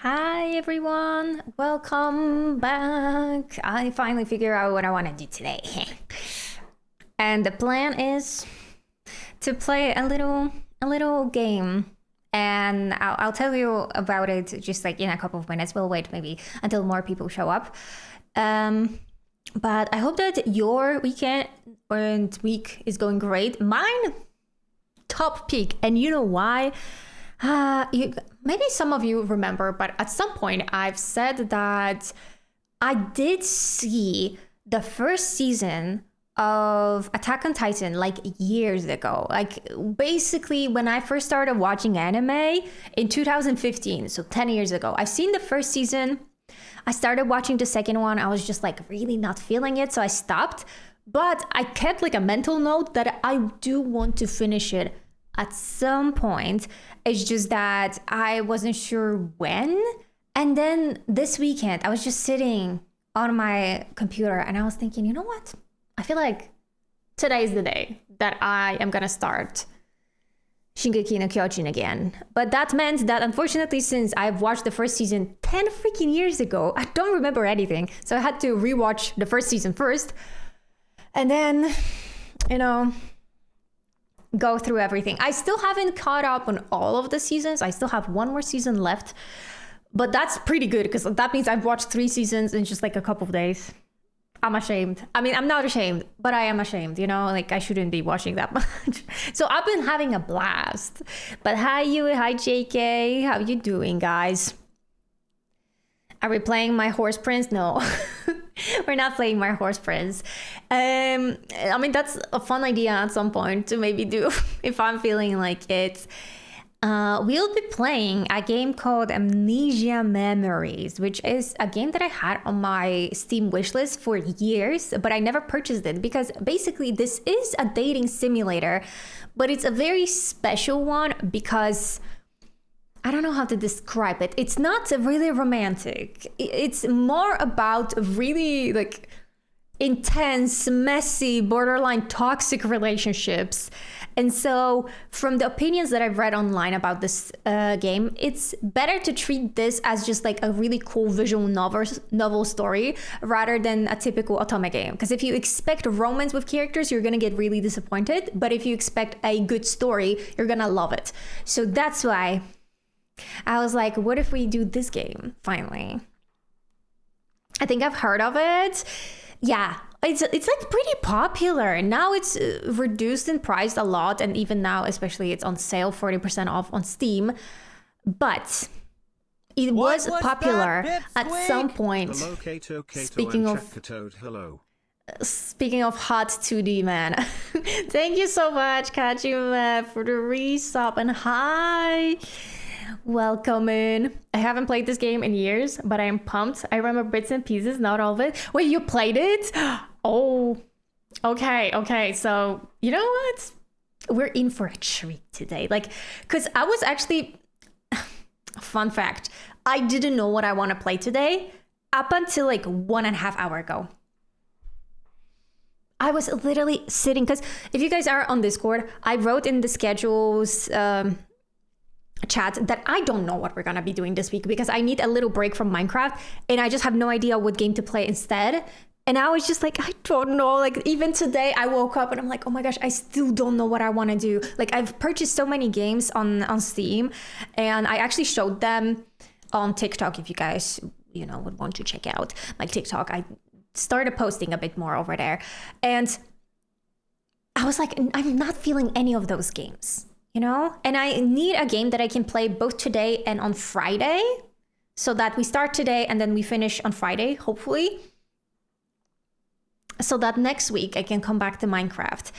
Hi everyone, welcome back. I finally figured out what I want to do today. And the plan is to play a little game. And I'll tell you about it just like in a couple of minutes. We'll wait maybe until more people show up. But I hope that your weekend and week is going great. Mine, top peak. And you know why? Maybe some of you remember, but at some point I've said that I did see the first season of Attack on Titan like years ago. Like basically when I first started watching anime in 2015, so 10 years ago. I've seen the first season. I started watching the second one. I was just like really not feeling it, so I stopped. But I kept like a mental note that I do want to finish it at some point. It's just that I wasn't sure when. And then this weekend, I was just sitting on my computer and I was thinking, you know what? I feel like today is the day that I am gonna start Shingeki no Kyojin again. But that meant that unfortunately, since I've watched the first season 10 freaking years ago, I don't remember anything. So I had to rewatch the first season first. And then, go through everything. I still haven't caught up on all of the seasons. I still have one more season left, but that's pretty good because that means I've watched 3 seasons in just like a couple of days. I'm ashamed. I mean, I'm not ashamed, but I am ashamed, like I shouldn't be watching that much. So I've been having a blast. But hi you, hi JK, how you doing guys? Are we playing My Horse Prince? No, we're not playing My Horse Prince. I mean, that's a fun idea at some point to maybe do if I'm feeling like it. We'll be playing a game called Amnesia Memories, which is a game that I had on my Steam wishlist for years, but I never purchased it because basically this is a dating simulator, but it's a very special one because I don't know how to describe it. It's not really romantic. It's more about really like intense, messy, borderline toxic relationships. And so from the opinions that I've read online about this game, it's better to treat this as just like a really cool visual novel story rather than a typical otome game. Because if you expect romance with characters, you're going to get really disappointed. But if you expect a good story, you're going to love it. So that's why I was like, what if we do this game finally? I think I've heard of it. Yeah, it's like pretty popular. Now it's reduced in price a lot. And even now, especially it's on sale, 40% off on Steam. But it was popular at some point. Hello, Kato, Speaking of hot 2D, man. Thank you so much, Kachima, for the resub. And hi. Welcome in. I haven't played this game in years, but I am pumped. I remember bits and pieces, not all of it. Wait, you played it? Oh, okay. So, you know what? We're in for a treat today. Like, because I was actually, fun fact, I didn't know what I want to play today up until like 1.5 hours ago. I was literally sitting, because if you guys are on Discord, I wrote in the schedules, chat that I don't know what we're gonna be doing this week because I need a little break from Minecraft and I just have no idea what game to play instead. And I was just like, I don't know. Like even today I woke up and I'm like, oh my gosh, I still don't know what I want to do. Like I've purchased so many games on Steam and I actually showed them on TikTok. If you guys, would want to check out my TikTok, I started posting a bit more over there. And I was like, I'm not feeling any of those games. And I need a game that I can play both today and on Friday so that we start today and then we finish on Friday, hopefully. So that next week I can come back to Minecraft.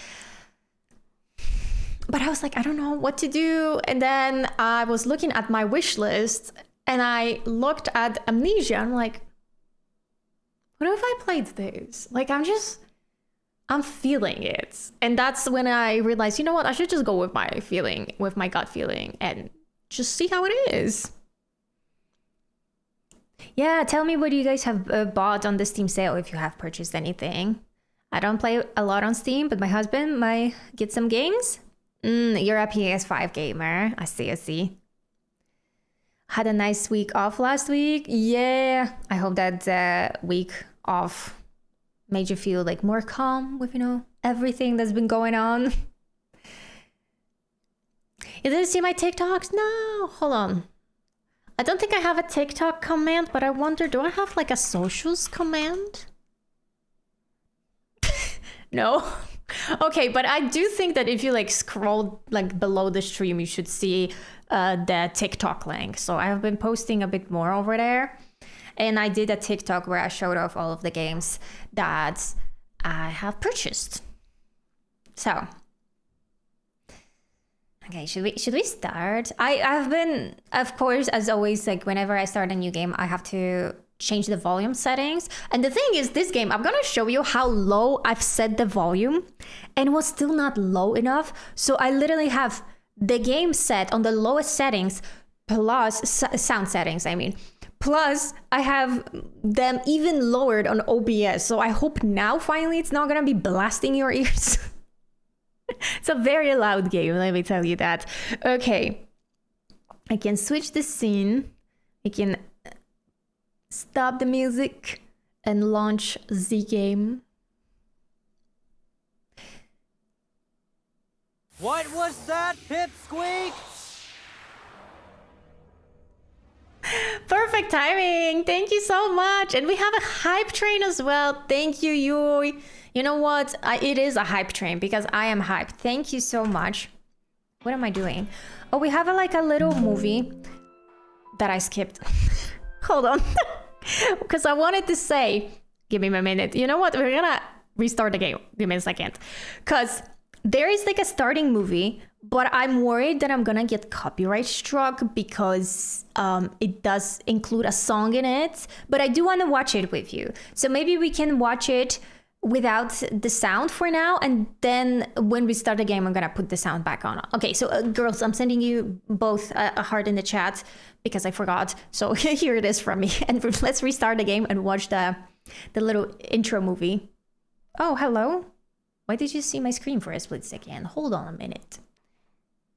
But I was like, I don't know what to do. And then I was looking at my wish list and I looked at Amnesia. I'm like, what if I played this? Like, I'm feeling it. And that's when I realized, you know what? I should just go with my feeling, with my gut feeling and just see how it is. Yeah, tell me what you guys have bought on the Steam sale if you have purchased anything. I don't play a lot on Steam, but my husband might get some games. You're a PS5 gamer. I see. Had a nice week off last week. Yeah, I hope that the week off made you feel like more calm with, you know, everything that's been going on. You didn't see my TikToks? No, hold on. I don't think I have a TikTok command, but I wonder, do I have like a socials command? No. Okay, but I do think that if you like scroll like below the stream, you should see the TikTok link. So I have been posting a bit more over there. And I did a TikTok where I showed off all of the games that I have purchased. So, okay, should we start? I've been, of course, as always, like whenever I start a new game, I have to change the volume settings. And the thing is, this game, I'm gonna show you how low I've set the volume and it was still not low enough. So I literally have the game set on the lowest settings plus sound settings, I mean. Plus, I have them even lowered on OBS. So I hope now finally it's not gonna be blasting your ears. It's a very loud game, let me tell you that. Okay, I can switch the scene. I can stop the music and launch the game. What was that, Pipsqueak? Perfect timing. Thank you so much. And we have a hype train as well. Thank you, Yui. You know what? It is a hype train because I am hyped. Thank you so much. What am I doing? Oh, we have like a little movie that I skipped. Hold on. Because I wanted to say, give me a minute. You know what? We're gonna restart the game. Give me a second. Because there is like a starting movie, but I'm worried that I'm gonna get copyright struck because it does include a song in it. But I do want to watch it with you. So maybe we can watch it without the sound for now, and then when we start the game, I'm gonna put the sound back on. Okay, so girls, I'm sending you both a heart in the chat because I forgot. So here it is from me, and let's restart the game and watch the little intro movie. Oh, hello. Why did you see my screen for a split second? Hold on a minute.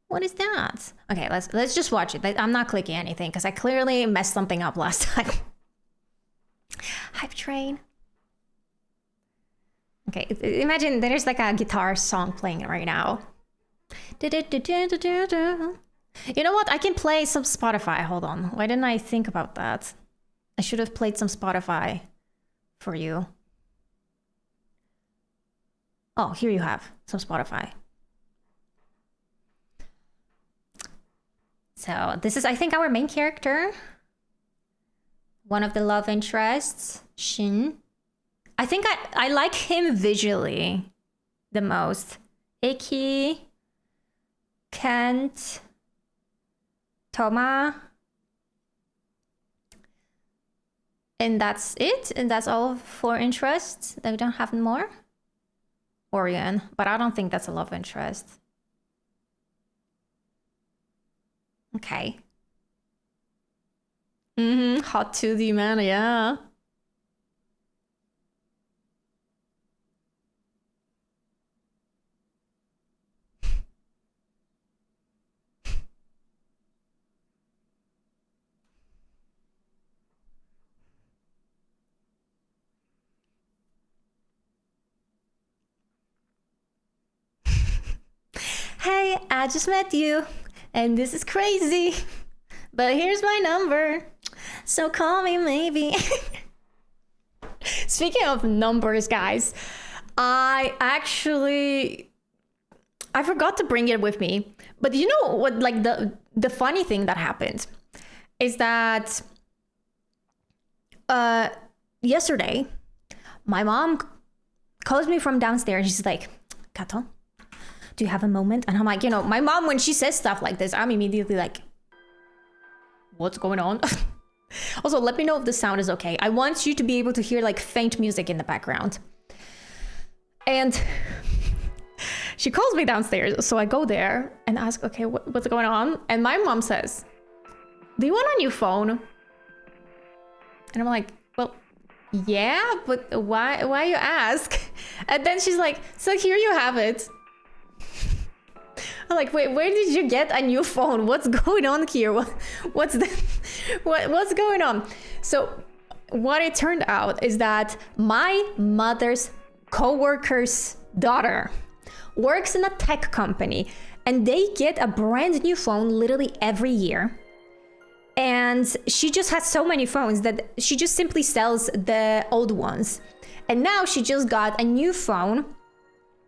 What is that? Okay, let's just watch it. I'm not clicking anything because I clearly messed something up last time. Hype train. Okay, imagine there's like a guitar song playing right now. You know what? I can play some Spotify. Hold on. Why didn't I think about that? I should have played some Spotify for you. Oh, here you have some Spotify. So this is, I think, our main character. One of the love interests, Shin. I think I like him visually the most. Iki, Kent, Toma. And that's it? And that's all for interests? That we don't have more? Orion, but I don't think that's a love interest. Okay. Hot 2D man, yeah. Hey, I just met you, and this is crazy, but here's my number, so call me maybe. Speaking of numbers, guys, I forgot to bring it with me, but you know what, like the funny thing that happened is that yesterday, my mom calls me from downstairs. She's like, Kato, do you have a moment? And I'm like, you know, my mom, when she says stuff like this, I'm immediately like, what's going on? Also, let me know if the sound is okay. I want you to be able to hear like faint music in the background. And she calls me downstairs. So I go there and ask, okay, what's going on? And my mom says, do you want a new phone? And I'm like, well, yeah, but why you ask? And then she's like, so here you have it. I'm like, wait, where did you get a new phone? What's going on here? What's going on? So what it turned out is that my mother's co-worker's daughter works in a tech company, and they get a brand new phone literally every year. And she just has so many phones that she just simply sells the old ones. And now she just got a new phone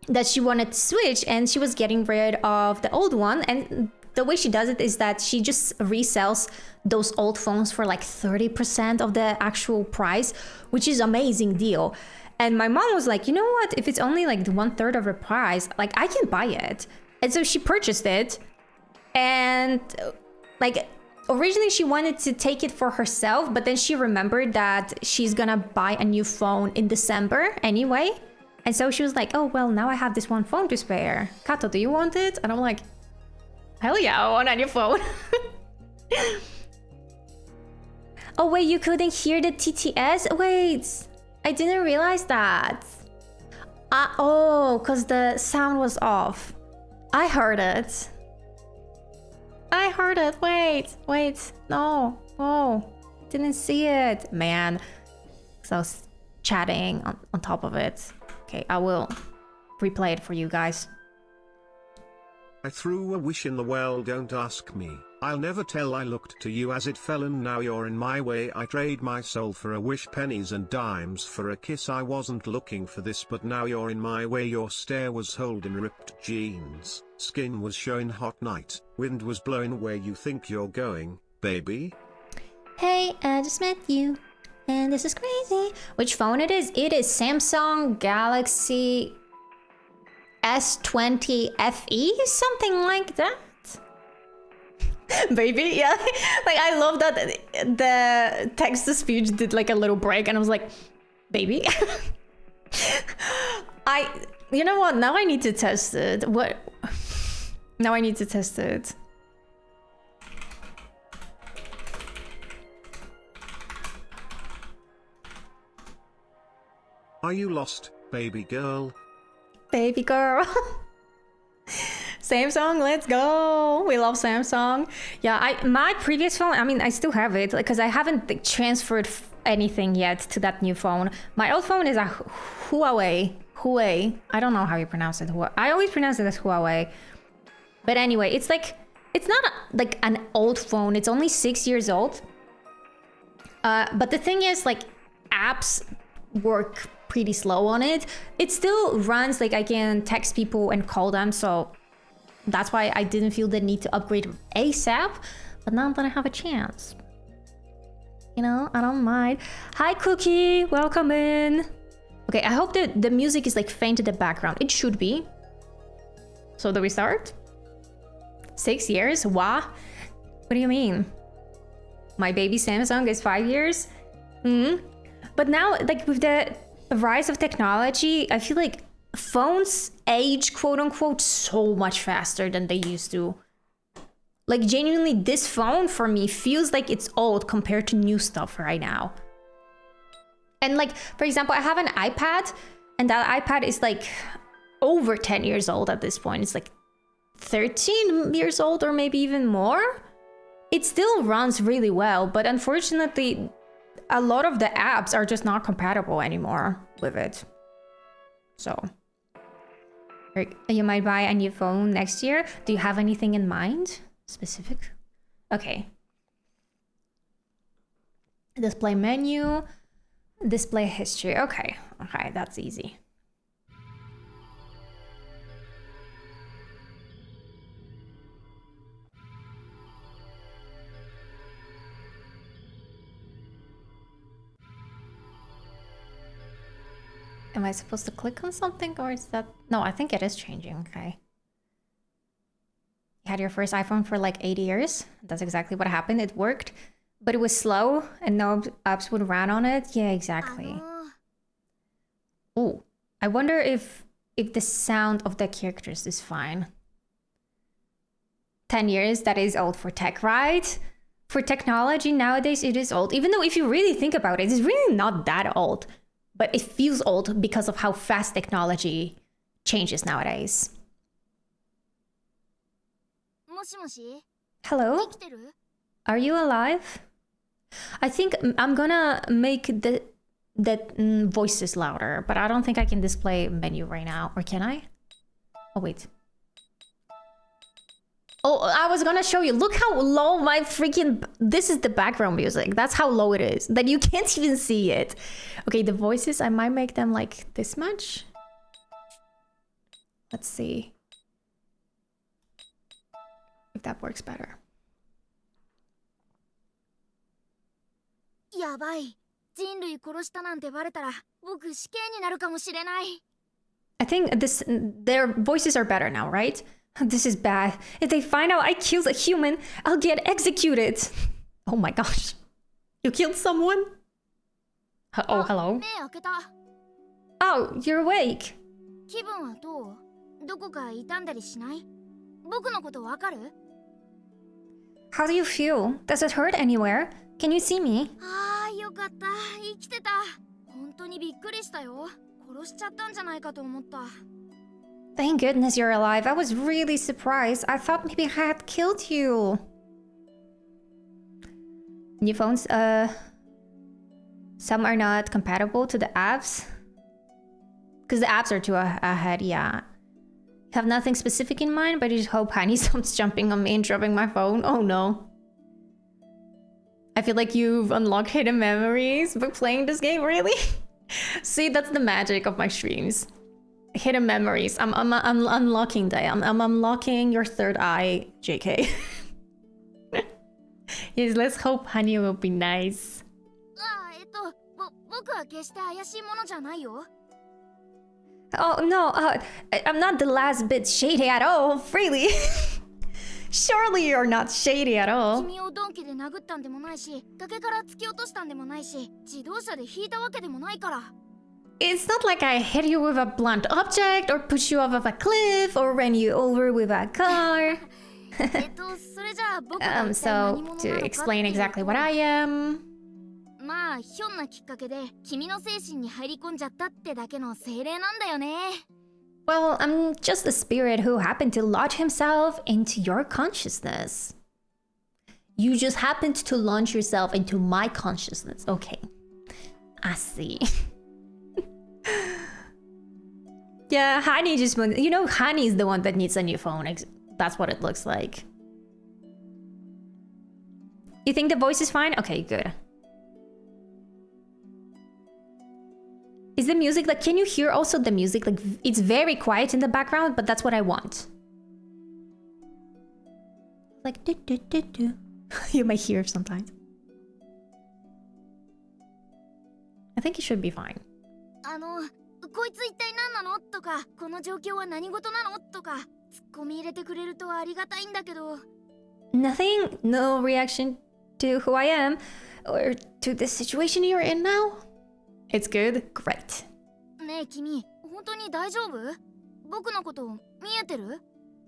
that she wanted to switch, and she was getting rid of the old one. And the way she does it is that she just resells those old phones for like 30% of the actual price, which is an amazing deal. And my mom was like, you know what? If it's only like 1/3 of the price, like I can buy it. And so she purchased it. And like originally she wanted to take it for herself, but then she remembered that she's gonna buy a new phone in December anyway. And so she was like, oh, well, now I have this one phone to spare. Kato, do you want it? And I'm like, hell yeah, I want a new phone. Oh, wait, you couldn't hear the TTS? Wait, I didn't realize that. Oh, because the sound was off. I heard it. Wait. No. Oh, didn't see it. Man. So I was chatting on top of it. Okay, I will replay it for you guys. I threw a wish in the well, don't ask me. I'll never tell, I looked to you as it fell and now you're in my way. I trade my soul for a wish, pennies and dimes for a kiss. I wasn't looking for this, but now you're in my way. Your stare was holding ripped jeans, skin was showing hot night, wind was blowing where you think you're going, baby. Hey, I just met you, and this is crazy. Which phone it is? It is Samsung Galaxy S20 FE, something like that. Baby, yeah. Like I love that the text to speech did like a little break, and I was like, baby. You know what? Now I need to test it. Now I need to test it. Are you lost, baby girl? Baby girl. Samsung, let's go. We love Samsung. Yeah, my previous phone, I mean, I still have it because I haven't transferred anything yet to that new phone. My old phone is a Huawei. I don't know how you pronounce it. I always pronounce it as Huawei. But anyway, it's like, it's not like an old phone. It's only 6 years old. But the thing is, like, apps work pretty slow on it. It still runs, like I can text people and call them, so that's why I didn't feel the need to upgrade ASAP. But now that I have a chance, you know, I don't mind. Hi Cookie, welcome in. Okay, I hope that the music is like faint in the background. It should be. So do we start? 6 years? Wow. What do you mean? My baby Samsung is 5 years? But now, like with the rise of technology, I feel like phones age, quote unquote, so much faster than they used to. Like genuinely, this phone for me feels like it's old compared to new stuff right now. And like, for example, I have an iPad, and that iPad is like over 10 years old at this point. It's like 13 years old or maybe even more. It still runs really well, but unfortunately, a lot of the apps are just not compatible anymore with it. So, you might buy a new phone next year. Do you have anything in mind? Specific? Okay. Display menu. Display history. Okay, that's easy. Am I supposed to click on something, or is that... No, I think it is changing. Okay. You had your first iPhone for like 8 years. That's exactly what happened. It worked, but it was slow and no apps would run on it. Yeah, exactly. Oh, I wonder if the sound of the characters is fine. 10 years, that is old for tech, right? For technology nowadays, it is old. Even though if you really think about it, it's really not that old. But it feels old because of how fast technology changes nowadays. もしもし Hello? 生きてる Are you alive? I think I'm gonna make that voices louder, but I don't think I can display menu right now. Or can I? Oh, wait. Oh, I was gonna show you. Look how low my freaking... This is the background music. That's how low it is. That you can't even see it. Okay, the voices, I might make them like this much. Let's see if that works better. やばい。人類殺したなんてバレたら僕死刑になるかもしれない。 I think their voices are better now, right? This is bad. If they find out I killed a human, I'll get executed. Oh my gosh. You killed someone? Oh, hello. 目開けた。 Oh, you're awake. 気分はどう？どこか痛んだりしない？僕のことわかる？ How do you feel? Does it hurt anywhere? Can you see me? ああ、よかった。生きてた。本当にびっくりしたよ。殺しちゃったんじゃないかと思った。 Thank goodness you're alive. I was really surprised. I thought maybe I had killed you. New phones, some are not compatible to the apps. Because the apps are too ahead, yeah. Have nothing specific in mind, but I just hope Honey stops jumping on me and dropping my phone. Oh no. I feel like you've unlocked hidden memories by playing this game, really? See, that's the magic of my streams. Hidden memories. I'm unlocking that. I'm unlocking your third eye, JK. Yes, let's hope Honey will be nice. ああ、僕は決して怪しいものじゃないよ。 Oh no, I'm not the last bit shady at all, really. Surely you're not shady at all. 君を鈍器で殴ったんでもないし、崖から突き落としたんでもないし、自動車で引いたわけでもないから。 It's not like I hit you with a blunt object or push you off of a cliff or ran you over with a car. それじゃあ僕が一体何者なのかっていう So to explain exactly what I am. まあ、ひょんなきっかけで君の精神に入り込んじゃったってだけの精霊なんだよね。 Well, I'm just a spirit who happened to lodge himself into your consciousness. You just happened to launch yourself into my consciousness. Okay. I see. Yeah, Honey just went... You know, Honey's the one that needs a new phone. That's what it looks like. You think the voice is fine? Okay, good. Is the music like... Can you hear also the music? Like, it's very quiet in the background, but that's what I want. Like, do, do, do, do. You might hear sometimes. I think it should be fine. こいつ一体何なのとか、この状況は何事なのとか、ツッコミ入れてくれるとありがたいんだけど。 Nothing? No reaction to who I am? Or to the situation you're in now? It's good? Great. ねえ君、本当に大丈夫？僕のこと見えてる？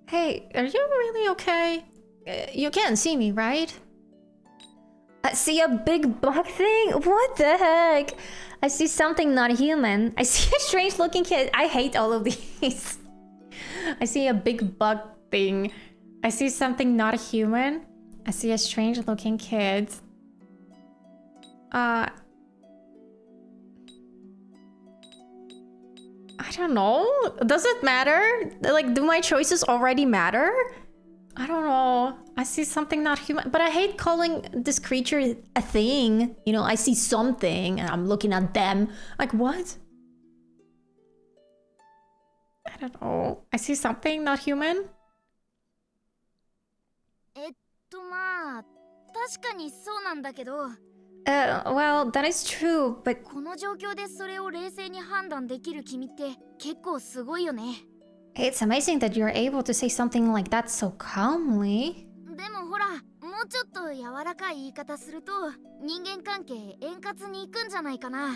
Hey, are you really okay? You can't see me, right? I see a big bug thing? What the heck? I see something not human. I see a strange looking kid. I hate all of these. I see a big bug thing. I see something not human. I see a strange looking kid. I don't know. Does it matter? Like, do my choices already matter? I don't know. I see something not human. But I hate calling this creature a thing. You know, I see something and I'm looking at them. Like, what? I don't know. I see something not human. まあ、確かにそうなんだけど。Well, that is true, but... この状況でそれを冷静に判断できる君って結構すごいよね。It's amazing that you're able to say something like that so calmly. でもほら、もうちょっと柔らかい言い方すると人間関係円滑にいくんじゃないかな。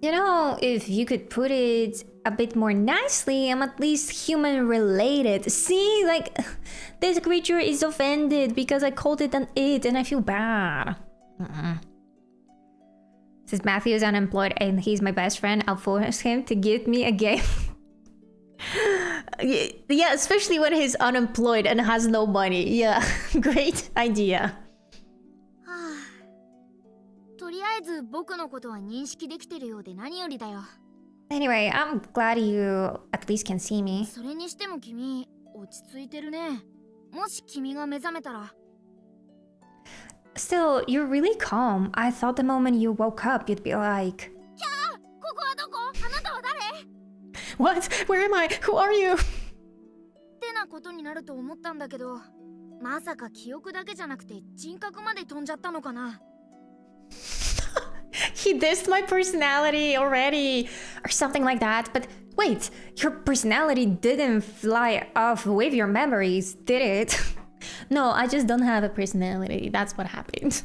You know, if you could put it a bit more nicely, I'm at least human related. See, like, this creature is offended because I called it an it and I feel bad. Since Matthew is unemployed and he's my best friend, I'll force him to give me a game. Yeah, especially when he's unemployed and has no money. Yeah, great idea. とりあえず僕のことは認識できてるようで何よりだよ。 Anyway, I'm glad you at least can see me. それにしても君、落ち着いてるね。もし君が目覚めたら。 Still, you're really calm. I thought the moment you woke up, you'd be like... ここはどこ？あなたは誰？ What? Where am I? Who are you? ってなことになると思ったんだけど、まさか記憶だけじゃなくて人格まで飛んじゃったのかな。 He dissed my personality already, or something like that. But wait, your personality didn't fly off with your memories, did it? No, I just don't have a personality. That's what happened.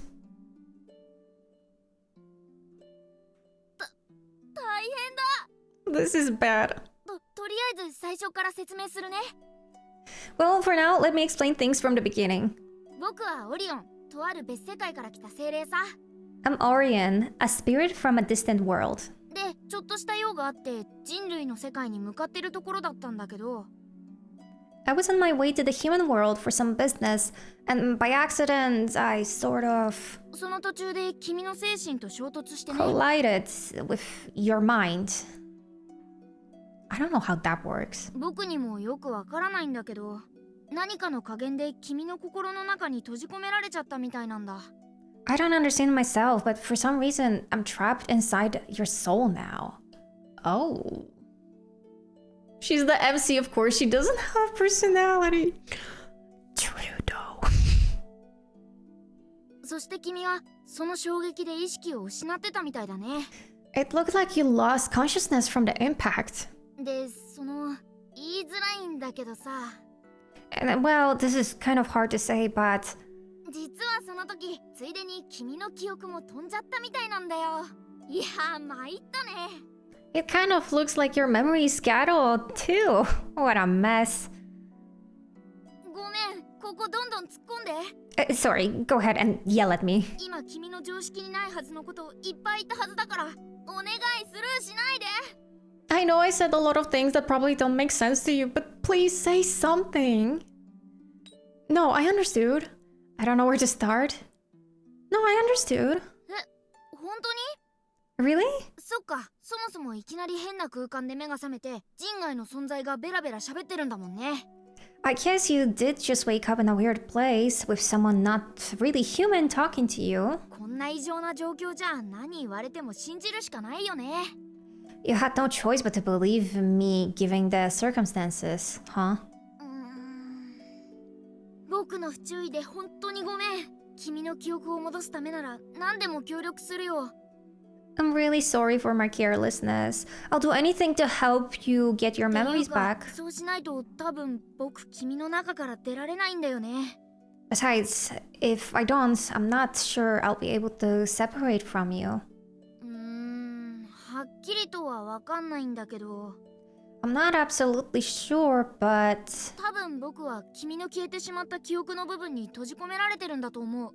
大変だ。 This is bad. とりあえず最初から説明するね。 Well, for now, let me explain things from the beginning. 僕はオリオン、とある別世界から来た精霊さ。 I'm Orion, a spirit from a distant world. で、ちょっとした用があって人類の世界に向かってるところだったんだけど。 I was on my way to the human world for some business, and by accident, I sort of その途中で君の精神と衝突してね。 collided with your mind. I don't know how that works. 僕にもよくわからないんだけど、何かの加減で君の心の中に閉じ込められちゃったみたいなんだ。 I don't understand myself, but for some reason, I'm trapped inside your soul now. Oh. She's the MC, of course. She doesn't have personality. True, though. そして君はその衝撃で意識を失ってたみたいだね。 It looked like you lost consciousness from the impact. で、言いづらいんだけどさ。 And well, this is kind of hard to say, but 実はその時、ついでに君の記憶も飛んじゃったみたいなんだよ。いや、参ったね。 it kind of looks like your memory is scattered too. What a mess. ごめん、ここどんどん突っ込んで。 Sorry, go ahead and yell at me. 今君の常識にないはずのことをいっぱい言ったはずだから、お願いスルーしないで。 I know I said a lot of things that probably don't make sense to you, but please say something. No, I understood. I don't know where to start. No, I understood. 本当に？ Really? そっか、そもそもいきなり変な空間で目が覚めて、人外の存在がベラベラ喋ってるんだもんね。 I guess you did just wake up in a weird place with someone not really human talking to you. こんな異常な状況じゃ何言われても信じるしかないよね。 You had no choice but to believe me given the circumstances, huh? 僕の不注意で本当にごめん。君の記憶を戻すためなら何でも協力するよ。 I'm really sorry for my carelessness. I'll do anything to help you get your っていう memories か back. そうしないと多分僕君の中から出られないんだよね。 Besides, if I don't, I'm not sure I'll be able to separate from you. はっきりとはわかんないんだけど、 I'm not absolutely sure, but 多分僕は君の消えてしまった記憶の部分に閉じ込められてるんだと思う。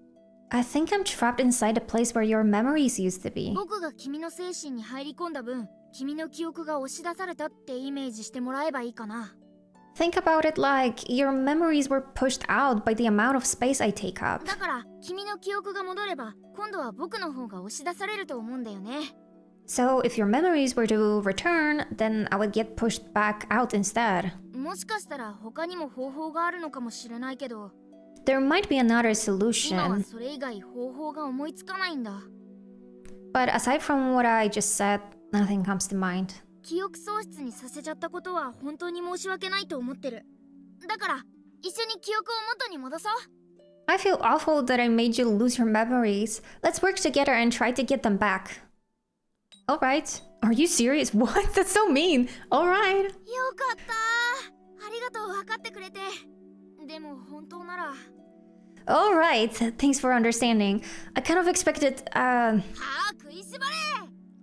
I think I'm trapped inside the place where your memories used to be. 僕が君の精神に入り込んだ分、君の記憶が押し出されたってイメージしてもらえばいいかな。 Think about it like your memories were pushed out by the amount of space I take up. だから君の記憶が戻れば、今度は僕の方が押し出されると思うんだよね。 So if your memories were to return, then I would get pushed back out instead. もしかしたら他にも方法があるのかもしれないけど、 There might be another 今は solution, それ以外方法が思いつかないんだ。 but aside from what I just said, nothing comes to mind. 記憶喪失にさせちゃったことは本当に申し訳ないと思ってる。だから一緒に記憶を元に戻そう。 I feel awful that I made you lose your memories. Let's work together and try to get them back. Alright. Are you serious? What? That's so mean. Alright. よかった。ありがとう、分かってくれて。でも本当なら。 Alright. Thanks for understanding. I kind of expected, はあ、食いしばれ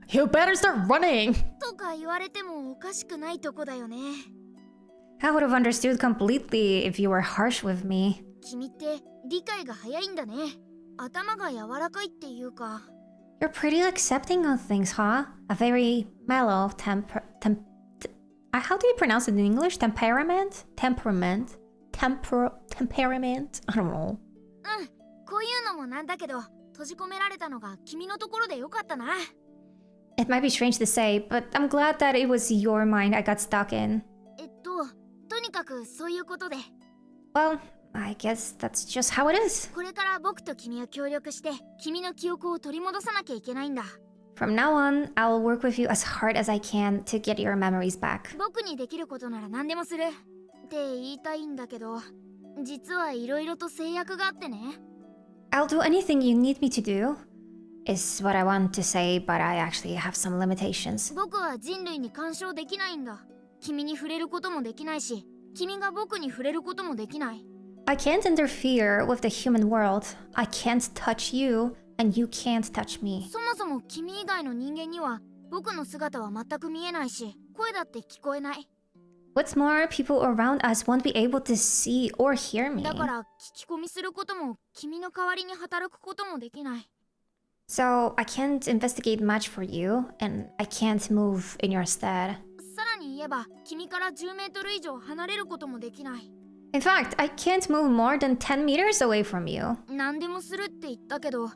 You better start running! とか言われてもおかしくないとこだよね。 I would have understood completely if you were harsh with me. 君って理解が早いんだね。頭が柔らかいっていうか。 You're pretty accepting of things, huh? A very mellow How do you pronounce it in English? Temperament? Temperament? Temperament? I don't know. こういうのもなんだけど、閉じ込められたのが君のところでよかったな。It might be strange to say, but I'm glad that it was your mind I got stuck in. とにかくそういうことで。Well, I guess that's just how it is. これから僕と君は協力して、君の記憶を取り戻さなきゃいけないんだ。From now on, I'll work with you as hard as I can to get your memories back. 僕にできることなら何でもするって言いたいんだけど、実はいろいろと制約があってね。I'll do anything you need me to do, is what I want to say, but I actually have some limitations. 僕は人類に干渉できないんだ。君に触れることもできないし、君が僕に触れることもできない。I can't interfere with the human world. I can't touch you, and you can't touch me. そもそも君以外の人間には僕の姿は全く見えないし、声だって聞こえない。What's more, people around us won't be able to see or hear me. だから聞き込みすることも君の代わりに働くこともできない。So I can't investigate much for you, and I can't move in your stead. さらに言えば、君から10メートル以上離れることもできない。In fact, I can't move more than 10 meters away from you. 何でもするって言ったけど、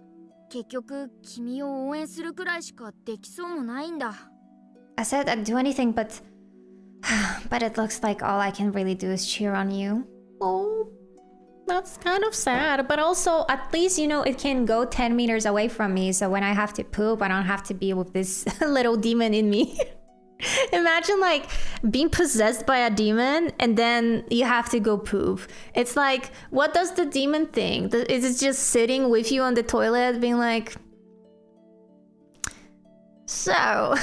結局君を応援するくらいしかできそうもないんだ。I said I'd do anything, but it looks like all I can really do is cheer on you. Oh, that's kind of sad, but also at least, it can go 10 meters away from me, so when I have to poop, I don't have to be with this little demon in me. Imagine being possessed by a demon and then you have to go poop. It's like, what does the demon think? Is it just sitting with you on the toilet being like, so,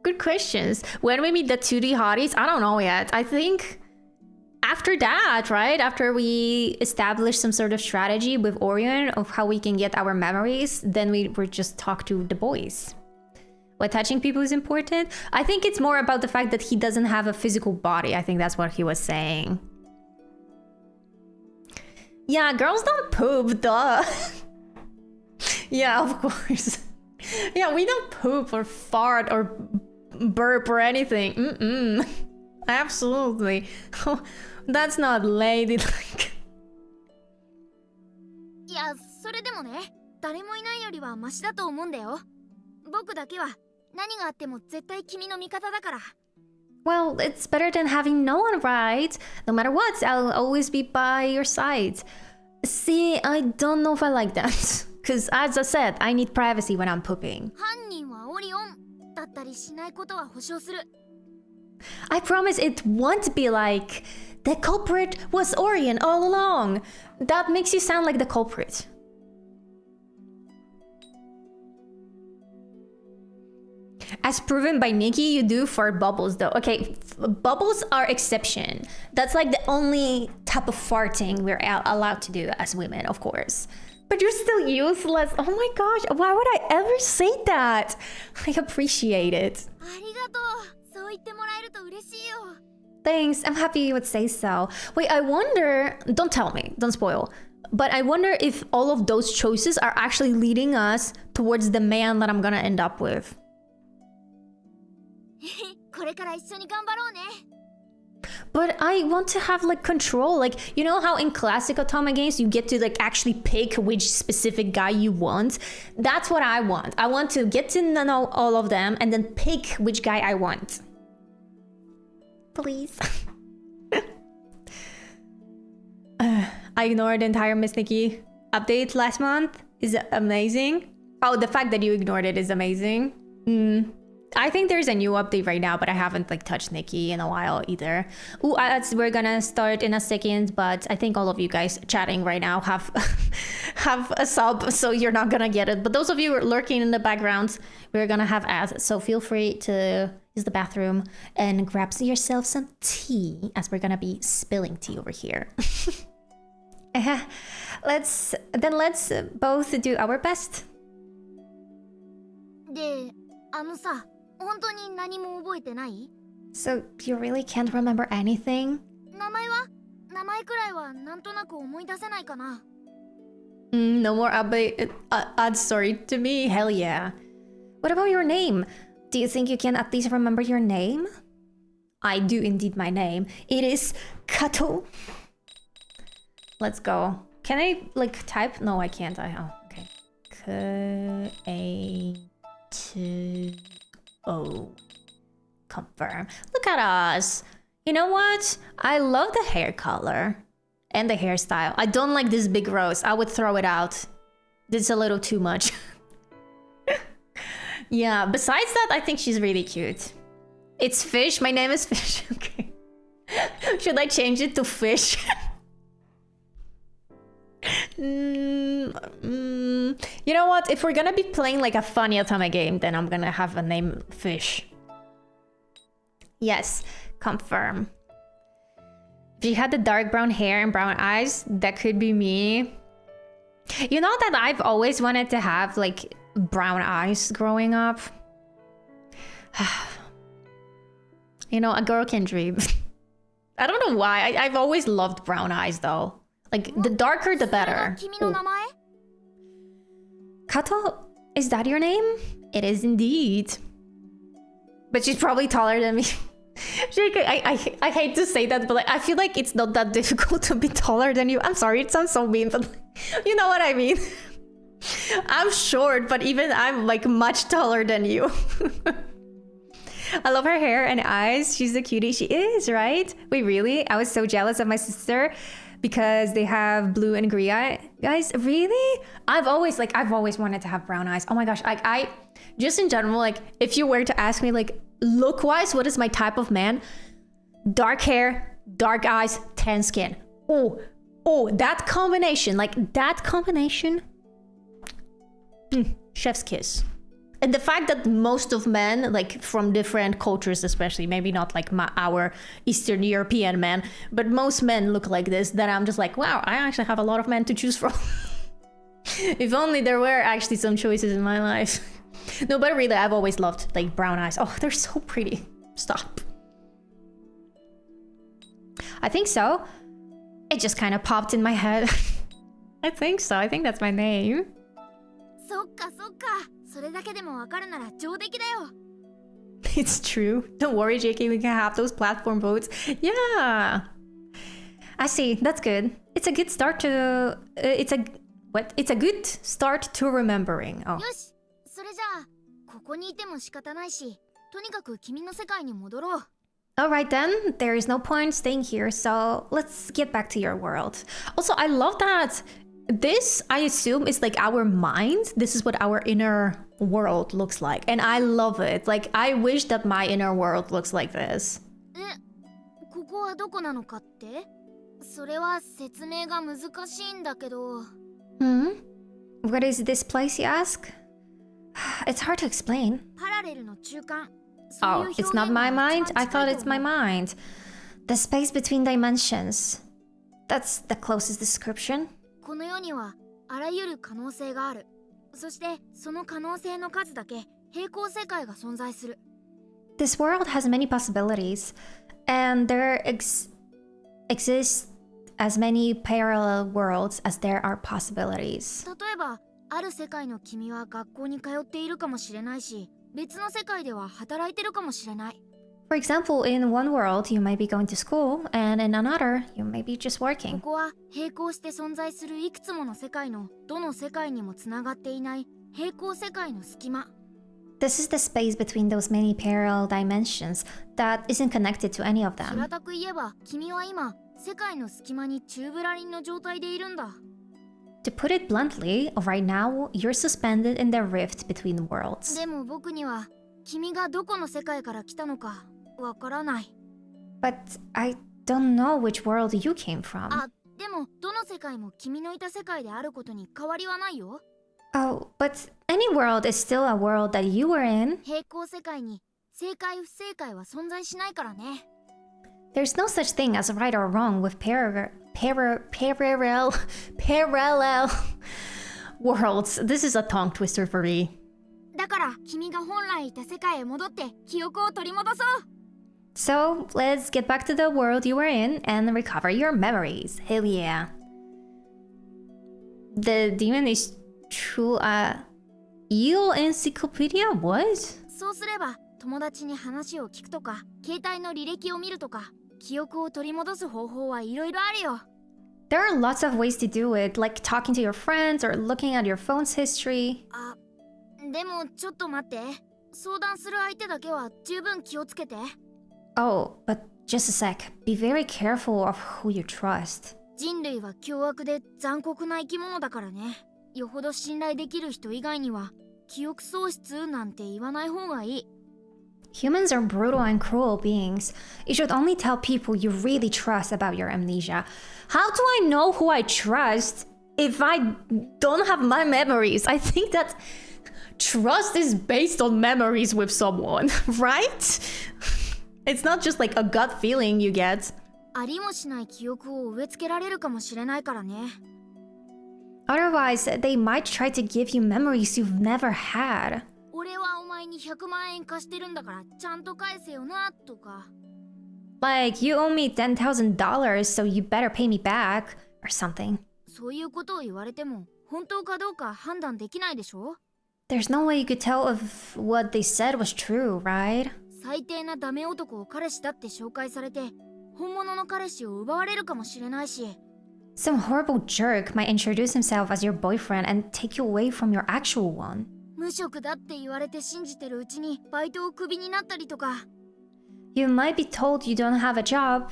good questions. When we meet the 2D hotties, I don't know yet. I think after that, right? After we establish some sort of strategy with Orion of how we can get our memories, then we will just talk to the boys. What touching people is important? I think it's more about the fact that he doesn't have a physical body. I think that's what he was saying. Yeah, girls don't poop, duh. Yeah, of course. Yeah, we don't poop or fart or burp or anything. Absolutely. That's not ladylike. いや、それでもね、誰もいないよりはマシだと思うんだよ。僕だけは何があっても絶対君の味方だから。Well, it's better than having no one, right? No matter what, I'll always be by your side. See, I don't know if I like that. Because as I said, I need privacy when I'm pooping. 犯人はオリオンだったりしないことは保証する。I promise it won't be like, the culprit was Orion all along. That makes you sound like the culprit. As proven by Nikki, you do fart bubbles though. Okay, bubbles are exception. That's like the only type of farting we're allowed to do as women, of course. But you're still useless. Oh my gosh, why would I ever say that? I appreciate it. ありがとう。そう言ってもらえると嬉しいよ。Thanks, I'm happy you would say so. Wait, I wonder, don't tell me, don't spoil. But I wonder if all of those choices are actually leading us towards the man that I'm gonna end up with. これから一緒に頑張ろうね。But I want to have control. You know how in classic Otome games you get to actually pick which specific guy you want? That's what I want. I want to get to know all of them and then pick which guy I want. Please. I ignored the entire Miss Nikki update last month. Is amazing. Oh, the fact that you ignored it is amazing. I think there's a new update right now, but I haven't touched Nikki in a while either. Ooh, we're gonna start in a second, but I think all of you guys chatting right now have a sub, so you're not gonna get it. But those of you who are lurking in the background, we're gonna have ads, so feel free to use the bathroom and grab yourself some tea, as we're gonna be spilling tea over here. Let's both do our best. で、さ、本当に何も覚えてない？ So you really can't remember anything? 名前くらいはなんとなく思い出せないかな。No more update ad story to me? Hell yeah. What about your name? Do you think you can at least remember your name? I do indeed my name. It is Kato. Let's go. Can I like type? No, I can't. Okay. K-A-T-O. Confirm. Look at us. You know what? I love the hair color and the hairstyle. I don't like this big rose. I would throw it out. This is a little too much. Yeah, besides that, I think she's really cute. It's Fish. My name is Fish. Okay. Should I change it to Fish? You know what? If we're gonna be playing like a funny Otome game, then I'm gonna have a name Fish. Yes, confirm. If you had the dark brown hair and brown eyes, that could be me. You know that I've always wanted to have like brown eyes growing up. You know, a girl can dream. I don't know why. I've always loved brown eyes though. Like the darker the better. Ooh. Kato, is that your name? It is indeed. But she's probably taller than me. I hate to say that, but like, I feel like it's not that difficult to be taller than you. I'm sorry, it sounds so mean, but you know what I mean. I'm short, but even I'm like much taller than you. I love her hair and eyes. She's a cutie. She is, right? Wait, really? I was so jealous of my sister because they have blue and green eyes. Really? I've always wanted to have brown eyes. Oh my gosh. I just in general, like if you were to ask me like look wise, what is my type of man? Dark hair, dark eyes, tan skin. Oh, that combination, chef's kiss. And the fact that most of men, like from different cultures especially, maybe not like our Eastern European men, but most men look like this, then I'm just like, wow, I actually have a lot of men to choose from. If only there were actually some choices in my life. No, but really, I've always loved like brown eyes. Oh, they're so pretty. Stop. I think so. It just kind of popped in my head. I think so. I think that's my name. そっかそっか。それだけでもわかるなら上出来だよ。It's true. Don't worry, JK. We can have those platform votes. Yeah. I see. That's good. It's a good start to. It's a good start to remembering. Oh. よし。それじゃあここにいても仕方ないし、とにかく君の世界に戻ろう。Alright then, there is no point staying here, so let's get back to your world. Also, I love that this, I assume, is like our mind. This is what our inner world looks like. And I love it. Like, I wish that my inner world looks like this. ここはどこなのかって？それは説明が難しいんだけど。What is this place, you ask? It's hard to explain. パラレルの中間。Oh, it's not my mind? I thought it's my mind. The space between dimensions. That's the closest description. この世にはあらゆる可能性がある。そしてその可能性の数だけ平行世界が存在する。This world has many possibilities, and there exist as many parallel worlds as there are possibilities. 例えば、ある世界の君は学校に通っているかもしれないし、別の世界では働いてるかもしれない。For example, in one world, you might be going to school, and in another, you may be just working. ここは並行して存在するいくつもの世界のどの世界にもつながっていない平行世界の隙間。This is the space between those many parallel dimensions that isn't connected to any of them. 平たく言えば、君は今、世界の隙間に宙ぶらりんの状態でいるんだ。To put it bluntly, right now, you're suspended in the rift between worlds. でも僕には、君がどこの世界から来たのかわからない。But I don't know which world you came from. あ、でもどの世界も君のいた世界であることに変わりはないよ。Oh, but any world is still a world that you were in. 平行世界に正解不正解は存在しないからね。There's no such thing as right or wrong with parallel worlds. This is a tongue twister for me. だから君が本来いた世界へ戻って記憶を取り戻そう。So let's get back to the world you were in and recover your memories. Hell yeah. The demon is true. Eel encyclopedia? What? そうすれば友達に話を聞くとか、携帯の履歴を見るとか、記憶を取り戻す方法はいろいろあるよ。There are lots of ways to do it, like talking to your friends or looking at your phone's history. あ、でもちょっと待って。相談する相手だけは十分気をつけて。Oh, but just a sec. Be very careful of who you trust. 人類は凶悪で残酷な生き物だからね。よほど信頼できる人以外には記憶喪失なんて言わない方がいい。Humans are brutal and cruel beings. You should only tell people you really trust about your amnesia. How do I know who I trust if I don't have my memories? I think that trust is based on memories with someone, right? It's not just like a gut feeling you get. ありもしない記憶を植え付けられるかもしれないからね。Otherwise, they might try to give you memories you've never had. 俺はお前に100万円貸してるんだからちゃんと返せよなとか。Like, you owe me $10,000, so you better pay me back, or something. そういうことを言われても本当かどうか判断できないでしょ？ There's no way you could tell if what they said was true, right? 最低なダメ男を彼氏だって紹介されて本物の彼氏を奪われるかもしれないし。Some horrible jerk might introduce himself as your boyfriend and take you away from your actual one. 無職だって言われて信じてるうちにバイトをクビになったりとか。You might be told you don't have a job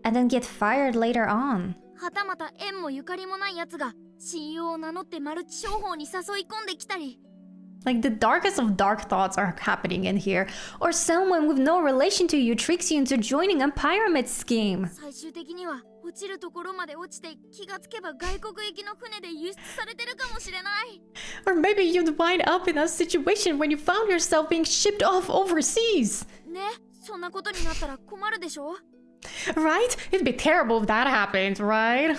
and then get fired later on. はたまた縁もゆかりもないやつが親友を名乗ってマルチ商法に誘い込んできたり。Like the darkest of dark thoughts are happening in here. Or someone with no relation to you tricks you into joining a pyramid scheme. 最終的には落ちるところまで落ちて気がつけば外国行きの船で輸出されてるかもしれない。Or maybe you'd wind up in a situation when you found yourself being shipped off overseas. ね、そんなことになったら困るでしょ？ Right? It'd be terrible if that happened, right?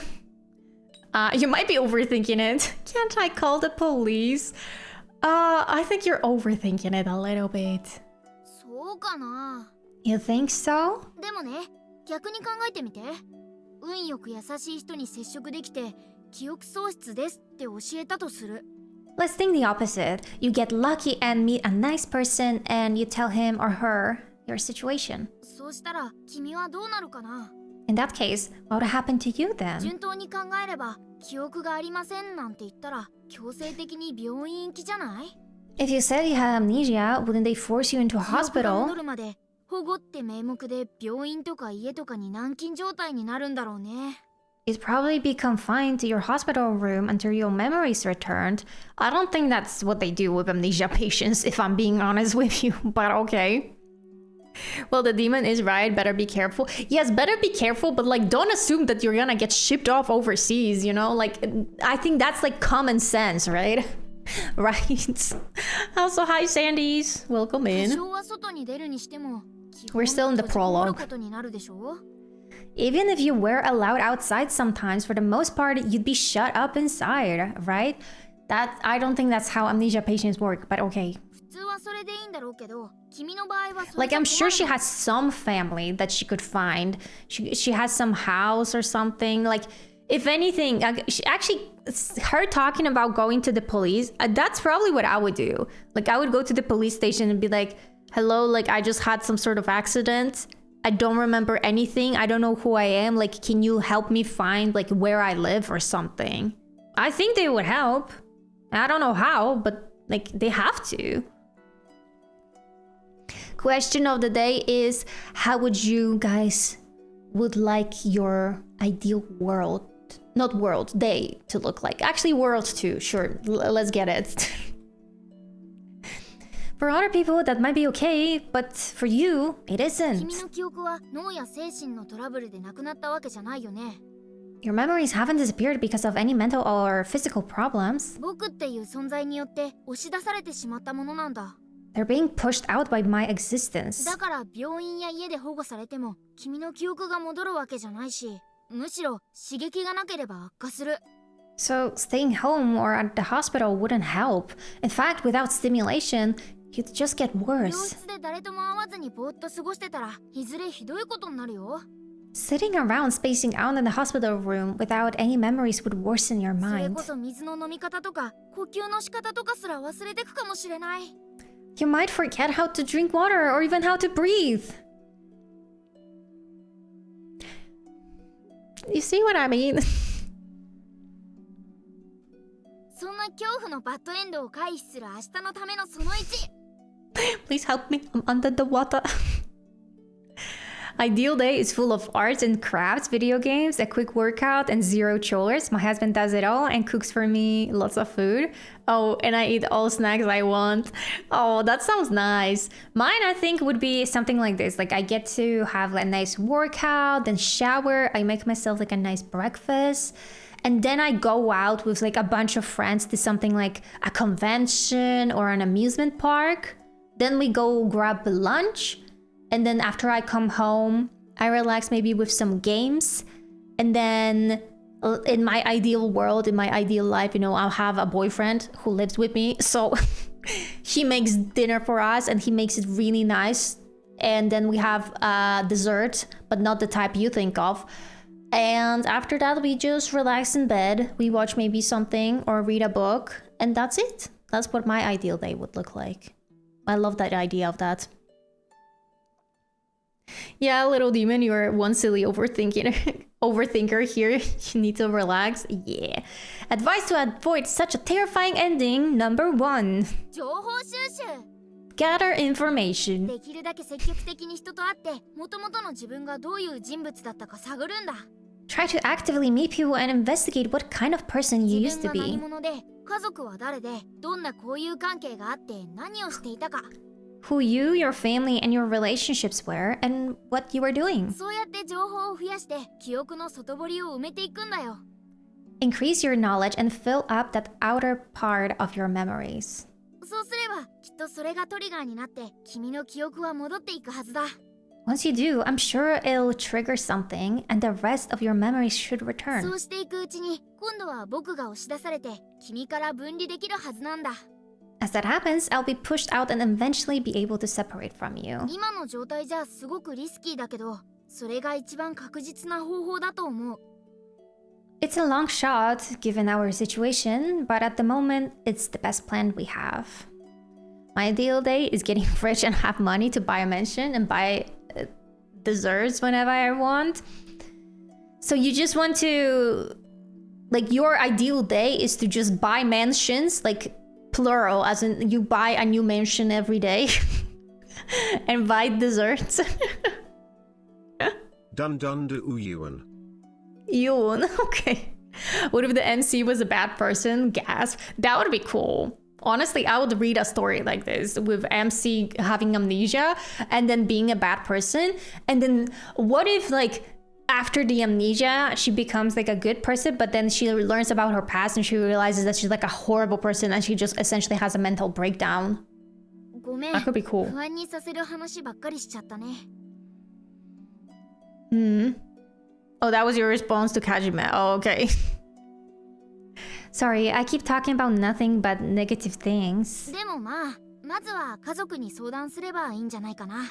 You might be overthinking it. Can't I call the police? I think you're overthinking it a little bit. そうかな。You think so? でもね、逆に考えてみて。運よく優しい人に接触できて記憶喪失ですって教えたとする。Let's think the opposite. You get lucky and meet a nice person and you tell him or her your situation. そうしたら君はどうなるかな？ In that case, what would happen to you then? 順当に考えれば記憶がありませんなんて言ったら強制的に病院行きじゃない？ If you said you had amnesia, wouldn't they force you into a 記憶が hospital? 戻るまで保護って名目で病院とか家とかに軟禁状態になるんだろうね。You'd probably be confined to your hospital room until your memories returned. I don't think that's what they do with amnesia patients, if I'm being honest with you, but okay. Well, the demon is right, better be careful. Yes, better be careful, but like don't assume that you're gonna get shipped off overseas, you know? Like, I think that's like common sense, right? Right. Also, hi Sandys, welcome 多 in. 少は外に出るにしても We're still in the 基本 prologue. 閉じこもることになるでしょ？ Even if you were allowed outside sometimes, for the most part, you'd be shut up inside, right? I don't think that's how amnesia patients work, but okay. 普通はそれでいいんだろうけど、君の場合はそれ Like, じゃ I'm 困 sure る she の。 has some family that she could find. She has some house or something. Like, if anything, her talking about going to the police, that's probably what I would do. Like, I would go to the police station and be like, hello, like, I just had some sort of accident. I don't remember anything. I don't know who I am. Like, can you help me find, like, where I live or something? I think they would help. I don't know how, but, like, they have to. Question of the day is, how would you guys would like your ideal world, not world, day to look like? Actually, world too, sure, let's get it. For other people, that might be okay, but for you, it 君 isn't. の記憶は脳や精神のトラブルでなくなったわけじゃないよね。 Your memories haven't disappeared because of any mental or physical problems. 僕っていう存在によって押し出されてしまったものなんだ。 They're being pushed out by my existence. だから病院や家で保護されても君の記憶が戻るわけじゃないし、むしろ刺激がなければ悪化する。 So staying home or at the hospital wouldn't help. In fact, without stimulation, you'd just get 病 worse. 室で誰とも会わずにぼーっと過ごしてたらいずれひどいことになるよ。 Sitting around spacing out in the hospital room without any memories would worsen your それ mind. こそ水の飲み方とか呼吸の仕方とかすら忘れてくかもしれない。You might forget how to drink water or even how to breathe. You see what I mean? そんな恐怖のバッドエンドを回避する明日のためのその1。 Please help me. I'm under the water. Ideal day is full of arts and crafts, video games, a quick workout, and zero chores. My husband does it all and cooks for me lots of food. Oh, and I eat all snacks I want. Oh, that sounds nice. Mine, I think, would be something like this. Like, I get to have a nice workout, then shower. I make myself like a nice breakfast. And then I go out with like a bunch of friends to something like a convention or an amusement park. Then we go grab lunch. And then after I come home, I relax maybe with some games. And then in my ideal world, in my ideal life, you know, I'll have a boyfriend who lives with me. So he makes dinner for us and he makes it really nice. And then we have dessert, but not the type you think of. And after that, we just relax in bed. We watch maybe something or read a book. And that's it. That's what my ideal day would look like. I love that idea of that. Yeah, little demon, you're one silly overthinker here. You need to relax. Yeah. Advice to avoid such a terrifying ending. Number 1. 情報収集。 Gather information. できるだけ積極的に人と会って元々の自分がどういう人物だったか探るんだ。 Try to actively meet people and investigate what kind of person you 自 used 分 to が何 be. 者で家族は誰でどんな交友関係があって何をしていたか。 Who you, your family, and your relationships were, and what you were doing. そうやって情報を増やして記憶の外堀を埋めていくんだよ。 Increase your knowledge and fill up that outer part of your memories. そうすればきっとそれがトリガーになって君の記憶は戻っていくはずだ。 Once you do, I'm sure it'll trigger something, and the rest of your memories should そ return. うしていくうちに今度は僕が押し出されて君から分離できるはずなんだ。 As that happens, I'll be pushed out and eventually be able to separate from you. 今の状態じゃすごくリスキーだけどそれが一番確実な方法だと思う。 It's a long shot given our situation, but at the moment, it's the best plan we have. My ideal day is getting rich and have money to buy a mansion and buy desserts whenever I want. So you just want to, like, your ideal day is to just buy mansions, like plural, as in you buy a new mansion every day and buy desserts. Dun dun du uyuan. Yoon, okay. What if the MC was a bad person? Gasp. That would be cool. Honestly, I would read a story like this with MC having amnesia and then being a bad person. And then what if, like, after the amnesia, she becomes like a good person, but then she learns about her past and she realizes that she's like a horrible person and she just essentially has a mental breakdown. ごめん。 That could be cool. 不安にさせる話ばっかりしちゃったね。 Oh, that was your response to Kajime. Oh, okay. Sorry, I keep talking about nothing but negative things. でもまあ、まずは家族に相談すればいいんじゃないかな。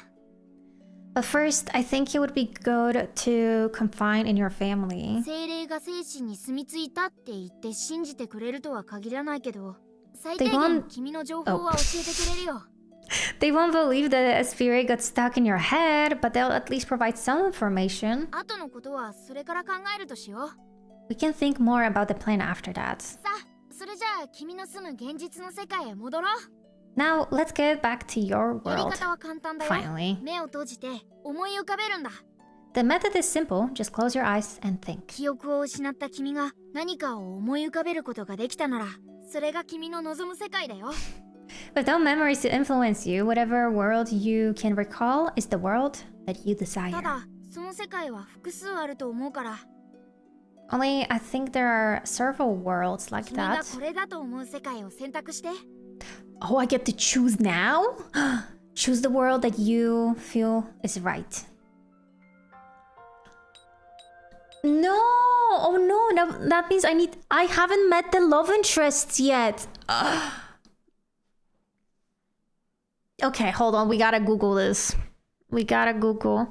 But first, I think it would be good to confide in your family. 精霊が精神に住み着いたって言って信じてくれるとは限らないけど、最低 They 限 won't- 君の情報は教えてくれるよ。 They won't believe that a spirit got stuck in your head, but they'll at least provide some information. 後のことはそれから考えるとしよう。 We can think more about the plan after that. さあ、それじゃあ君の住む現実の世界へ戻ろう。 Now, let's get back to your やり world. 方は簡単だよ。 Finally. 目を閉じて思い浮かべるんだ。 The method is simple. Just close your eyes and think. 記憶を失った君が何かを思い浮かべることができたなら、それが君の望む世界だよ。 With no memories to influence you, whatever world you can recall is the world that you た desire. だ、その世界は複数あると思うから、 Only, I think there are several worlds like 君が that. これだと思う世界を選択して。 Oh, I get to choose now? Choose the world that you feel is right. No! Oh no, that means I haven't met the love interests yet. Okay, hold on, we gotta Google this. I gotta Google.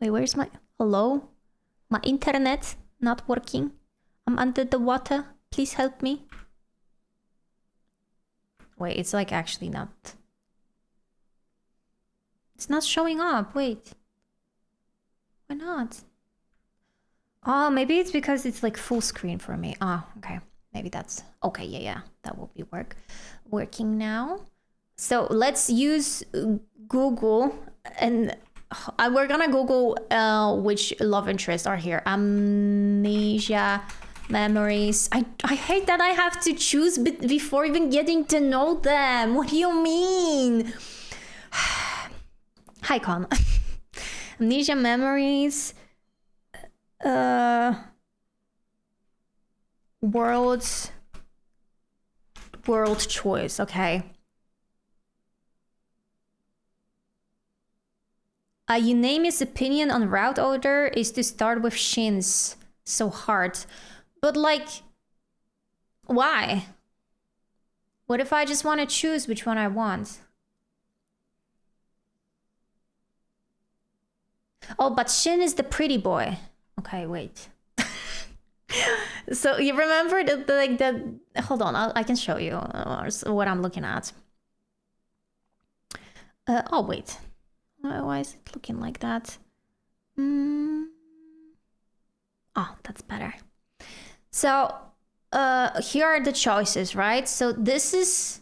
Wait, where's my, hello? My internet not working. I'm under the water. Please help me. Wait, it's like actually not. It's not showing up. Wait. Why not? Oh, maybe it's because it's like full screen for me. Oh, okay. Maybe that's okay. Yeah, that will be working now. So let's use Google, and we're gonna Google which love interests are here. Amnesia, memories. I hate that I have to choose before even getting to know them. What do you mean? Hi, Con. Amnesia, memories. World choice. Okay. Unanimous opinion on route order is to start with Shin's. So hard. But like, why? What if I just want to choose which one I want? Oh, but Shin is the pretty boy. Okay, wait. So you remember the hold on, I can show you what I'm looking at. Oh wait, why is it looking like that? Oh, that's better. So here are the choices, right? So this is,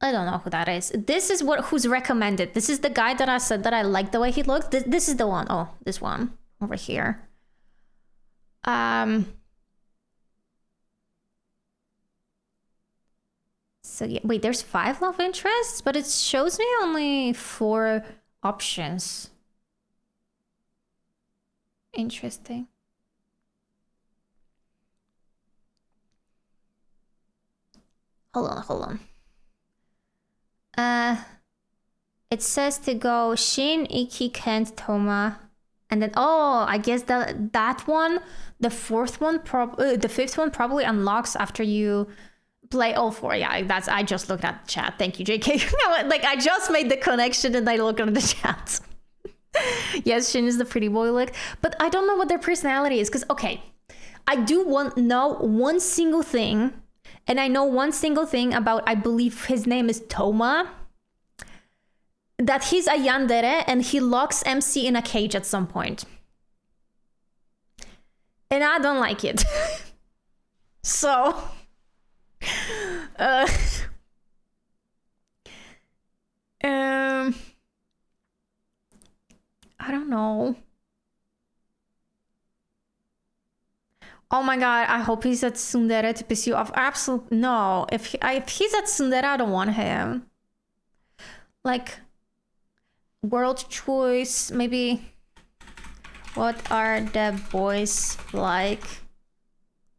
I don't know who that is. This is who's recommended. This is the guy that I said that I like the way he looks. This is the one. Oh, this one over here. So yeah, wait, there's 5 love interests, but it shows me only 4 options. Interesting. Hold on. It says to go Shin, Iki, Kent, Toma, and then I guess that one, the 4th one, the 5th one probably unlocks after you play all 4. Yeah, I just looked at the chat. Thank you, JK. Like I just made the connection and I looked at the chat. Yes, Shin is the pretty boy look, but I don't know what their personality is. Because okay, I do know one single thing, and I know one single thing about, I believe his name is Toma, that he's a yandere and he locks MC in a cage at some point. And I don't like it. So, I don't know. Oh my god, I hope he's at tsundere to piss you off. Absolutely no. If he's at tsundere, I don't want him. Like, world choice, maybe. What are the boys like?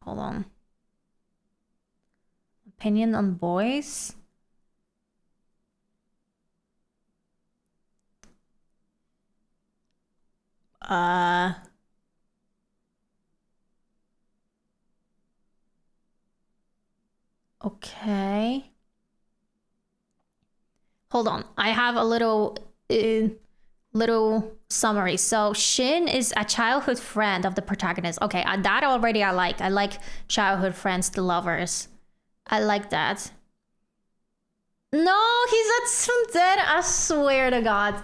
Hold on. Opinion on boys? Okay. Hold on. I have a little summary. So Shin is a childhood friend of the protagonist. Okay, that already I like. I like childhood friends to lovers. I like that. No, he's at tsundere. I swear to God.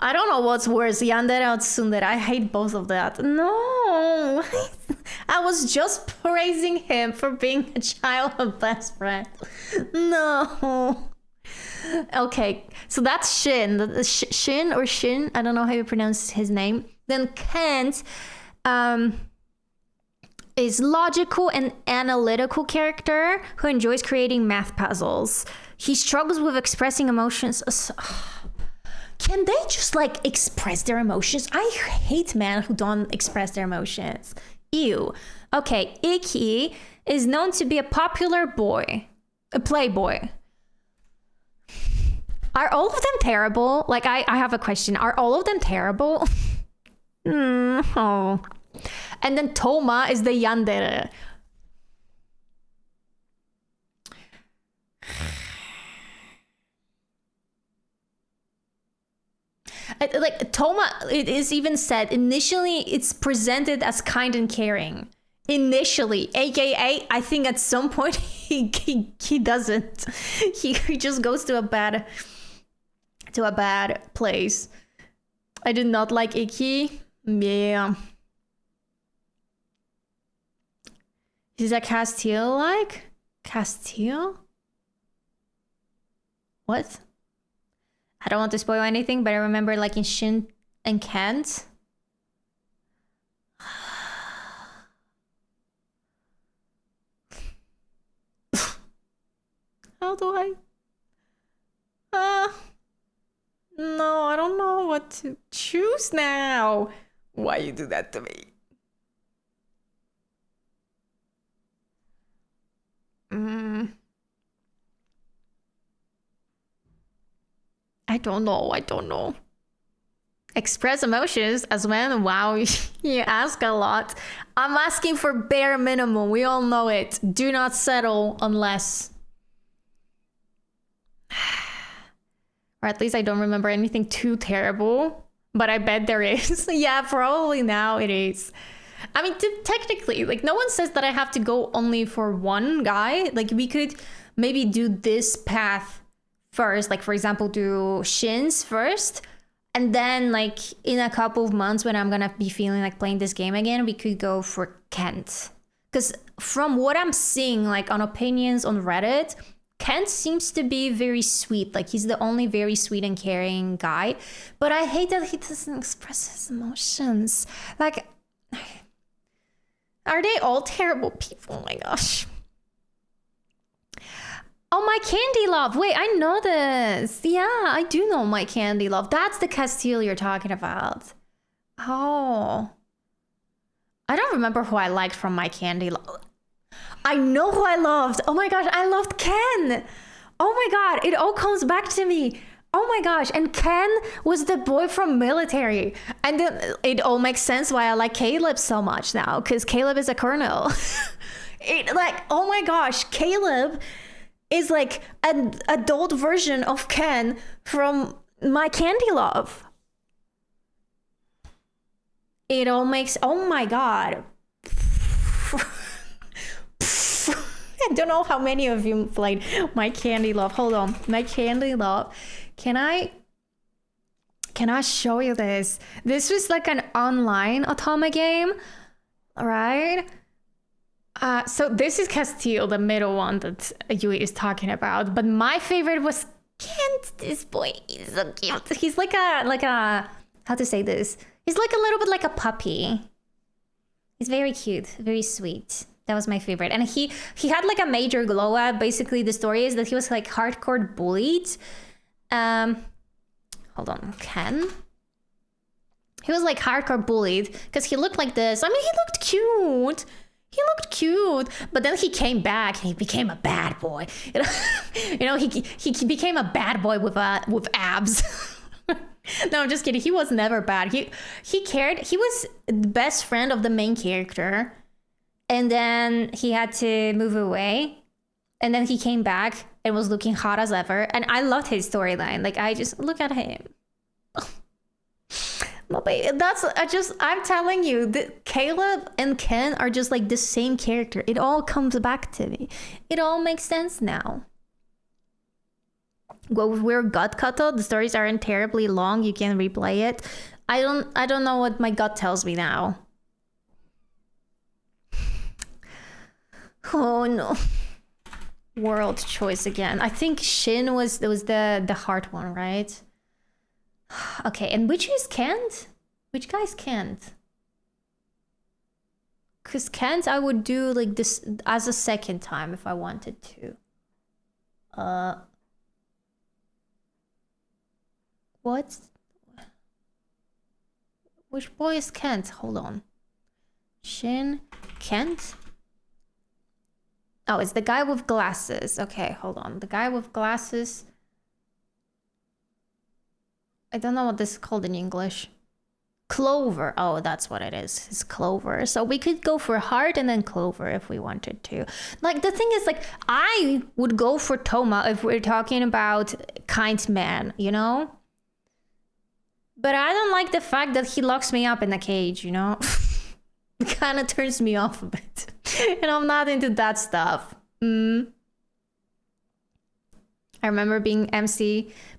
I don't know what's worse, yandere or tsundere. I hate both of that. No. I was just praising him for being a childhood best friend. No. Okay, so that's Shin. Shin or Shin, I don't know how you pronounce his name. Then Kent is logical and analytical character who enjoys creating math puzzles. He struggles with expressing emotions. Can they just like express their emotions? I hate men who don't express their emotions. Ew. Okay, Iki is known to be a popular boy, a playboy. Are all of them terrible? Like, I have a question. Are all of them terrible? Oh. And then Toma is the yandere. Like Toma, it is even said initially it's presented as kind and caring. initially, aka I think at some point he doesn't. He just goes to a bad place. I did not like Icky. Yeah. Is that Castile like? Castile? What? I don't want to spoil anything, but I remember liking Shin and Kent. How do I? No, I don't know what to choose now. Why you do that to me? I don't know. Express emotions as well. Wow, you ask a lot. I'm asking for bare minimum. We all know it. Do not settle unless... Or at least I don't remember anything too terrible. But I bet there is. Yeah, probably now it is. I mean, technically, like, no one says that I have to go only for one guy. Like, we could maybe do this path first. Like, for example, do Shin's first. And then, like, in a couple of months when I'm gonna be feeling like playing this game again, we could go for Kent. Because from what I'm seeing, like, on opinions on Reddit, Kent seems to be very sweet. Like, he's the only very sweet and caring guy. But I hate that he doesn't express his emotions. Like... Are they all terrible people? Oh my gosh. Oh, my candy love. Wait, I know this. Yeah, I do know my candy love. That's the Castile you're talking about. Oh. I don't remember who I liked from my candy love. I know who I loved. Oh my gosh, I loved Ken. Oh my god, it all comes back to me. Oh my gosh, and Ken was the boy from military. And then it all makes sense why I like Caleb so much now, because Caleb is a colonel. Oh my gosh, Caleb is like an adult version of Ken from My Candy Love. It all makes, oh my god. I don't know how many of you played My Candy Love. Hold on, My Candy Love. Can I show you this? This was like an online Otome game, right? So this is Castile, the middle one that Yui is talking about. But my favorite was Kent. This boy is so cute. He's like a how to say this? He's like a little bit like a puppy. He's very cute, very sweet. That was my favorite. And he had like a major glow up. Basically, the story is that he was like hardcore bullied. Hold on, Ken? He was like hardcore bullied because he looked like this. I mean, he looked cute. But then he came back and he became a bad boy. You know, he became a bad boy with abs. No, I'm just kidding. He was never bad. He cared. He was the best friend of the main character. And then he had to move away. And then he came back and was looking hot as ever. And I loved his storyline. Like, I just, look at him. My baby, I'm telling you, Caleb and Ken are just like the same character. It all comes back to me. It all makes sense now. Well, we're gut kato. The stories aren't terribly long. You can replay it. I don't know what my gut tells me now. Oh no. World choice again. I think Shin was the heart one, right? Okay, and which is Kent? Which guy's Kent? Because Kent I would do like this as a second time if I wanted to. What? Which boy is Kent? Hold on. Shin Kent? Oh, it's the guy with glasses. Okay, hold on. The guy with glasses. I don't know what this is called in English. Clover. Oh, that's what it is. It's Clover. So we could go for Heart and then Clover if we wanted to. Like, the thing is, like, I would go for Toma if we're talking about kind man, you know? But I don't like the fact that he locks me up in a cage, you know? kind of turns me off a bit. And I'm not into that stuff. I remember being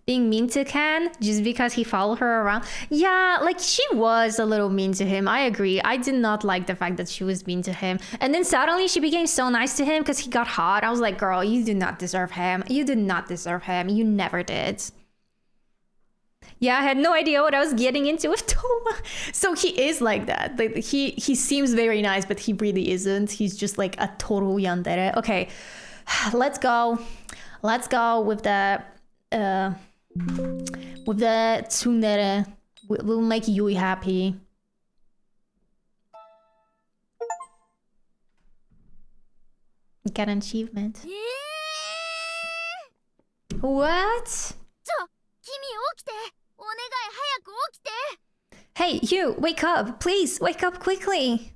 mean to Ken just because he followed her around. Yeah, like she was a little mean to him. I agree. I did not like the fact that she was mean to him. And then suddenly she became so nice to him because he got hot. I was like, girl, you do not deserve him. You did not deserve him. You never did. Yeah, I had no idea what I was getting into with Toma. So he is like that. Like he seems very nice, but he really isn't. He's just like a total yandere. Okay, let's go. Let's go with the tsundere. We'll make Yui happy. Get an achievement. What? Hey, you, wake up. Please, wake up quickly.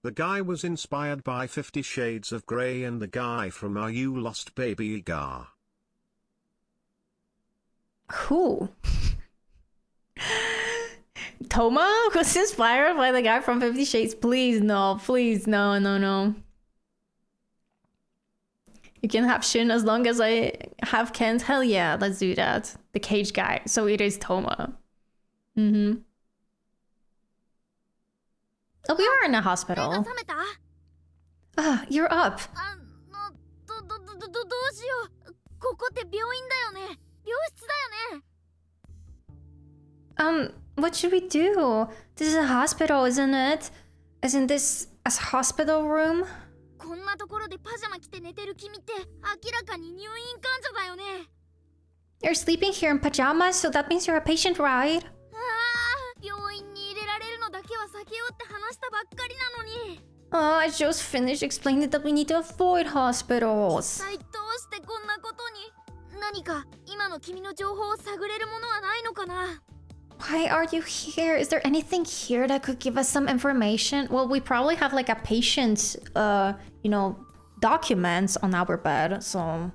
The guy was inspired by 50 Shades of Grey and the guy from Are You Lost Baby Gar. Who? Toma was inspired by the guy from 50 Shades. Please, no. Please, no. You can have Shin as long as I have Kent. Hell yeah, let's do that. The cage guy. So it is Toma. Oh, we are in a hospital. Ah, you're up. What should we do? This is a hospital, isn't it? Isn't this a hospital room? You're sleeping here in pajamas, so that means you're a patient, right? I just finished explaining that we need to avoid hospitals. Why are you here? Is there anything here that could give us some information? Well, we probably have like a patient, documents on our bed, so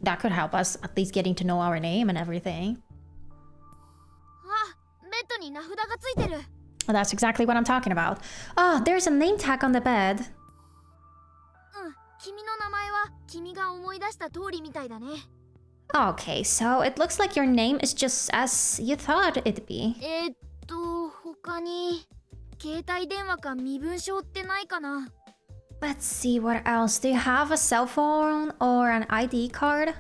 that could help us at least getting to know our name and everything. Well, that's exactly what I'm talking about. Ah, there's a name tag on the bed. Okay, so it looks like your name is just as you thought it'd be. Let's see, what else? Do you have a cell phone or an ID card?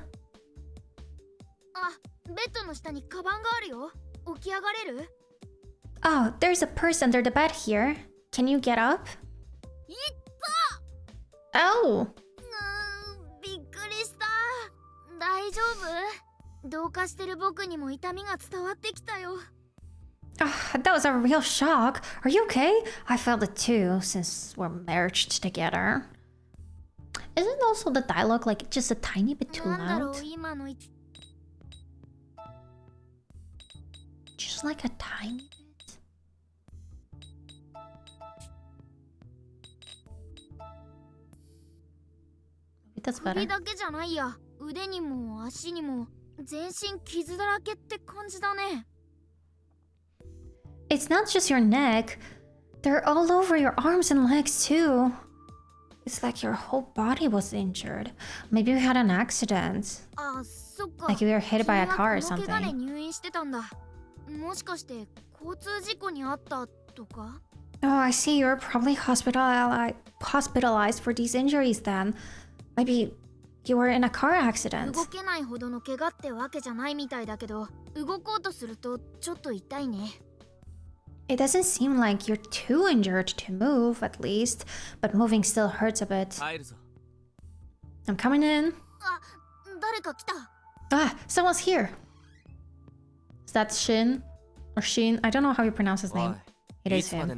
Oh, there's a purse under the bed here. Can you get up? Oh! That was a real shock. Are you okay? I felt it too, since we're merged together. Isn't also the dialogue like just a tiny bit too loud? Just like a tiny bit? Maybe that's better. It's not just your neck. They're all over your arms and legs too. It's like your whole body was injured. Maybe you had an accident. Like you were hit by a car or something. Oh, I see. You're probably hospitalized for these injuries then. Maybe you were in a car accident. It doesn't seem like you're too injured to move, at least. But moving still hurts a bit. I'm coming in. Ah, someone's here. Is that Shin? Or Shin? I don't know how you pronounce his name. It is him.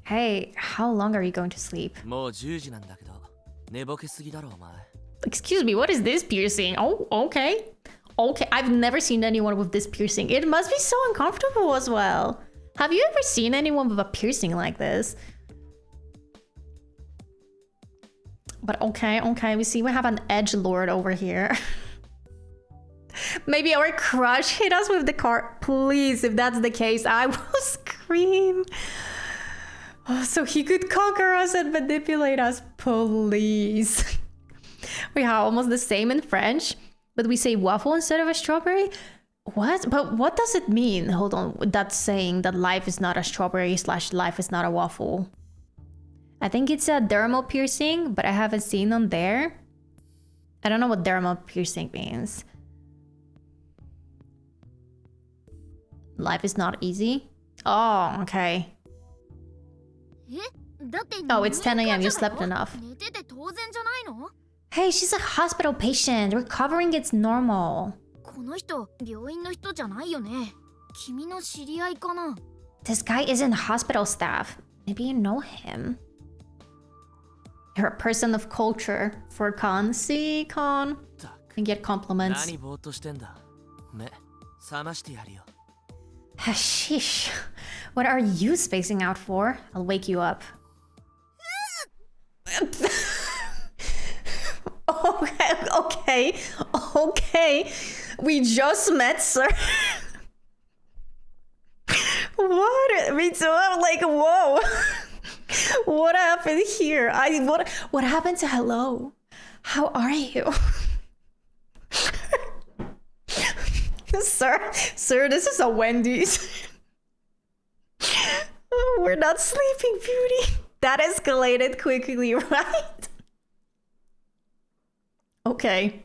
Hey, how long are you going to sleep? Excuse me, what is this piercing? Oh, okay. Okay, I've never seen anyone with this piercing. It must be so uncomfortable as well. Have you ever seen anyone with a piercing like this? But okay, we see we have an edgelord over here. Maybe our crush hit us with the car. Please, if that's the case, I will scream. So he could conquer us and manipulate us. Please. We have almost the same in French, but we say waffle instead of a strawberry. What? But what does it mean? Hold on. That's saying that life is not a strawberry / life is not a waffle. I think it's a dermal piercing, but I haven't seen on there. I don't know what dermal piercing means. Life is not easy. Oh, okay. Oh, it's 10 a.m. You slept enough. Hey, she's a hospital patient. Recovering is normal. この人、病院の人じゃないよね。君の知り合いかな? This guy isn't hospital staff. Maybe you know him. You're a person of culture. For Con. See, Con. And get compliments. 何ぼーっとしてんだ。目、覚ましてやるよ。Hashish. What are you spacing out for? I'll wake you up. Okay. We just met, sir. What? Me too. I'm like, whoa. What happened here? What happened to hello? How are you? Sir, this is a Wendy's. We're not Sleeping Beauty. That escalated quickly, right? Okay.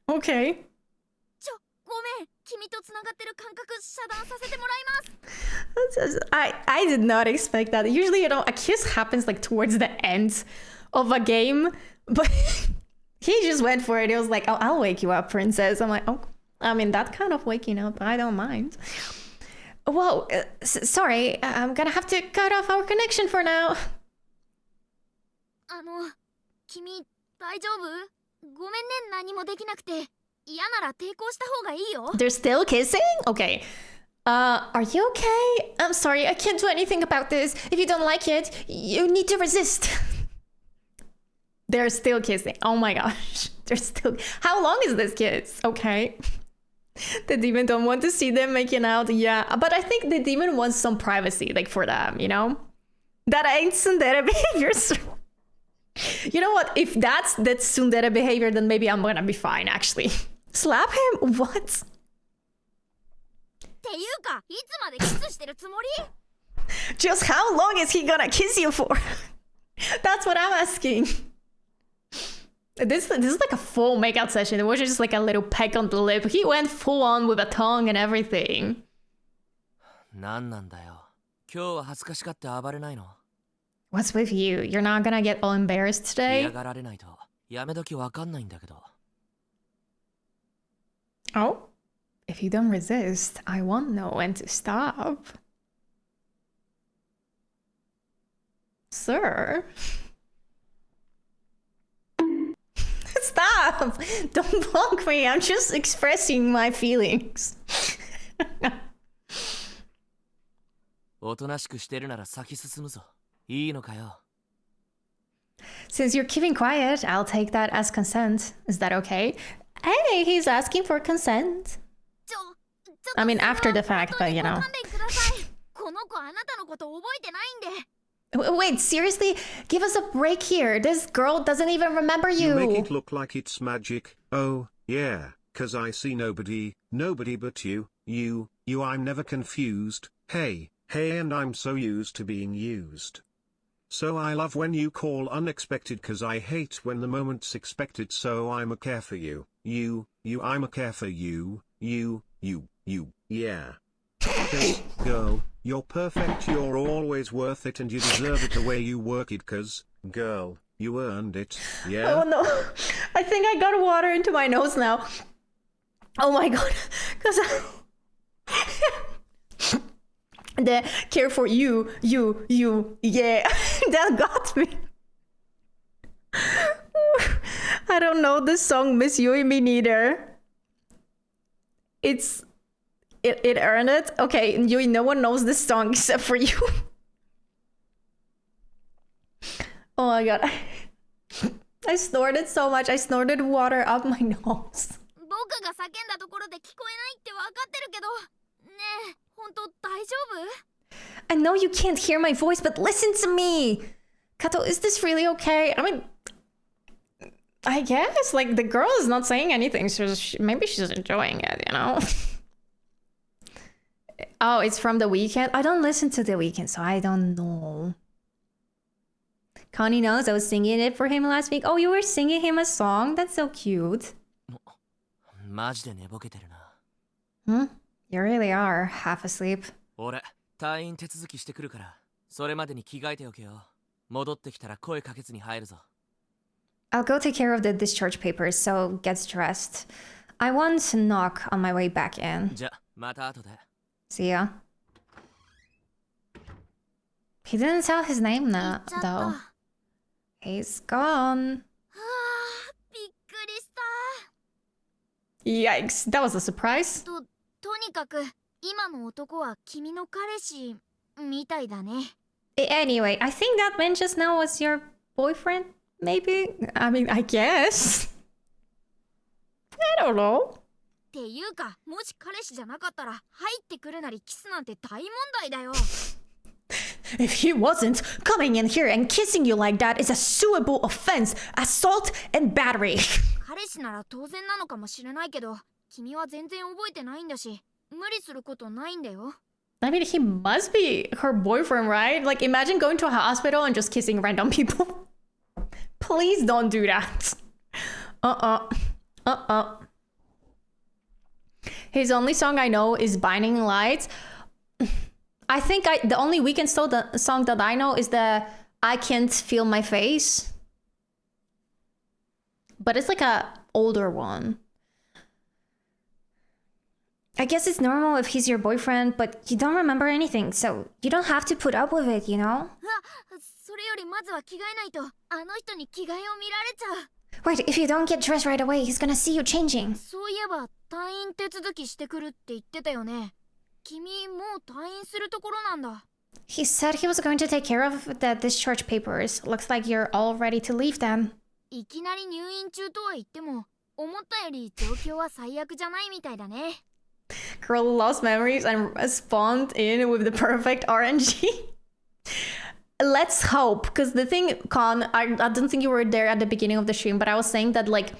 ごめん、君とつながってる感覚遮断させてもらいます。 I did not expect that. Usually, a kiss happens like towards the end of a game, but he just went for it. He was like, "Oh, I'll wake you up, princess." I'm like, "Oh, I mean, that kind of waking up, I don't mind." Whoa, sorry, I'm gonna have to cut off our connection for now. 君大丈夫？ごめんね、何もできなくて。嫌なら抵抗した方がいいよ。 They're still kissing? Okay. Are you okay? I'm sorry, I can't do anything about this. If you don't like it, you need to resist. They're still kissing. Oh my gosh. They're still... How long is this kiss? Okay. The demon don't want to see them making out. Yeah, but I think the demon wants some privacy, like for them, you know? That ain't tsundere behavior. You know what? If that's tsundere behavior, then maybe I'm gonna be fine, actually. Slap him? What? っていうか、いつまでキスしてるつもり? Just how long is he gonna kiss you for? That's what I'm asking. This is like a full makeout session. It wasn't just like a little peck on the lip. He went full on with a tongue and everything. 何なんだよ。今日は恥ずかしがって暴れないの? What's with you? You're not gonna get all embarrassed today? 嫌がられないとやめ時わかんないんだけど。Oh? If you don't resist, I won't know when to stop. Sir? Stop! Don't block me. I'm just expressing my feelings. おとなしくしてるなら先進むぞ。いいのかよ。Since you're keeping quiet, I'll take that as consent. Is that okay? Hey, he's asking for consent. I mean, after the fact, but you know. この子あなたのこと覚えてないんで。 Wait, seriously? Give us a break here. This girl doesn't even remember you. You make it look like it's magic. Oh, yeah, 'cause I see nobody but you. I'm never confused. Hey, and I'm so used to being used. So I love when you call unexpected 'cause I hate when the moment's expected, so I'm a care for you. I'm a care for you. Yeah. 'Cause, girl, you're perfect, you're always worth it, and you deserve it the way you work it 'cause, girl, you earned it, yeah? Oh no, I think I got water into my nose now. Oh my god, 'cause the care for you, yeah, that got me. I don't know this song, Miss You and Me neither. It earned it? Okay, Yui, no one knows this song except for you. Oh my god. I snorted so much. I snorted water up my nose. 僕が叫んだところで聞こえないってわかってるけど。ねえ、本当大丈夫? I know you can't hear my voice, but listen to me. Kato, is this really okay? I mean, I guess, like, the girl is not saying anything, so maybe she's enjoying it, you know? Oh, it's from The Weeknd? I don't listen to The Weeknd, so I don't know. Connie knows I was singing it for him last week. Oh, you were singing him a song? That's so cute. マジで寝ぼけてるな。 You really are half asleep. 俺、退院手続きしてくるから、それまでに着替えておけよ。戻ってきたら声かけずに入るぞ。I'll go take care of the discharge papers, so get dressed. I want to knock on my way back in. じゃ、また後で。 See ya. He didn't tell his name though. He's gone. びっくりした。 Yikes, that was a surprise. とにかく今の男は君の彼氏みたいだね。 Anyway, I think that man just now was your boyfriend, maybe? I mean, I guess. I don't know. っていうか、もし彼氏じゃなかったら入ってくるなりキスなんて大問題だよ。 If he wasn't, coming in here and kissing you like that is a suable offense, assault and battery. 彼氏なら当然なのかもしれないけど、君は全然覚えてないんだし、無理することないんだよ。 I mean, he must be her boyfriend, right? Like, imagine going to a hospital and just kissing random people. Please don't do that. His only song I know is Binding Lights. I think the only Weeknd song that I know is the I Can't Feel My Face. But it's like a older one. I guess it's normal if he's your boyfriend, but you don't remember anything, so you don't have to put up with it, you know? それよりまずは着替えないと、あの人に着替えを見られちゃう。 Wait, if you don't get dressed right away, he's gonna see you changing. そういえば退院手続きしてくるって言ってたよね。君もう退院するところなんだ。 He said he was going to take care of the discharge papers. Looks like you're all ready to leave then. いきなり入院中とは言っても、思ったより状況は最悪じゃないみたいだね。 Girl lost memories and spawned in with the perfect RNG. Let's hope, because the thing, Con, I don't think you were there at the beginning of the stream, but I was saying that, like,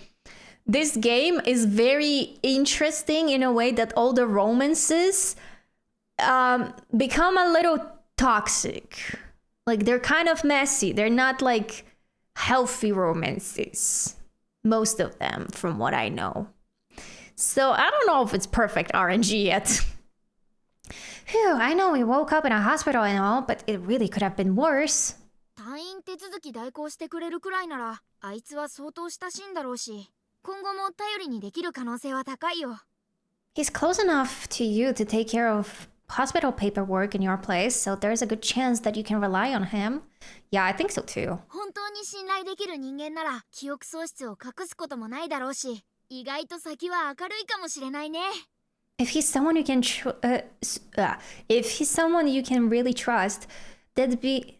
this game is very interesting in a way that all the romances become a little toxic. Like, they're kind of messy. They're not, like, healthy romances. Most of them, from what I know. So I don't know if it's perfect RNG yet. Phew, I know we woke up in a hospital and all, but it really could have been worse. 退院手続き代行してくれるくらいなら、あいつは相当親しいんだろうし、今後も頼りにできる可能性は高いよ。 He's close enough to you to take care of hospital paperwork in your place, so there's a good chance that you can rely on him. Yeah, I think so too. 本当に信頼できる人間なら、記憶喪失を隠すこともないだろうし、意外と先は明るいかもしれないね。 If he's someone you can if he's someone you can really trust, there'd be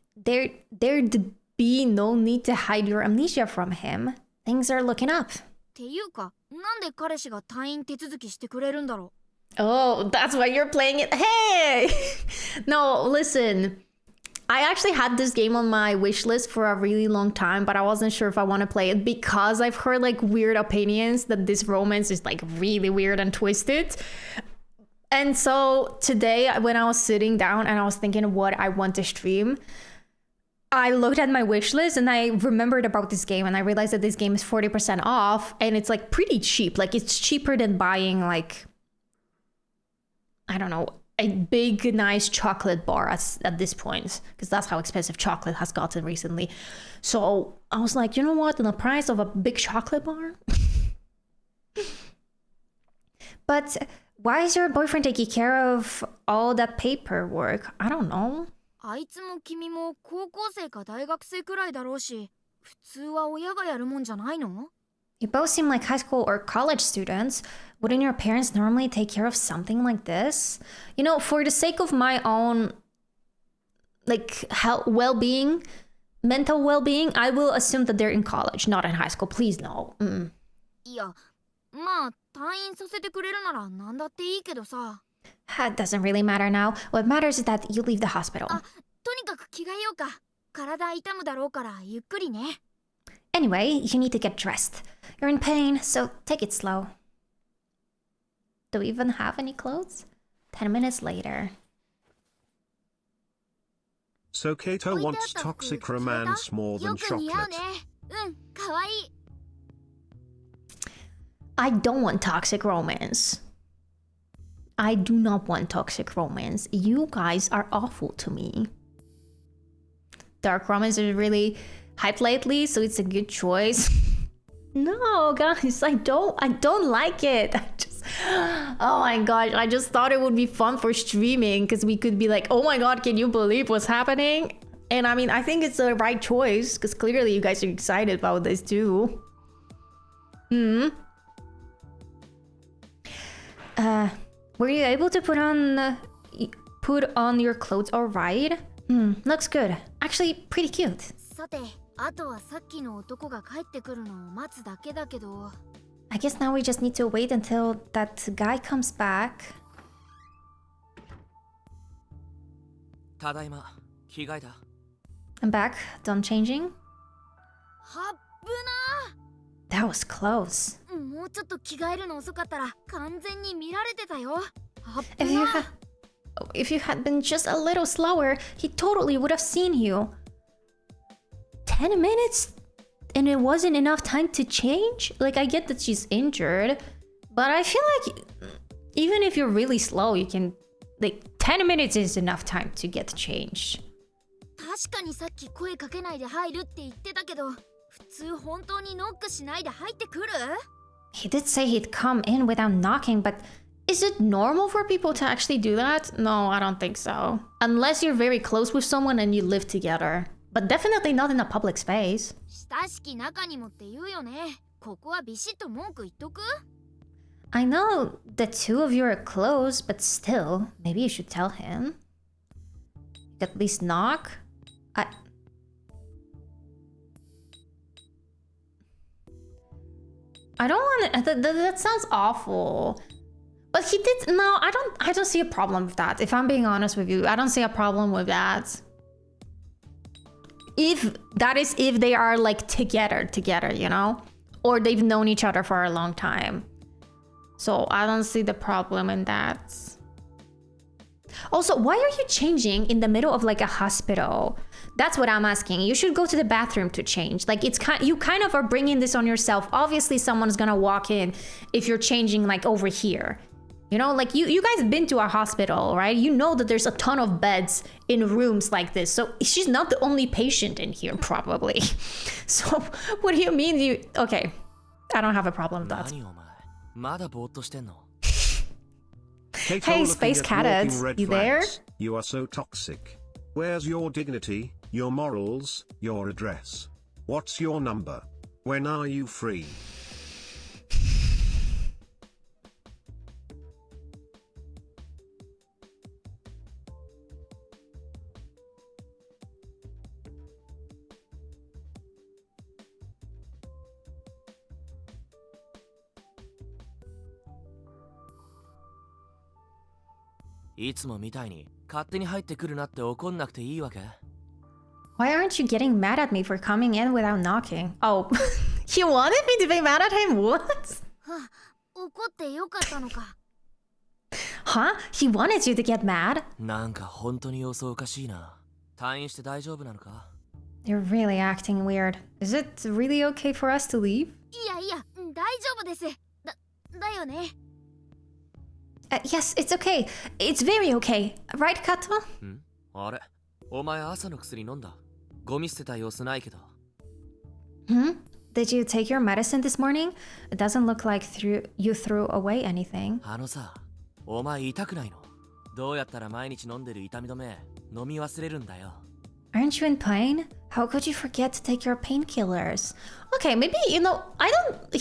no need to hide your amnesia from him. Things are looking up. っていうか、なんで彼氏が退院手続きしてくれるんだろう。 Oh, that's why you're playing it. Hey! No, listen. I actually had this game on my wish list for a really long time, but I wasn't sure if I want to play it because I've heard like weird opinions that this romance is like really weird and twisted. And so today, when I was sitting down and I was thinking what I want to stream, I looked at my wish list and I remembered about this game and I realized that this game is 40% off and it's like pretty cheap. Like it's cheaper than buying like, I don't know, a big, nice chocolate bar at this point, because that's how expensive chocolate has gotten recently. So I was like, you know what? The price of a big chocolate bar? But why is your boyfriend taking care of all that paperwork? I don't know. あいつも君も高校生か大学生くらいだろうし、普通は親がやるもんじゃないの？ You both seem like high school or college students. Wouldn't your parents normally take care of something like this? You know, for the sake of my own, like, health, well-being, mental well-being, I will assume that they're in college, not in high school. Please, no. いや、まあ退院させてくれるなら何だっていいけどさ。That doesn't really matter now. What matters is that you leave the hospital. とにかく着替えようか。体痛むだろうからゆっくりね。Anyway, you need to get dressed. You're in pain, so take it slow. Do we even have any clothes? 10 minutes later. So Kato 置いてあ wants った服 toxic 着れた？ romance more よ than く似合う chocolate. ね。かわいい。I don't want toxic romance. I do not want toxic romance. You guys are awful to me. Dark romance is really hyped lately, so it's a good choice. No, guys, I don't like it. Oh my gosh, I just thought it would be fun for streaming because we could be like, oh my god, can you believe what's happening? And I mean, I think it's the right choice because clearly you guys are excited about this too. Were you able to put on your clothes all right? Looks good. Actually, pretty cute. さて、あとはさっきの男が帰ってくるのを待つだけだけど。I guess now we just need to wait until that guy comes back. ただいま着替えた。 I'm back, done changing. はっぶ That was close. な。もうちょっと着替えるの遅かったら完全に見られてたよ。はっ If ぶ you な。 if you had been just a little slower, he totally would have seen you. 10 minutes? And it wasn't enough time to change? Like, I get that she's injured, but I feel like even if you're really slow, you can... Like, 10 minutes is enough time to get changed. 確かにさっき声かけないで入るって言ってたけど、普通本当にノックしないで入ってくる？ He did say he'd come in without knocking, but is it normal for people to actually do that? No, I don't think so. Unless you're very close with someone and you live together. But definitely not in a public space. 親しき中にもって言うよね。ここはビシッと文句言っとく？ I know the two of you are close, but still, maybe you should tell him. At least knock? I don't want to... That sounds awful. But he did... No, I don't see a problem with that. If I'm being honest with you, I don't see a problem with that. If they are like together, you know? Or they've known each other for a long time. So I don't see the problem in that. Also, why are you changing in the middle of like a hospital? That's what I'm asking. You should go to the bathroom to change. Like you kind of are bringing this on yourself. Obviously someone's gonna walk in if you're changing like over here. You know, like you guys have been to a hospital, right? You know that there's a ton of beds in rooms like this. So she's not the only patient in here, probably. So what do you mean okay. I don't have a problem with that. 何お前まだぼーっとしてんの？ Kato Hey, looking Space at Catad, walking red you there? flags. You are so toxic. Where's your dignity, your morals, your address? What's your number? When are you free? Iつもみたいに勝手に入ってくるなって怒んなくていいわけ？ Why aren't you getting mad at me for coming in without knocking? Oh, he wanted me to be mad at him? What? はあ、怒ってよかったのか。 Huh? He wanted you to get mad? なんか本当に様子おかしいな。退院して大丈夫なのか？ You're really acting weird. Is it really okay for us to leave? いやいや、大丈夫です。だよね。Yes, it's okay. It's very okay. Right, Kato? ん？あれ？お前朝の薬飲んだ？ゴミ捨てた様子ないけど。Did you take your medicine this morning? It doesn't look like you threw away anything. あのさ、お前痛くないの？どうやったら毎日飲んでる痛み止め飲み忘れるんだよ。Aren't you in pain? How could you forget to take your painkillers? Okay, maybe, he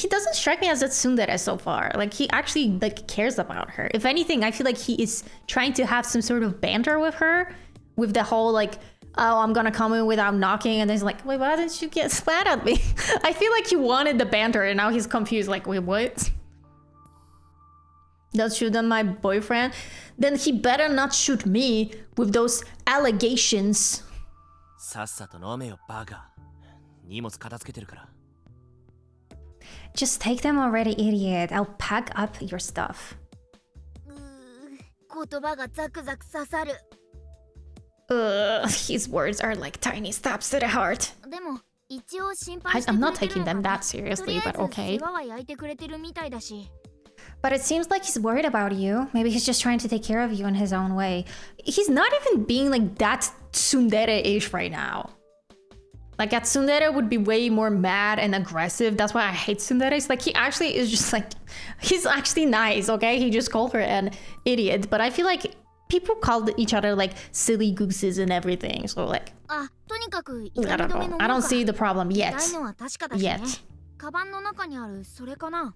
doesn't strike me as a tsundere so far. Like, he actually, cares about her. If anything, I feel like he is trying to have some sort of banter with her. With the whole, oh, I'm gonna come in without knocking. And then he's like, wait, why didn't you get mad at me? I feel like he wanted the banter and now he's confused. Like, wait, what? does shoot at my boyfriend, then he better not shoot me with those allegations. さっさと飲めよバカ。荷物片付けてるから。 Just take them already, idiot. I'll pack up your stuff. 言葉がザクザク刺さる。 His words are like tiny stabs to the heart. でも一応心配してく I'm れ not てる taking のか them な。 that seriously, とりあ but えず okay. 世話は焼いてくれてるみたいだし。 But it seems like he's worried about you. Maybe he's just trying to take care of you in his own way. He's not even being like that tsundere-ish right now. Like a tsundere would be way more mad and aggressive. That's why I hate tsunderes. Like he actually is just like, he's actually nice, okay? He just called her an idiot. But I feel like people called each other like silly gooses and everything. So like, あ、とにかく I don't know. I don't see the problem yet. 痛いのは確かだしね。 Yet. カバンの中にあるそれかな。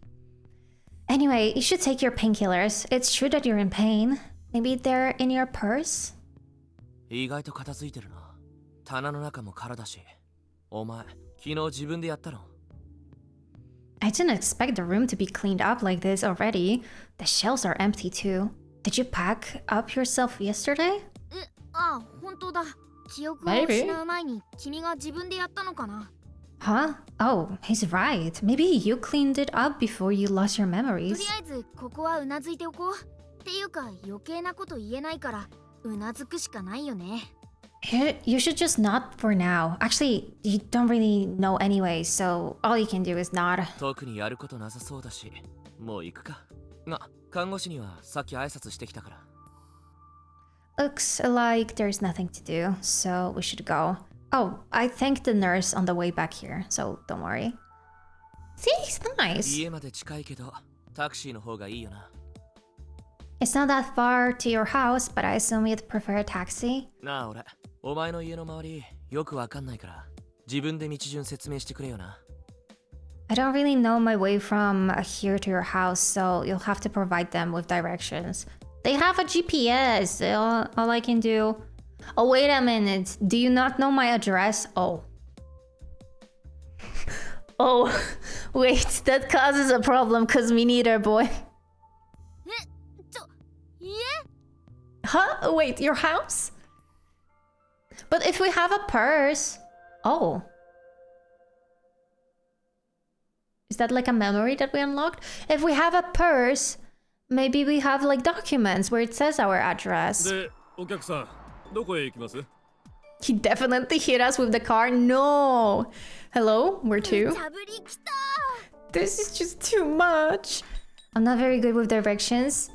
Anyway, you should take your painkillers. It's true that you're in pain. Maybe they're in your purse? 意外と片付いてるな。棚の中も空だし。お前、昨日自分でやったの？ I didn't expect the room to be cleaned up like this already. The shelves are empty too. Did you pack up yourself yesterday? あ、本当だ。記憶を失う前に君が自分でやったのかな。 Huh? Oh, he's right. Maybe you cleaned it up before you lost your と memories. りあえずここはうなずいておこう。っていうか余計なこと言えないからうなずくしかないよね。 You should just nod for now. Actually, you don't really know anyway, so all you can do is nod. 特にやることなさそうだし、もう行くか。が、看護師にはさっき挨拶してきたから。 Looks like there's nothing to do, so we should go. Oh, I thanked the nurse on the way back here, so don't worry. See, he's nice. 家まで近いけど、タクシーの方がいいよな。 It's not that far to your house, but I assume you'd prefer a taxi? なあ俺、お前の家の周りよくわかんないから、自分で道順説明してくれよな。 I don't really know my way from here to your house, so you'll have to provide them with directions. They have a GPS, all I can do. Oh, wait a minute. Do you not know my address? Oh. Oh, wait, that causes a problem, cause me neither, boy. 家 Huh? Wait, your house? But if we have a purse... Oh. Is that like a memory that we unlocked? If we have a purse, maybe we have like documents where it says our address. で、お客さん、どこへ行きます？ He definitely hit us with the car. No. Hello? Where to? 茶ぶり来た。 This is just too much. I'm not very good with directions.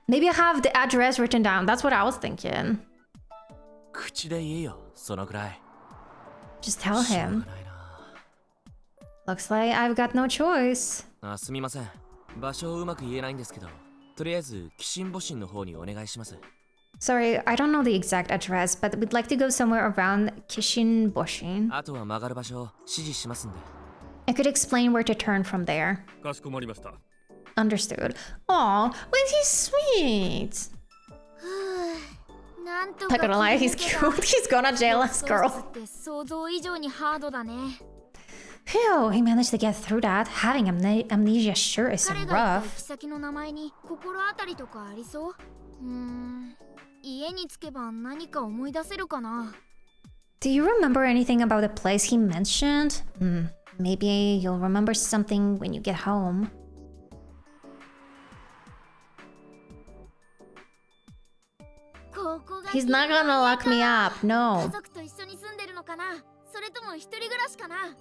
Maybe I have the address written down. That's what I was thinking. 口で言えよ、そのくらい。 Just tell しょう him. がないな。 Looks like I've got no choice. あ、すみません。場所をうまく言えないんですけど、とりあえず、寄進母神の方にお願いします。 Sorry, I don't know the exact address, but we'd like to go somewhere around Kishinboshin. あとは曲がる場所を指示しますんで。 I could explain where to turn from there. かしこまりました。 Understood. Aw, wait, he's sweet. なんとか Not gonna lie, he's 切り抜け cute. He's gonna jail た us, girl. 喪失って想像以上にハードだね。 Phew, he managed to get through that. Having amnesia sure is 彼が行った rough. 行き先の名前に心当たりとかありそう？家に着けば何か思い出せるかな？ Do you remember anything about the place he mentioned? Maybe you'll remember something when you get home. He's not gonna lock me up, 家 no. 族と一緒に住んでるのかな？それとも一人暮らしかな？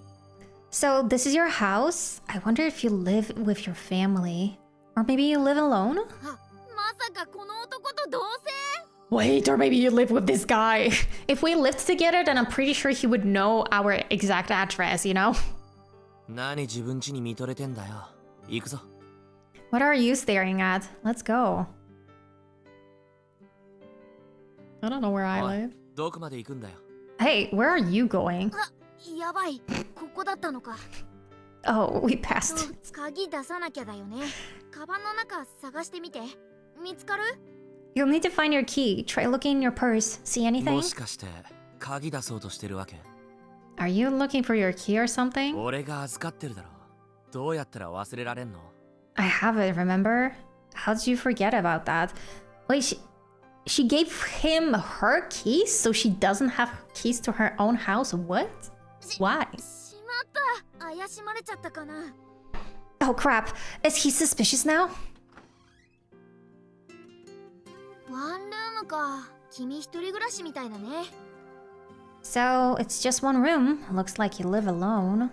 So, this is your house? I wonder if you live with your family. Or maybe you live alone? あ、まさかこの男と同棲？ Wait, or maybe you live with this guy. If we lived together, then I'm pretty sure he would know our exact address, you know? 何自分家に見とれてんだよ。行くぞ。 What are you staring at? Let's go. I don't know where I おい live. どこまで行くんだよ。 Hey, where are you going? やばい、ここだったのか。 Oh, we passed. 鍵出さなきゃだよね。カバンの中探してみて。見つかる？ You'll need to find your key. Try looking in your purse. See も anything? しかして、鍵出そうとしてるわけ？ Are you looking for your key or something? 俺が預かってるだろ。どうやったら忘れられんの？ I have it, remember? How did you forget about that? Wait, she gave him her keys so she doesn't have keys to her own house? What? Why? しまった。怪しまれちゃったかな。 Oh crap. Is he suspicious now? ワンルームか。君一人暮らしみたいだね。 So, it's just one room. Looks like you live alone. っ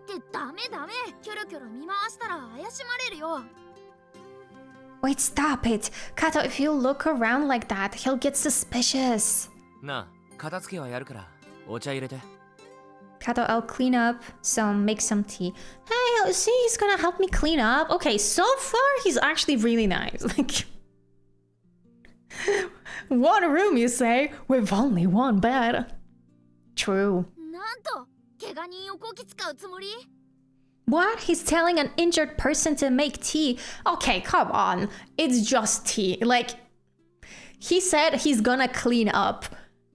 てダメダメ。キョロキョロ見回したら怪しまれるよ。 Wait, stop it. Kato, if you look around like that, he'll get suspicious. なあ、片付けはやるから、お茶入れて。Kato, I'll clean up some, make some tea. Hey, see, he's gonna help me clean up. Okay, so far, he's actually really nice. Like, one room, you say, with only one bed. True. なんと、怪我人をこき使うつもり？ What? He's telling an injured person to make tea. Okay, come on. It's just tea. Like, he said he's gonna clean up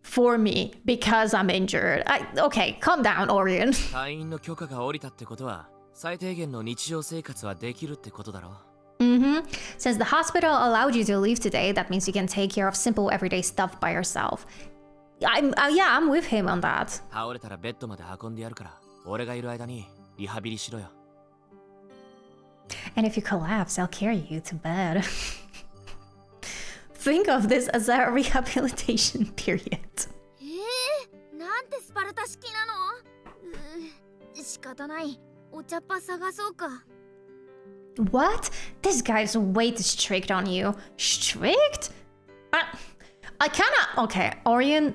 for me because I'm injured. Okay, calm down, Orion. 隊員の許可が下りたってことは、最低限の日常生活はできるってことだろ。Since the hospital allowed you to leave today, that means you can take care of simple everyday stuff by yourself. I'm with him on that. 倒れたらベッドまで運んでやるから、俺がいる間にリハビリしろよ。And if you collapse, I'll carry you to bed. Think of this as a rehabilitation period. なんてスパルタ式なの？仕方ない。お茶っ葉探そうか。 What? This guy's way too strict on you. Strict? I kinda... Okay, Orion,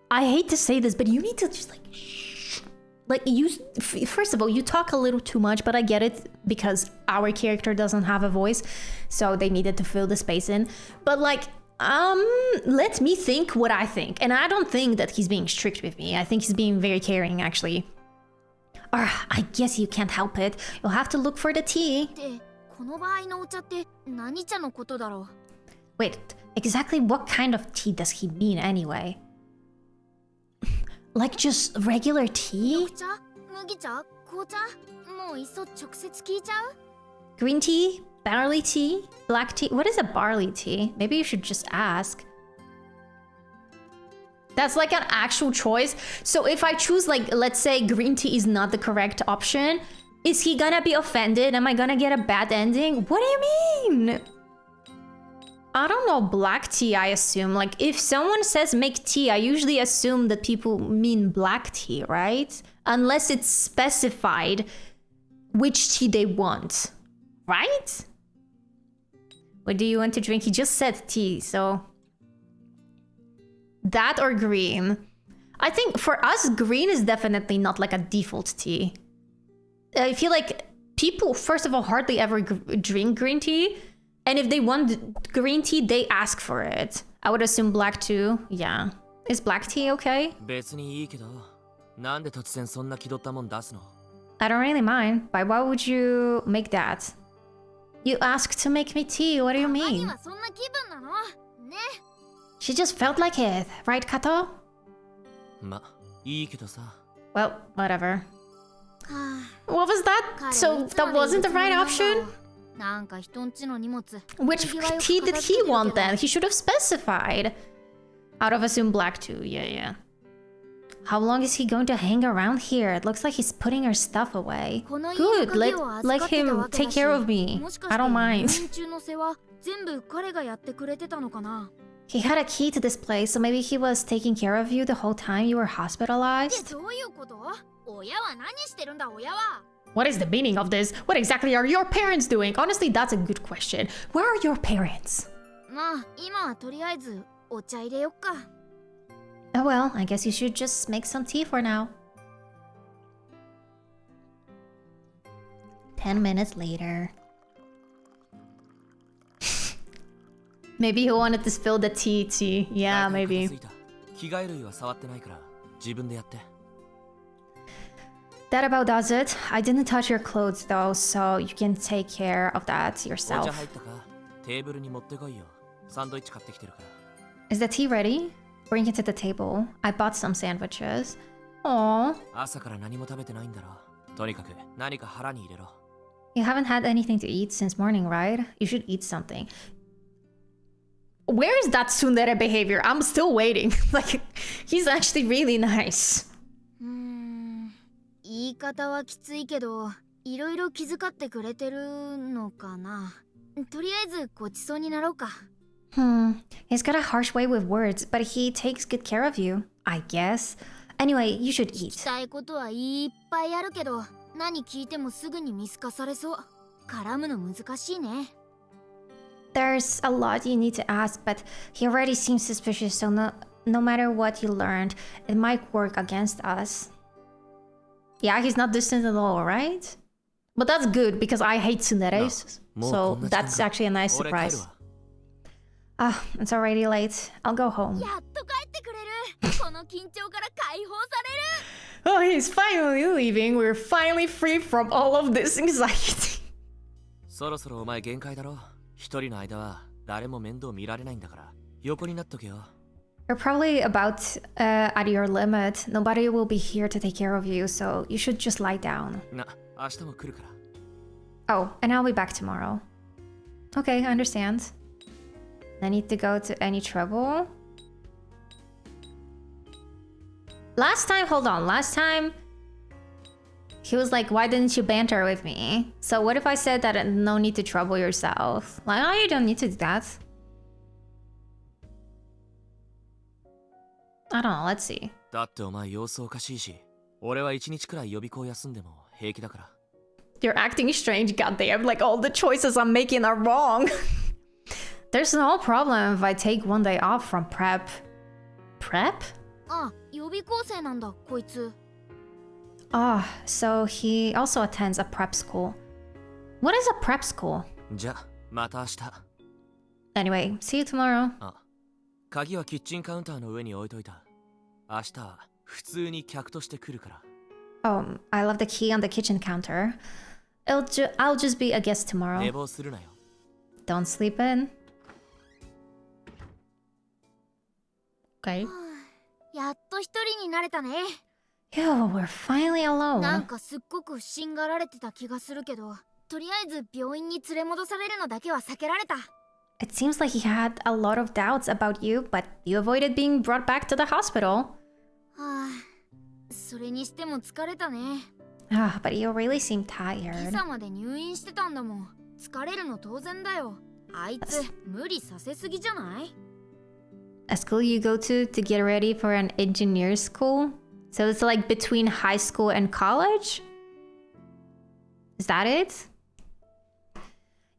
I hate to say this, but you need to just like... Like, you... First of all, you talk a little too much, but I get it because our character doesn't have a voice, so they needed to fill the space in. But like, let me think what I think. And I don't think that he's being strict with me. I think he's being very caring, actually. Or I guess you can't help it. You'll have to look for the tea. で、この場合のお茶って何茶のことだろう？ Wait, exactly what kind of tea does he mean anyway? Like just regular tea? 緑茶？麦茶？紅茶？もういっそ直接聞いちゃう？ Green tea? Barley tea? Black tea? What is a barley tea? Maybe you should just ask. That's like an actual choice. So if I choose, like, let's say green tea is not the correct option, is he gonna be offended? Am I gonna get a bad ending? What do you mean? I don't know, black tea, I assume. Like, if someone says make tea, I usually assume that people mean black tea, right? Unless it's specified which tea they want, right? What do you want to drink? He just said tea, so... That or green. I think for us, green is definitely not like a default tea. I feel like people, first of all, hardly ever drink green tea. And if they want green tea, they ask for it. I would assume black too. Yeah. Is black tea okay? 別にいいけど、なんで突然そんな気取ったもん出すの？ I don't really mind. Why would you make that? You asked to make me tea. What do you たまに mean? はそんな気分なの？ね。 She just felt like it, right, Kato? ま、いいけどさ。 Well, whatever. は What was that? あ、 So that wasn't the right option? なんか人んちの荷物。 Which tea did he want then? He should have specified. I'd have assumed black too. Yeah. How long is he going to hang around here? It looks like he's putting her stuff away. Good, let him take care of me. I don't mind. 中の世話全部彼がやってくれてたのかな？ He had a key to this place, so maybe he was taking care of you the whole time you were で、 hospitalized? どういうこと？親は何してるんだ親は？ What is the meaning of this? What exactly are your parents doing? Honestly, that's a good question. Where are your parents? まあ今はとりあえずお茶入れよっか。 Oh well, I guess you should just make some tea for now. 10 minutes later. Maybe he wanted to spill the tea. Yeah, maybe. 着替え類は触ってないから自分でやって。 That about does it. I didn't touch your clothes though, so you can take care of that お yourself. 茶入ったか？テーブルに持ってこいよ。サンドイッチ買ってきてるから。 Is the tea ready? Bring it to the table. I bought some sandwiches. Aww. 朝から何も食べてないんだろ。とにかく何か腹に入れろ。You haven't had anything to eat since morning, right? You should eat something. Where is that tsundere behavior? I'm still waiting. Like, he's actually really nice. 言い方はきついけど、いろいろ気遣ってくれてるのかな。とりあえずごちそうになろうか。He's got a harsh way with words, but he takes good care of you, I guess. Anyway, you should 聞 eat. きたいことはいっぱいあるけど、何聞いてもすぐに見透かされそう。絡むの難しいね。There's a lot you need to ask, but he already seems suspicious, so no matter what you learned, it might work against us. Yeah, he's not distant at all, right? But that's good, because I hate tsunderes, so that's actually a nice surprise. Ah, it's already late. I'll go home. やっと帰ってくれる。この緊張から解放される。Oh, he's finally leaving. We're finally free from all of this anxiety. そろそろお前限界だろ。一人の間は誰も面倒見られないんだから横になっとけよ。You're probably about at your limit. Nobody will be here to take care of you, so you should just lie down. な、明日も来るから。Oh, and I'll be back tomorrow. Okay, I understand. I need to go to any trouble. Last time, he was like, why didn't you banter with me? So what if I said that no need to trouble yourself? Like, oh, you don't need to do that. I don't know, let's see. だってお前様子おかしいし、俺は一日くらい予備校休んでも平気だから。You're acting strange, goddamn. Like, all the choices I'm making are wrong. There's no problem if I take one day off from prep. Prep? あ、予備校生なんだ、こいつ。Ah, so he also attends a prep school. What is a prep school? じゃ、また明日。Anyway, see you tomorrow. あ、鍵はキッチンカウンターの上に置いといた。明日は普通に客として来るから。Oh, I left the key on the kitchen counter. I'll just be a guest tomorrow. 寝坊するなよ。Don't sleep in. Okay. やっと一人になれたね。Ew, we're finally なん alone. かすっごく不審がられてた気がするけど、とりあえず病院に連れ戻されるのだけは避けられた。It seems like he had a lot of doubts about you, but you avoided being brought back to the hospital. はあ、それにしても疲れたね。Ah, but you really seem 今 tired. 朝まで入院してたんだもん。疲れるの当然だよ。あいつ無理させすぎじゃない？ A school you go to get ready for an engineer school? So it's like between high school and college? Is that it?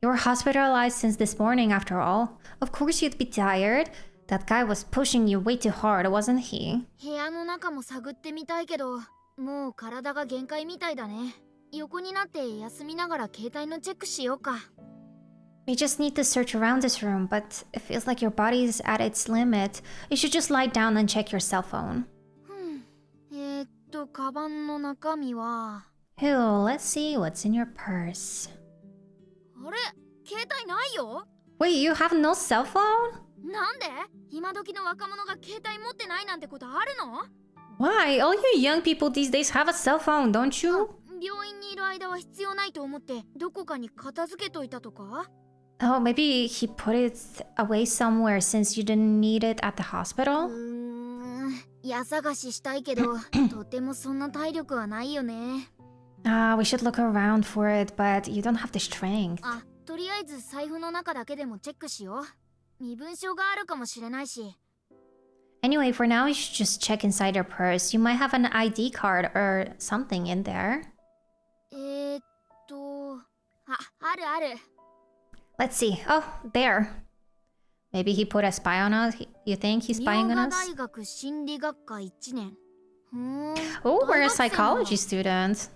You were hospitalized since this morning after all. Of course you'd be tired. That guy was pushing you way too hard, wasn't he? 部屋の中も探ってみたいけど、もう体が限界みたいだね。横になって休みながら携帯のチェックしようか。We just need to search around this room, but it feels like your body is at its limit. You should just lie down and check your cell phone. カバンの中身は。Ew, let's see what's in your purse. あれ、携帯ないよ。Wait, you have no cell phone? なんで？今時の若者が携帯持ってないなんてことあるの？ Why? All you young people these days have a cell phone, don't you? 病院にいる間は必要ないと思ってどこかに片付けといたとか？ Oh, maybe he put it away somewhere since you didn't need it at the hospital? 家探ししたいけどとてもそんな体力はないよね。Ah, we should look around for it, but you don't have the strength. あ、とりあえず財布の中だけでもチェックしよう。身分証があるかもしれないし。Anyway, for now, you should just check inside your purse. You might have an ID card or something in there. あるある。Let's see. Oh, there. Maybe he put a spy on us? You think he's spying on 明賀 us? 大学心理学科1年。Oh, we're a 大学生なんだ。 psychology student.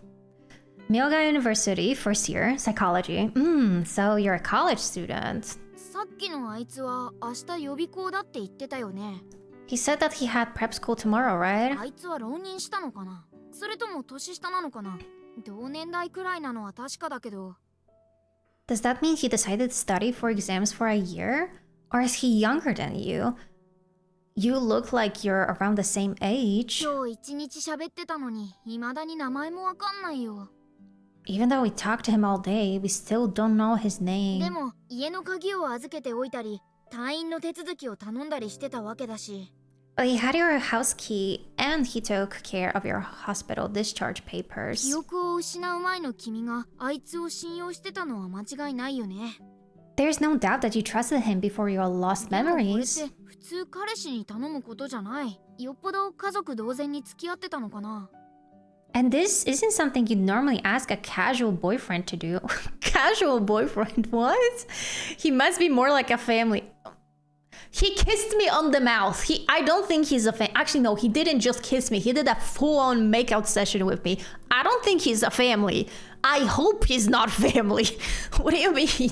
Myoga University, first year, psychology. So you're a college student. さっきのあいつは明日予備校だって言ってたよね。He said that he had prep school tomorrow, right? あいつは浪人したのかな？それとも年下なのかな？同年代くらいなのは確かだけど。Does that mean he decided to study for exams for a year? Or is he younger than you? You look like you're around the same age. 今日一日喋ってたのに未だに名前もわかんないよ。Even though we talked to him all day, we still don't know his で name. も家の鍵を預けておいたり退院の手続きを頼んだりしてたわけだし。 But he had your house key and he took care of your hospital discharge 記 papers. 憶を失う前の君があいつを信用してたのは間違いないよね。 There's no doubt that you trusted him before your lost でもこれっ memories. て普通彼氏に頼むことじゃない。よっぽど家族同然に付き合ってたのかな。 And this isn't something you'd normally ask a casual boyfriend to do. Casual boyfriend? What? He must be more like a family. He kissed me on the mouth. I don't think he's a fan. Actually, no, he didn't just kiss me. He did a full-on makeout session with me. I don't think he's a family. I hope he's not family. What do you mean?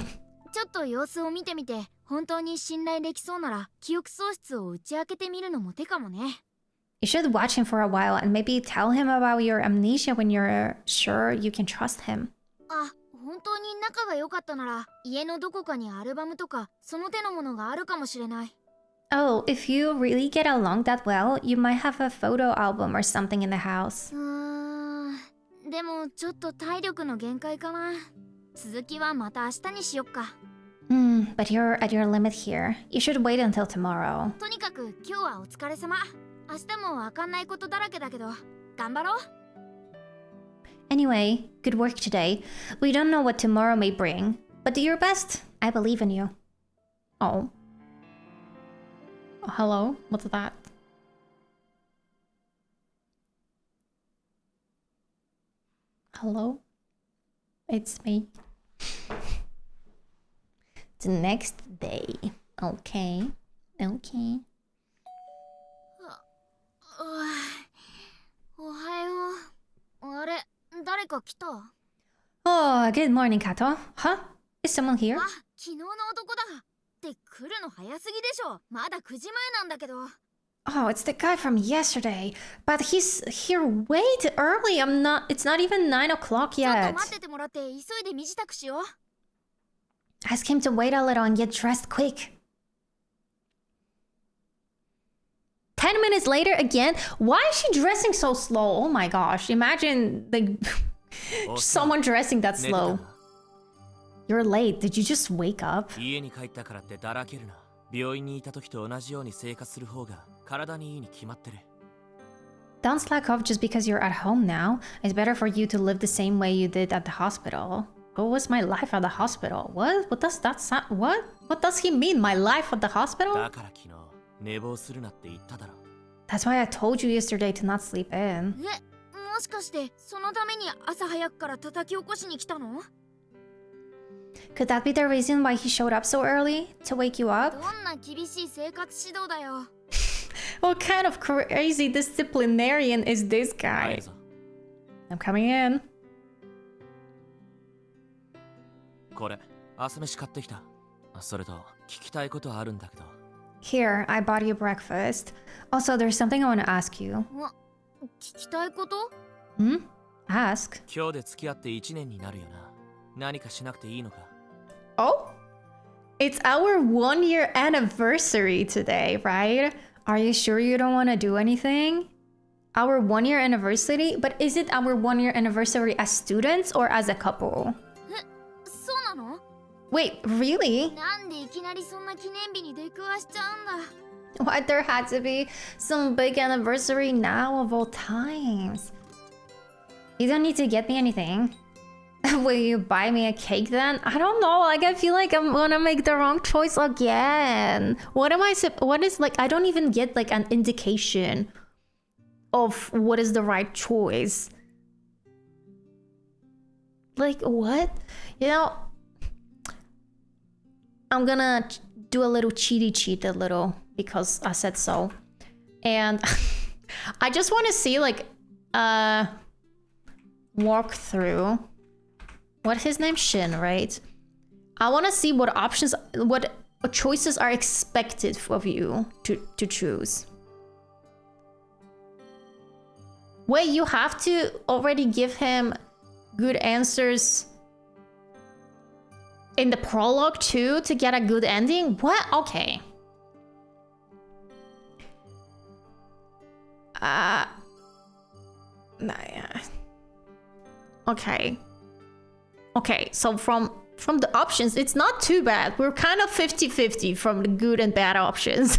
ちょっと様子を見てみて、本当に信頼できそうなら記憶喪失を打ち明けてみるのも手かもね。 You should watch him for a while and maybe tell him about your amnesia when you're sure you can trust him. あ、本当に仲が良かったなら家のどこかにアルバムとかその手のものがあるかもしれない。 Oh, if you really get along that well, you might have a photo album or something in the house. でもちょっと体力の限界かな。続きはまた明日にしよっか。 But you're at your limit here. You should wait until tomorrow. とにかく今日はお疲れ様。明日もわかんないことだらけだけど頑張ろう。 Anyway, good work today. We don't know what tomorrow may bring, but do your best. I believe in you. Oh. Hello? What's that? Hello? It's me. The next day. Okay. Okay. おはよう。あれ、誰か来た？ Oh, good morning, Kato. Huh? Is someone here? あ、昨日の男だ。って来るの早すぎでしょ。まだ9時前なんだけど。 Oh, it's the guy from yesterday. But he's here way too early. It's not even 9 o'clock ちょっと yet. 待っててもらって急いで身支度しよう。 Ask him to wait a little and get dressed quick. 10 minutes later again? Why is she dressing so slow? Oh my gosh. Imagine someone dressing that 寝てた slow. な You're late. Did you just wake up? 家に帰ったからってだらけるな。病院にいた時と同じように生活する方が体にいいに決まってる。 Don't slack off just because you're at home now. It's better for you to live the same way you did at the hospital. What was my life at the hospital? What? What does that sound? What? What does he mean? My life at the hospital? だから昨日寝坊するなって言っただろ。 That's why I told you yesterday to not sleep in. もしかしてそのために朝早くから叩き起こしに来たの？ Could that be the reason why he showed up so early? To wake you ど up? んな厳しい生活指導だよ。 What kind of crazy disciplinarian is this 帰 guy? るぞ。 I'm coming in. これ朝飯買ってきた。それと聞きたいことあるんだけど。 Here, I bought you breakfast. Also, there's something I want to ask you. 聞きたいこと？ Ask? 今日で付き合って1年になるよな。何かしなくていいのか。 Oh? It's our 1-year anniversary today, right? Are you sure you don't want to do anything? Our 1-year anniversary? But is it our 1-year anniversary as students or as a couple? そうなの？ Wait, really? なんでいきなりそんな記念日に出くわしちゃうんだ。 Why there had to be some big anniversary now of all times? You don't need to get me anything. Will you buy me a cake then? I don't know. Like, I feel like I'm gonna make the wrong choice again. What is like, I don't even get like an indication of what is the right choice. Like, what? You know, I'm gonna do a little cheat a little because I said so. And I just want to see like walk through. What's his name? Shin, right? I want to see what options, what choices are expected of you to choose. Wait, you have to already give him good answers in the prologue too to get a good ending? What? Okay. Okay. Okay, so from the options, it's not too bad. We're kind of 50-50 from the good and bad options.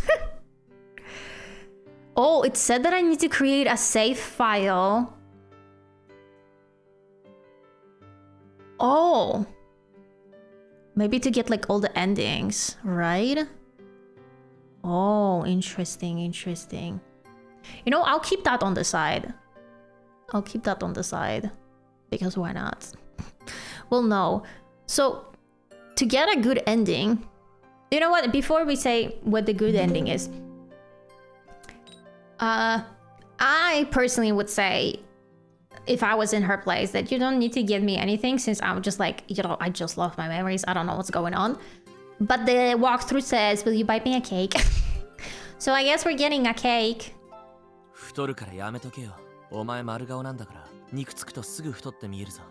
Oh, it said that I need to create a save file. Oh. Maybe to get like all the endings, right? Oh, interesting. You know, I'll keep that on the side. Because why not? Well, no. So, to get a good ending... You know what? Before we say what the good ending is... I personally would say... If I was in her place, that you don't need to give me anything since I'm just like, you know, I just lost my memories. I don't know what's going on. But the walkthrough says, will you buy me a cake? So I guess we're getting a cake. 太るからやめとけよ。お前丸顔なんだから肉つくとすぐ太って見えるぞ。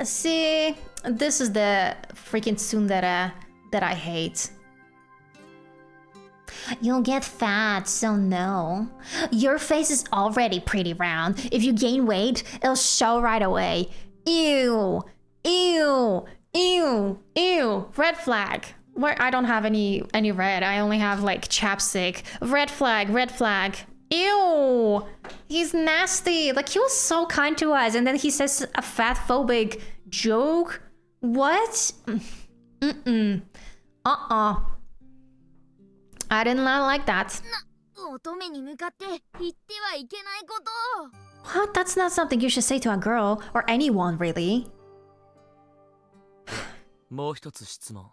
See, this is the freaking tsundere that I hate. You'll get fat, so no. Your face is already pretty round. If you gain weight, it'll show right away. Ew. Red flag. Where I don't have any red. I only have like chapstick. Red flag. Ew. He's nasty. Like, he was so kind to us, and then he says a fat-phobic joke. What? I didn't like that. 乙女に向かって言ってはいけないこと。 What? That's not something you should say to a girl or anyone, really. もう一つ質問。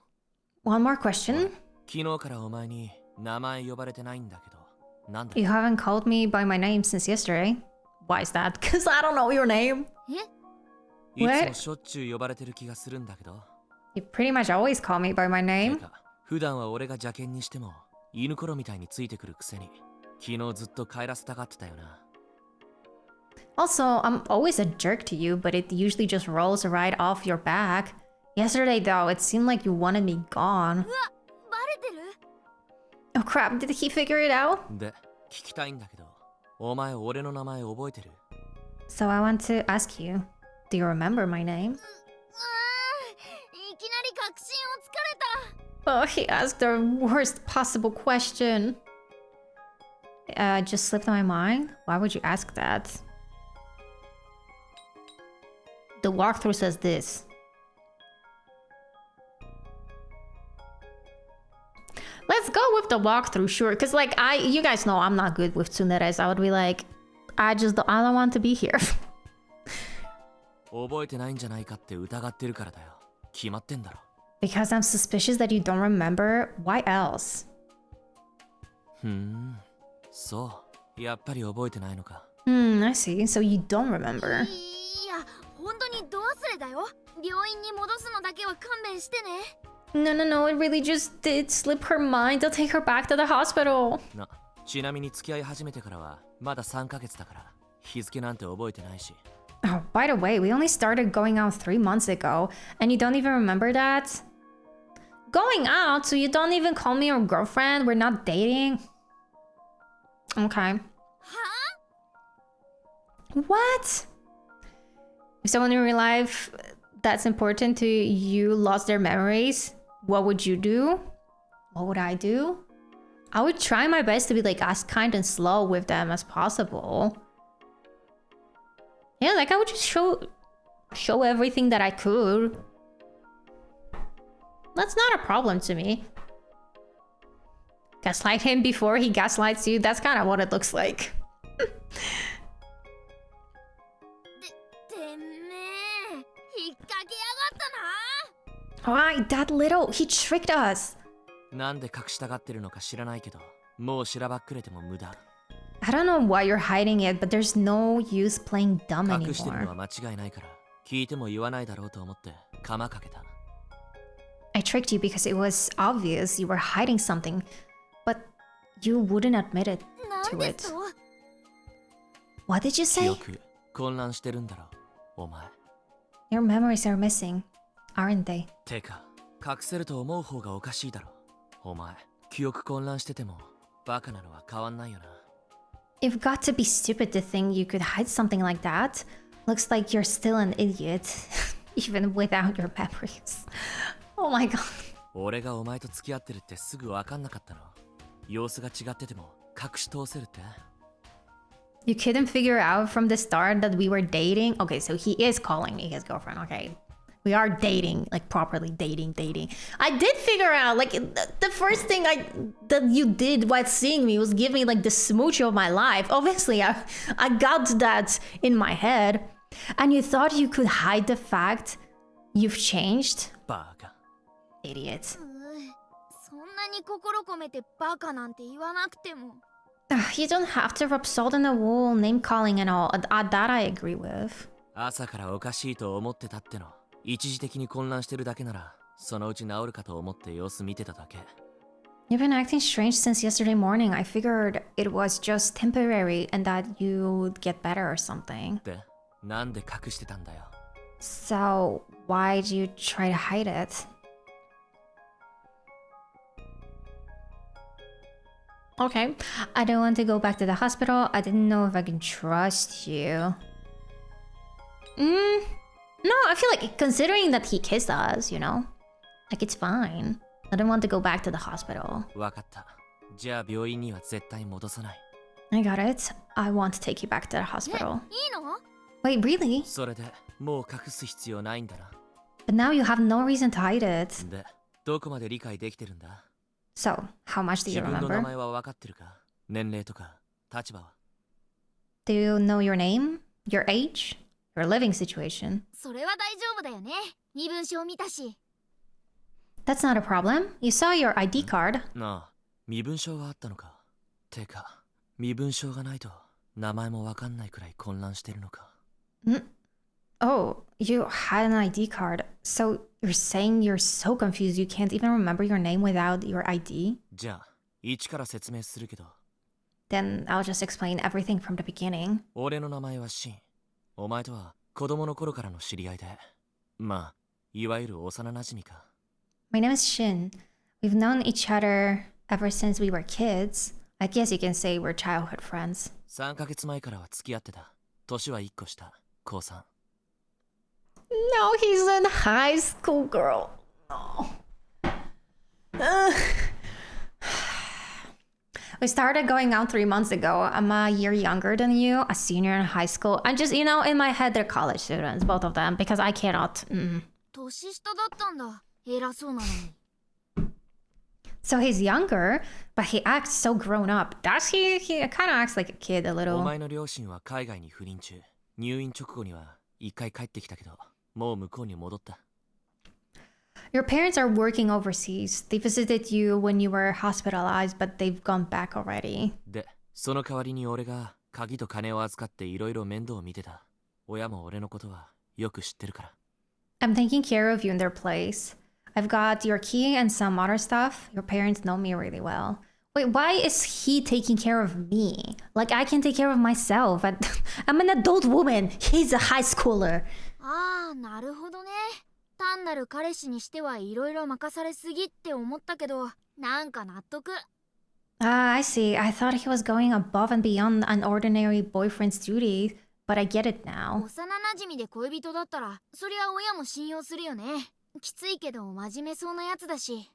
One more question. 昨日からお前に名前呼ばれてないんだけど、なんだ？ You haven't called me by my name since yesterday. Why is that? Because I don't know your name. いつもしょっちゅう呼ばれてる気がするんだけど。You pretty much always call me by my name. 普段は俺が邪険にしても犬ころみたいについてくるくせに、昨日ずっと帰らせたがってたよな。 Also, I'm always a jerk to you, but it usually just rolls right off your back. Yesterday, though, it seemed like you wanted me gone. バレてる？ Oh crap, did he figure it out? で、聞きたいんだけど、お前俺の名前覚えてる？ So I want to ask you, do you remember my name? いきなり確信をつかれた。 Oh, he asked the worst possible question. Just slipped my mind? Why would you ask that? The walkthrough says this. Let's go with the walkthrough, sure. Because, like, you guys know I'm not good with tsuneres. I would be like, I don't want to be here. 覚えてないんじゃないかって疑ってるからだよ。決まってんだろ。 Because I'm suspicious that you don't remember? Why else? そう。やっぱり覚えてないのか。I see. So you don't remember. いや、本当にどうすれだよ。病院に戻すのだけは勘弁してね。No, it really just did slip her mind. They'll take her back to the hospital. ちなみに付き合い始めてからはまだ3ヶ月だから、日付なんて覚えてないし。 Oh, by the way, we only started going out 3 months ago, and you don't even remember that? Going out, so you don't even call me your girlfriend? We're not dating? Okay. What? If someone in real life that's important to you lost their memories, what would you do? What would I do? I would try my best to be like as kind and slow with them as possible. Yeah, like I would just show everything that I could. That's not a problem to me. Gaslight him before he gaslights you. That's kind of what it looks like. てめえ、引っ掛けやがったな。 Why, that little, he tricked us. なんで隠したがってるのか知らないけど、もうしらばっくれても無駄。 I don't know why you're hiding it, but there's no use playing dumb 隠してるの anymore. は間違いないから、聞いても言わないだろうと思って釜かけた。 I tricked you because it was obvious you were hiding something, but you wouldn't admit it なん to で it. と？ What did you 記 say? 憶混乱してるんだろう、お前。 Your memories are missing, aren't they? てか、隠せると思う方がおかしいだろ。お前、記憶混乱しててもバカなのは変わんないよな。 You've got to be stupid to think you could hide something like that. Looks like you're still an idiot, even without your memories. Oh my god. 俺がお前と付き合ってるってすぐ分かんなかったの。様子が違ってても隠し通せるって。You couldn't figure out from the start that we were dating? Okay, so he is calling me his girlfriend, okay. We are dating, like properly dating. I did figure out, like, the first thing that you did while seeing me was give me, like, the smooch of my life. Obviously, I got that in my head. And you thought you could hide the fact you've changed? バカ。Idiot. そんなに心込めてバカなんて言わなくても。You don't have to rub salt in the wool, name calling and all. That I agree with. 朝からおかしいと思ってたっての。一時的に混乱してるだけなら、そのうち治るかと思って様子見てただけ。You've been acting strange since yesterday morning. I figured it was just temporary and that you'd get better or something. で、なんで隠してたんだよ。So, why'd you try to hide it? Okay, I don't want to go back to the hospital. I didn't know if I can trust you. No, I feel like considering that he kissed us, you know? Like, it's fine. I don't want to go back to the hospital. わかった。じゃあ病院には絶対戻さない。I got it. I want to take you back to the え、 hospital. いいの？ Wait, really? それでもう隠す必要ないんだな。But now you have no reason to hide it. で、どこまで理解できてるんだ？ So, how much do 自 you 分の名 remember? 前は分かってるか？年齢とか立場は？ Do you know your name? Your age? Your living situation? それは大丈夫だよね。身分証見たし。That's not a problem. You saw your ID card. なあ、身分証があったのか。てか、身分証がないと名前も分かんないくらい混乱してるのか。Oh, you had an ID card. So you're saying you're so confused you can't even remember your name without your ID? じゃあ、一から説明するけど。Then I'll just explain everything from the beginning. 俺の名前はシン。お前とは子供の頃からの知り合いで。まあ、いわゆる幼馴染か。My name is Shin. We've known each other ever since we were kids. I guess you can say we're childhood friends. 3ヶ月前からは付き合ってた。年は1個下。高3。No, he's in high school, girl. No. We started going out 3 months ago. I'm a year younger than you, a senior in high school. I'm just, you know, in my head, they're college students, both of them, because I cannot. 年下だったんだ。偉そうなのに。So he's younger, but he acts so grown up. Does he? He kind of acts like a kid a お little. 前の両親は海外に不倫中。入院直後には1回帰ってきたけど、もう向こうに戻った。Your parents are working overseas. They visited you when you were hospitalized, but they've gone back already. で、その代わりに俺が鍵と金を預かっていろいろ面倒を見てた。親も俺のことはよく知ってるから。I'm taking care of you in their place. I've got your key and some other stuff. Your parents know me really well. Wait, why is he taking care of me? Like, I can take care of myself. I'm an adult woman. He's a high schooler. ああ、なるほどね。単なる彼氏にしてはいろいろ任されすぎって思ったけど、なんか納得。Ah, I see. I thought he was going above and beyond an ordinary boyfriend's duty, but I get it now. 幼馴染で恋人だったら、そりゃ親も信用するよね。きついけど真面目そうなやつだし。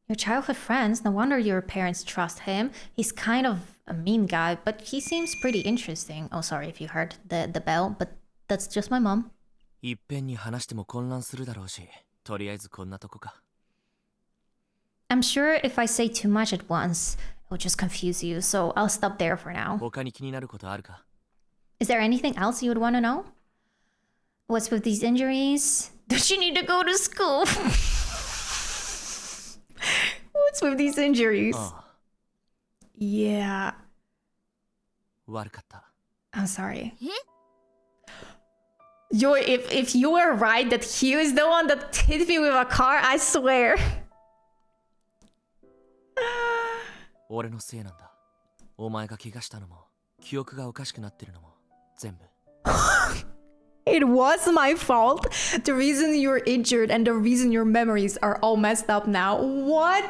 Your childhood friends, no wonder your parents trust him. He's kind of a mean guy, but he seems pretty interesting. Oh, sorry if you heard the bell, but that's just my mom. いっぺんに話しても混乱するだろうし、とりあえずこんなとこか。I'm sure if I say too much at once, it will just confuse you, so I'll stop there for now. 他に気になることあるか？ Is there anything else you would want to know? What's with these injuries? Does she need to go to school? What's with these injuries? ああ、 Yeah, 悪かった。 I'm sorry. え？ Joy, if you are right that he is the one that hit me with a car, I swear. 俺のせいなんだ。お前が怪我したのも、記憶がおかしくなってるのも、全部。It was my fault. The reason you're injured and the reason your memories are all messed up now. What?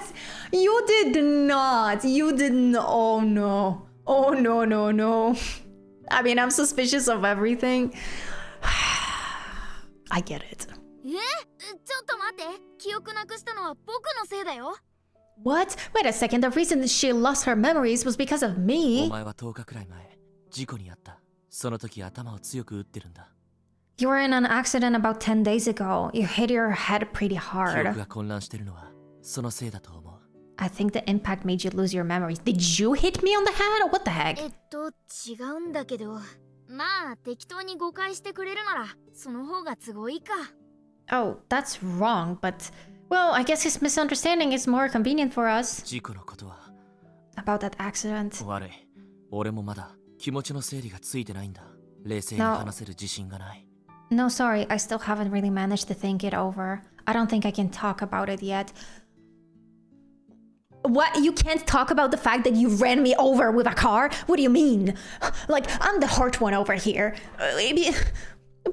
You did not. You didn't. Oh no. Oh no, no, no. I mean, I'm suspicious of everything. I get it. ちょっと待って。記憶なくしたのは僕のせいだよ。What? Wait a second, the reason she lost her memories was because of お me. 前は10日くらい前事故に遭った。その時頭を強く打ってるんだ。 You were in an accident about 10 days ago. You hit your head pretty 記憶 hard. が混乱してるのはそのせいだと思う。 I think the impact made you lose your memories. Did you hit me on the head? What the heck? 違うんだけど。まあ、適当に誤解してくれるなら、その方が都合いいか。Oh, that's wrong, but... Well, I guess his misunderstanding is more convenient for us. 事故のことは About that accident. 悪い。俺もまだ気持ちの整理がついてないんだ。冷静に話せる自信がない。 No, sorry, I still haven't really managed to think it over. I don't think I can talk about it yet. What? You can't talk about the fact that you ran me over with a car? What do you mean? Like, I'm the hurt one over here.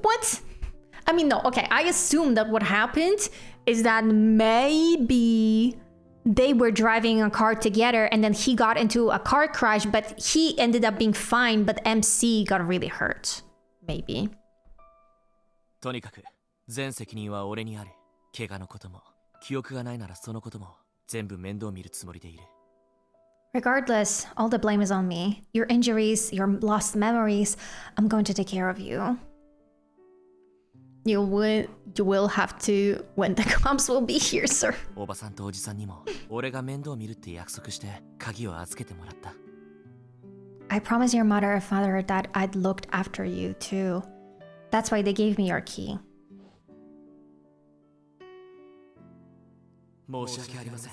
What? I mean, no, okay, I assume that what happened is that maybe they were driving a car together and then he got into a car crash, but he ended up being fine, but MC got really hurt. Maybe. とにかく全責任は俺にある。怪我のことも記憶がないならそのことも全部面倒見るつもりでいる。 Regardless, all the blame is on me. Your injuries, your lost memories, I'm going to take care of you. You will have to when the cops will be here, sir. おばさんとおじさんにも俺が面倒見るって約束して鍵を預けてもらった。 I promised your mother and father that I'd looked after you too. That's why they gave me your key. 申し訳ありません。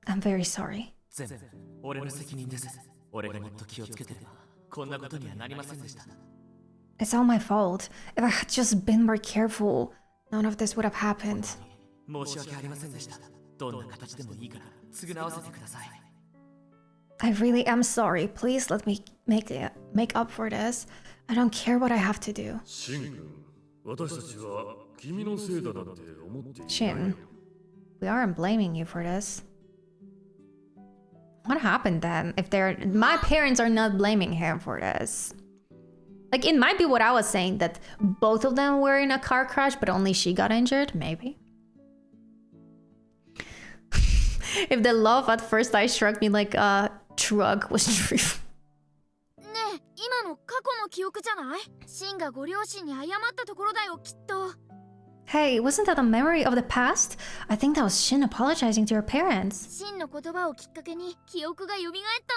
I'm very sorry. 全部俺の責任です。俺がもっと気をつけてればこんなことにはなりませんでした。 It's all my fault. If I had just been more careful, none of this would have happened. 申し訳ありませんでした。どんな形でもいいから償わせてください。 I really am sorry. Please let me make up for this. I don't care what I have to do. シン君、私たちは君のせいだなんて思っていない。 Shin, we aren't blaming you for this. What happened then? If my parents are not blaming him for this. Like, it might be what I was saying, that both of them were in a car crash, but only she got injured, maybe. If the love at first sight struck me like a truck was true. ねえ、今の過去の記憶じゃない？シンがご両親に謝ったところだよ、きっと。 Hey, wasn't that a memory of the past? I think that was Shin apologizing to her parents. シンの言葉をきっかけに記憶が蘇っ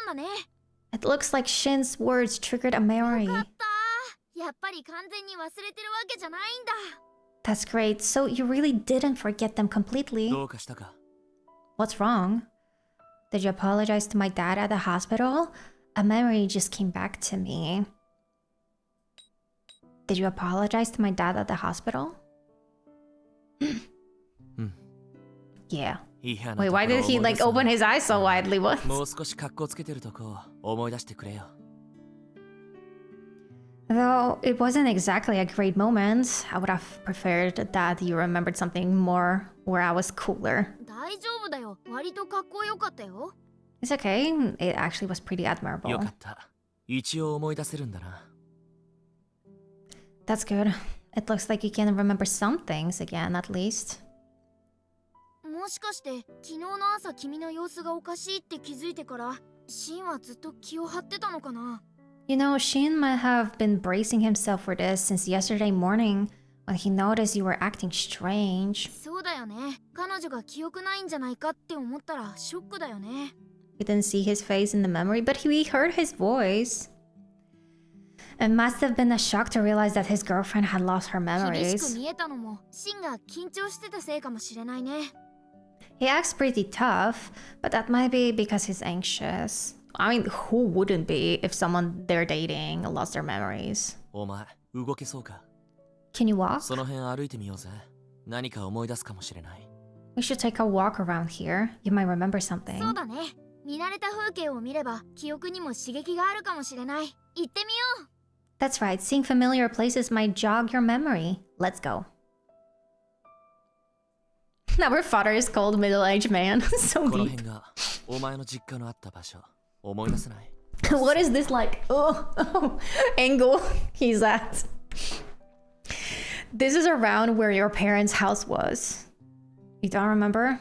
たんだね。 It looks like Shin's words triggered a memory. よかった。やっぱり完全に忘れてるわけじゃないんだ。 That's great. So you really didn't forget them completely? どうかしたか？ What's wrong? Did you apologize to my dad at the hospital? A memory just came back to me. Did you apologize to my dad at the hospital? Yeah. Wait, why did he like open his eyes so widely? What? もう少し格好つけてるとこ思い出してくれよ。 Though it wasn't exactly a great moment, I would have preferred that you remembered something more where I was cooler. 大丈夫だよ。割とかっこよかったよ。 It's okay. It actually was pretty admirable. よかった。一応思い出せるんだな。 That's good. It looks like you can remember some things again, at least. もしかして昨日の朝君の様子がおかしいって気づいてからシンはずっと気を張ってたのかな？ You know, Shin might have been bracing himself for this since yesterday morning when he noticed you were acting strange. そうだよね。彼女が記憶ないんじゃないかって思ったらショックだよね。 We didn't see his face in the memory, but we heard his voice. It must have been a shock to realize that his girlfriend had lost her 厳しく memories. 見えたのもシンが緊張してたせいかもしれないね。 He acts pretty tough, but that might be because he's anxious. I mean, who wouldn't be if someone they're dating lost their memories? お前、動けそうか？ Can you walk? その辺歩いてみようぜ。何か思い出すかもしれない。 We should take a walk around here. You might remember そう something. だね。見慣れた風景を見れば記憶にも刺激があるかもしれない。行ってみよう。 That's right. Seeing familiar places might jog your memory. Let's go. Our father is called middle-aged man. So この deep. 辺がお前の実家のあった場所。思い出せない？ What is this like? Oh, angle he's at. This is around where your parents' house was. You don't remember?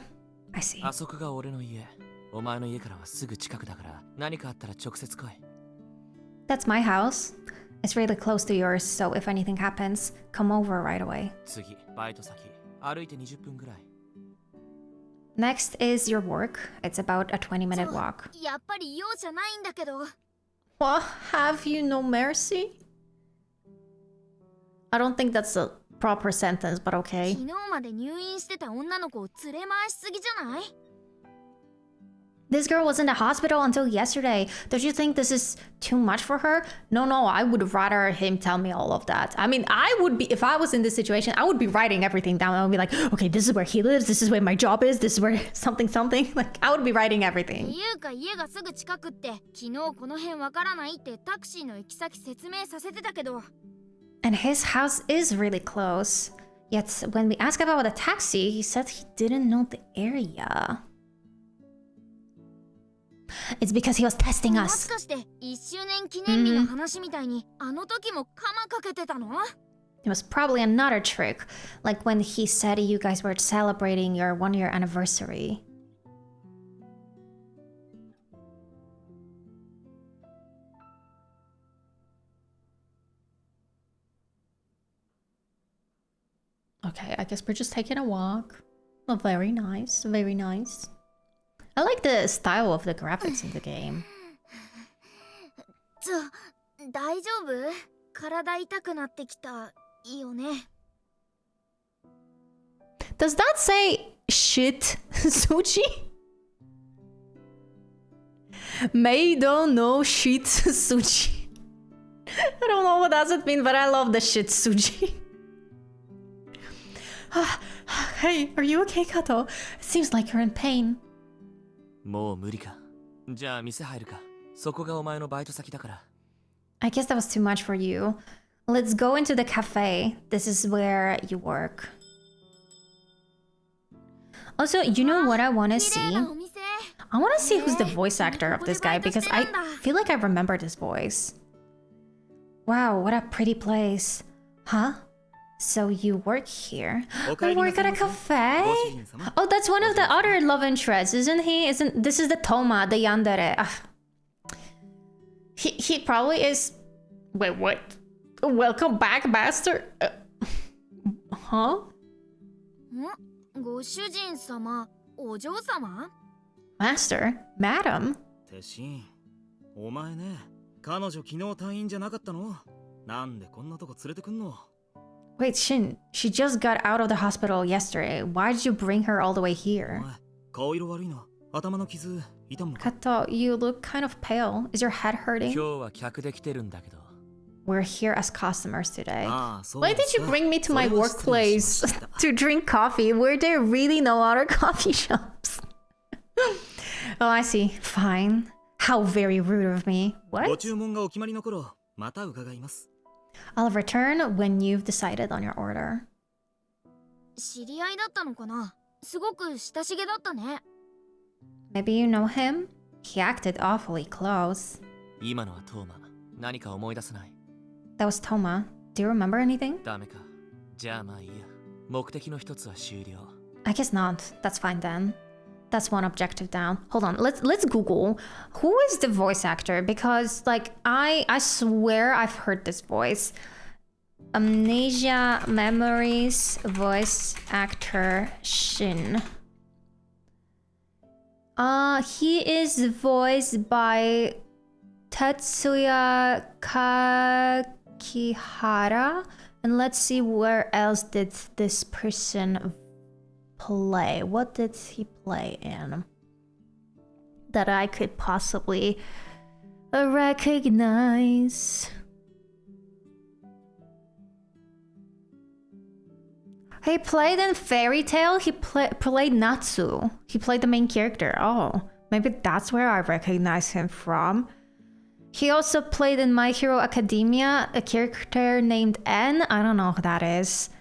I see. あそこが俺の家。お前の家からはすぐ近くだから、何かあったら直接来い。That's my house. It's really close to yours, so if anything happens, come over right away. 次、バイト先。歩いて20分ぐらい。Next is your work. It's about a 20-minute walk. やっぱり容赦ないんだけど。 Well, have you no mercy? I don't think that's a proper sentence, but okay. 昨日まで入院してた女の子を連れ回しすぎじゃない？ This girl was in the hospital until yesterday. Don't you think this is too much for her? No, I would rather him tell me all of that. I mean, I would be, if I was in this situation, I would be writing everything down. I would be like, okay, this is where he lives. This is where my job is. This is where something. Like, I would be writing て everything. いうか家がすぐ近くって昨日この辺わからないってタクシーの行き先説明させてたけど。 And his house is really close. Yet, when we asked about the taxi, he said he didn't know the area. It's because he was testing も us. しかして1周年記念日の話みたいにあの時もカマかけてたの？ It was probably another trick, like when he said you guys were celebrating your 1-year anniversary. Okay, I guess we're just taking a walk. Oh, very nice, very nice. I like the style of the graphics in the game. 大丈夫？体痛くなってきたよね。 Does that say shit sushi? Meido no shit sushi. I don't know what does it mean, but I love the shit sushi. Hey, are you okay, Kato? It seems like you're in pain. もう無理か。じゃあ店入るか。そこがお前のバイト先だから。I guess that was too much for you. Let's go into the cafe. This is where you work. Also, you know what I want to 綺 see? 麗なお店。 I want to see who's the voice actor of this guy because I feel like I remember this voice. Wow, what a pretty place. Huh? So you work here? You work at a cafe? Oh, that's one of the other love interests, isn't he? This is the Toma, the yandere. He probably is. Wait, what? Welcome back, master. Huh? ご主人様、お嬢様？ Master? Madam? てしん、お前ね、彼女昨日退院じゃなかったの？なんでこんなとこ連れてくんの？ Wait, Shin, she just got out of the hospital yesterday. Why did you bring her all the way here? お前、顔色悪いな。頭の傷痛むのか？ Kato, you look kind of pale. Is your head 今 hurting? 日は客で来てるんだけど。 We're here as customers today. ああ、そう Why で did す you か。 bring me to my それは失礼し workplace ました。 to drink coffee where there really no other coffee shops? Oh, I see. Fine. How very rude of me. ご What? 注文がお決まりの頃、また伺います。 I'll return when you've decided on your order. 知り合いだったのかな？すごく親しげだったね。 Maybe you know him? He acted awfully close. 今のはトーマ。何か思い出せない。 That was Toma. Do you remember anything? ダメか。じゃあまあいいや。目的の一つは終了。 I guess not. That's fine then. That's one objective down. Hold on. Let's Google who is the voice actor because like I swear I've heard this voice. Amnesia Memories voice actor Shin. He is voiced by Tetsuya Kakihara. And let's see where else did this person play. What did he play in that I could possibly recognize? He played in Fairy Tail. He played Natsu. He played the main character. Oh, maybe that's where I recognize him from. He also played in My Hero Academia a character named N. I don't know who that is.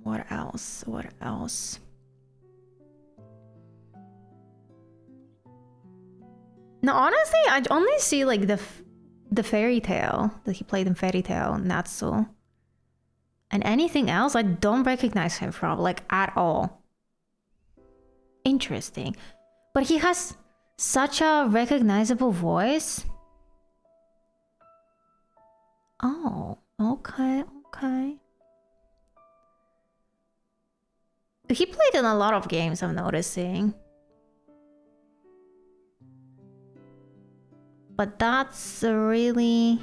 What else? What else? No, honestly, I only see like the Fairy Tail that he played in Fairy Tail, Natsu. And anything else I don't recognize him from, like, at all. Interesting. But he has such a recognizable voice. Oh, okay. He played in a lot of games, I'm noticing. But that's really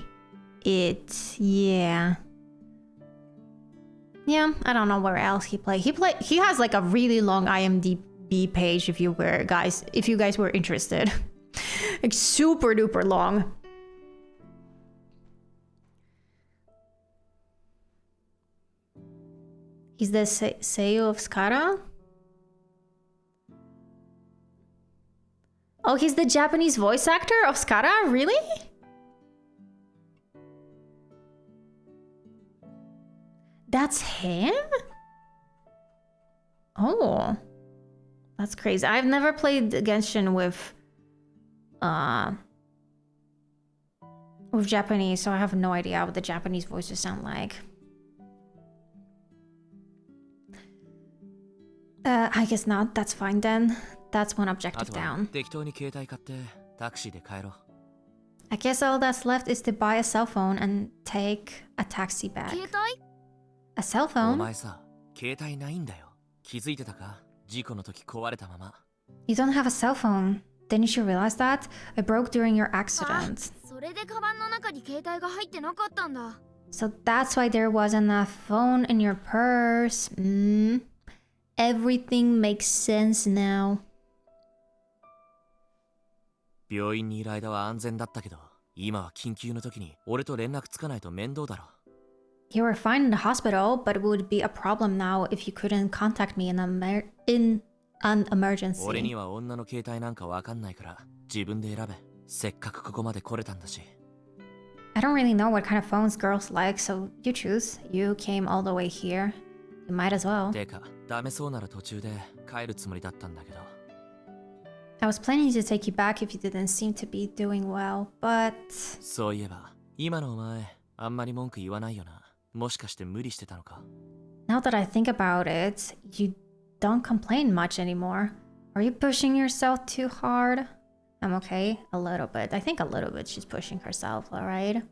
it. Yeah, I don't know where else he played. He has like a really long IMDb page if you guys were interested. Like super duper long. He's the Seiyu of Skara? Oh, he's the Japanese voice actor of Skara? Really? That's him? Oh. That's crazy. I've never played Genshin with Japanese, so I have no idea what the Japanese voices sound like. I guess not. That's fine then. That's one objective down. 適当に携帯買ってタクシーで帰ろう。 I guess all that's left is to buy a cell phone and take a taxi back. 携帯 A cell お phone? 前さ、携帯ないんだよ。気づいてたか？事故の時壊れたまま。 You don't have a cell phone. Didn't you realize that? It broke during your accident. それでカバンの中に携帯が入ってなかったんだ。 So that's why there wasn't a phone in your purse. Everything makes sense now. 病院にいる間は安全だったけど、今は緊急の時に俺と連絡つかないと面倒だろ。 You were fine in the hospital, but it would be a problem now if you couldn't contact me in an emergency. 俺には女の携帯なんかわかんないから自分で選べ。せっかくここまで来れたんだし。 I don't really know what kind of phones girls like, so you choose. You came all the way here. You might as well. てか、ダメそうなら途中で帰るつもりだったんだけど。 I was planning to take you back if you didn't seem to be doing well, but... そういえば、今のお前、あんまり文句言わないよな。もしかして無理してたのか？ Now that I think about it, you don't complain much anymore. Are you pushing yourself too hard? I'm okay. A little bit. I think a little bit she's pushing herself, alright?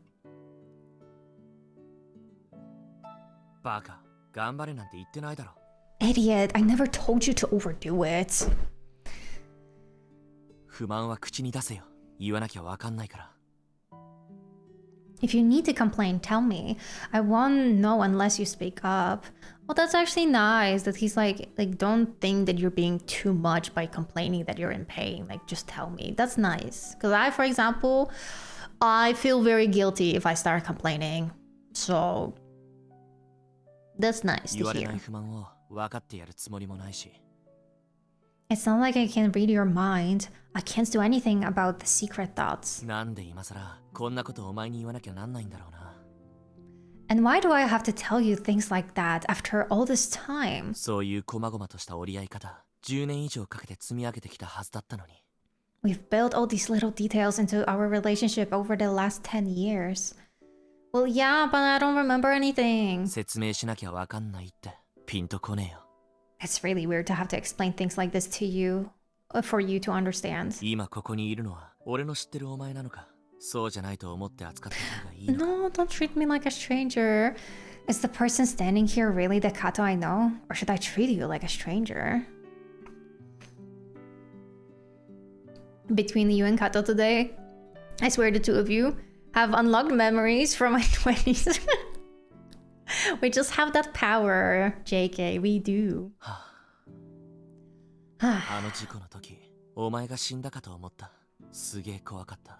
バカ、頑張れなんて言ってないだろ。 Idiot, I never told you to overdo it. 不満は口に出せよ。言わなきゃわかんないから。 If you need to complain, tell me. I won't know unless you speak up. Well, that's actually nice that he's like don't think that you're being too much by complaining that you're in pain. Like, just tell me. That's nice. Because I, for example, I feel very guilty if I start complaining. So, that's nice to 言われない hear. 不満を分かってやるつもりもないし。 It's not like I can read your mind. I can't do anything about the secret thoughts. なんで今さらこんなことお前に言わなきゃなんないんだろうな。 And why do I have to tell you things like that after all this time? そういう細々とした折り合い方、10年以上かけて積み上げてきたはずだったのに。 We've built all these little details into our relationship over the last 10 years. Well, yeah, but I don't remember anything. 説明しなきゃわかんないってピンとこねえよ。 It's really weird to have to explain things like this to you, for you to understand. 今ここにいるのは俺の知ってるお前なのか？そうじゃないと思って扱った方がいいのか？ No, don't treat me like a stranger. Is the person standing here really the kato I know? Or should I treat you like a stranger? Between you and Kato today, I swear the two of you have unlocked memories from my 20s. We just have that power, JK, we do. あの事故の時、お前が死んだかと思った。すげえ怖かった。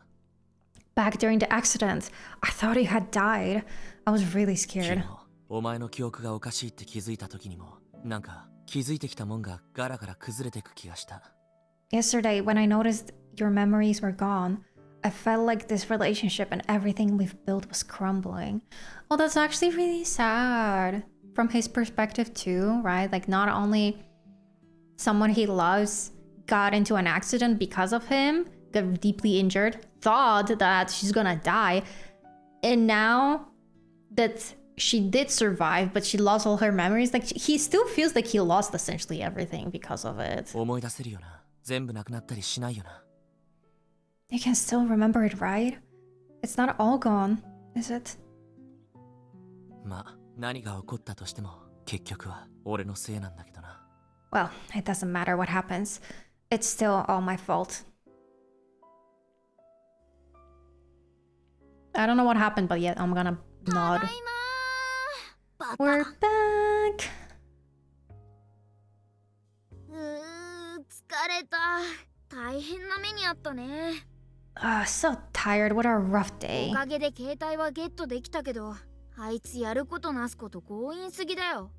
Back during the accident, I thought he had died. I was really 昨 scared. 日、お前の記憶がおかしいって気づいた時にも、なんか気づいてきたもんがガラガラ崩れてく気がした。 Yesterday, when I noticed your memories were gone, I felt like this relationship and everything we've built was crumbling. Well, that's actually really sad. From his perspective too, right? Like, not only someone he loves got into an accident because of him, got deeply injured, thought that she's gonna die, and now that she did survive, but she lost all her memories. Like, he still feels like he lost essentially everything because of it. 思い出せるよな。全部なくなったりしないよな。You can still remember it, right? It's not all gone, is it? まあ、何が起こったとしても、結局は俺のせいなんだけどな。Well, it doesn't matter what happens. It's still all my fault. I don't know what happened, but yet I'm gonna nod. ただいまー。 We're back. 疲れた。大変な目にあったね。So tired. What a rough お day. かげで携帯はゲットできたけど、あいつやることなすこと強引すぎだよ。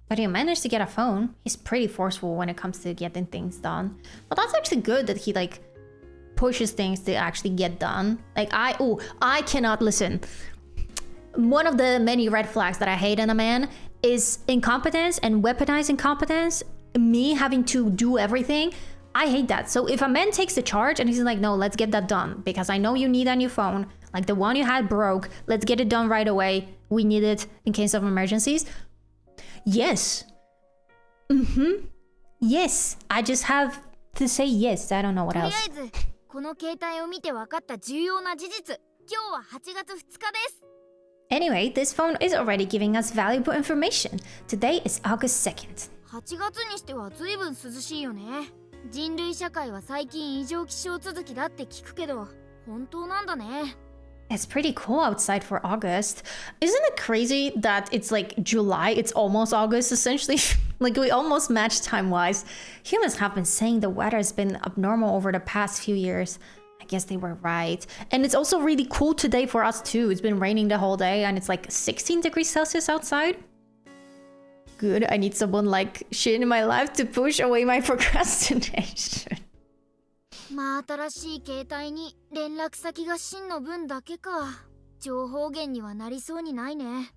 But he managed to get a phone. He's pretty forceful when it comes to getting things done. But that's actually good that he like pushes things to actually get done. Like I cannot listen. One of the many red flags that I hate in a man is incompetence and weaponized incompetence. Me having to do everything. I hate that. So if a man takes the charge and he's like, no, let's get that done because I know you need a new phone. Like the one you had broke. Let's get it done right away. We need it in case of emergencies. Yes. Yes. I just have to say yes. I don't know what とりあ else. えずこの携帯を見て分かった重要な事実。今日は8月2日です。 Anyway, this phone is already giving us valuable information. Today is August 2nd. 8月にしては随分涼しいよね。人類社会は最近異常気象続きだって聞くけど、本当なんだね。 It's pretty cool outside for August. Isn't it crazy that it's like July? It's almost August essentially. Like we almost match time-wise. Humans have been saying the weather has been abnormal over the past few years. I guess they were right. And it's also really cool today for us too. It's been raining the whole day and it's like 16 degrees Celsius outside. Good. I need someone like shit in my life to push away my procrastination. まあ新しい携帯に連絡先が真の分だけか。情報源にはなりそうにないね。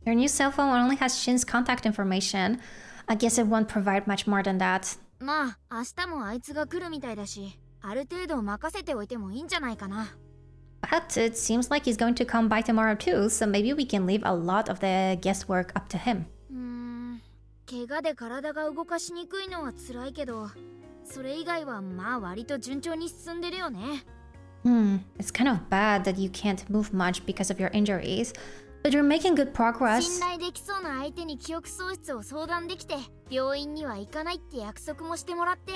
Your new cell phone only has Shin's contact information. I guess it won't provide much more than that. まあ明日もあいつが来るみたいだし、ある程度任せておいてもいいんじゃないかな。 But it seems like he's going to come by tomorrow too, so maybe we can leave a lot of the guesswork up to him. 怪我で体が動かしにくいのは辛いけど、それ以外はまあ割と順調に進んでるよね。It's kind of bad that you can't move much because of your injuries, but you're making good progress. 信頼できそうな相手に記憶喪失を相談できて、病院には行かないって約束もしてもらって。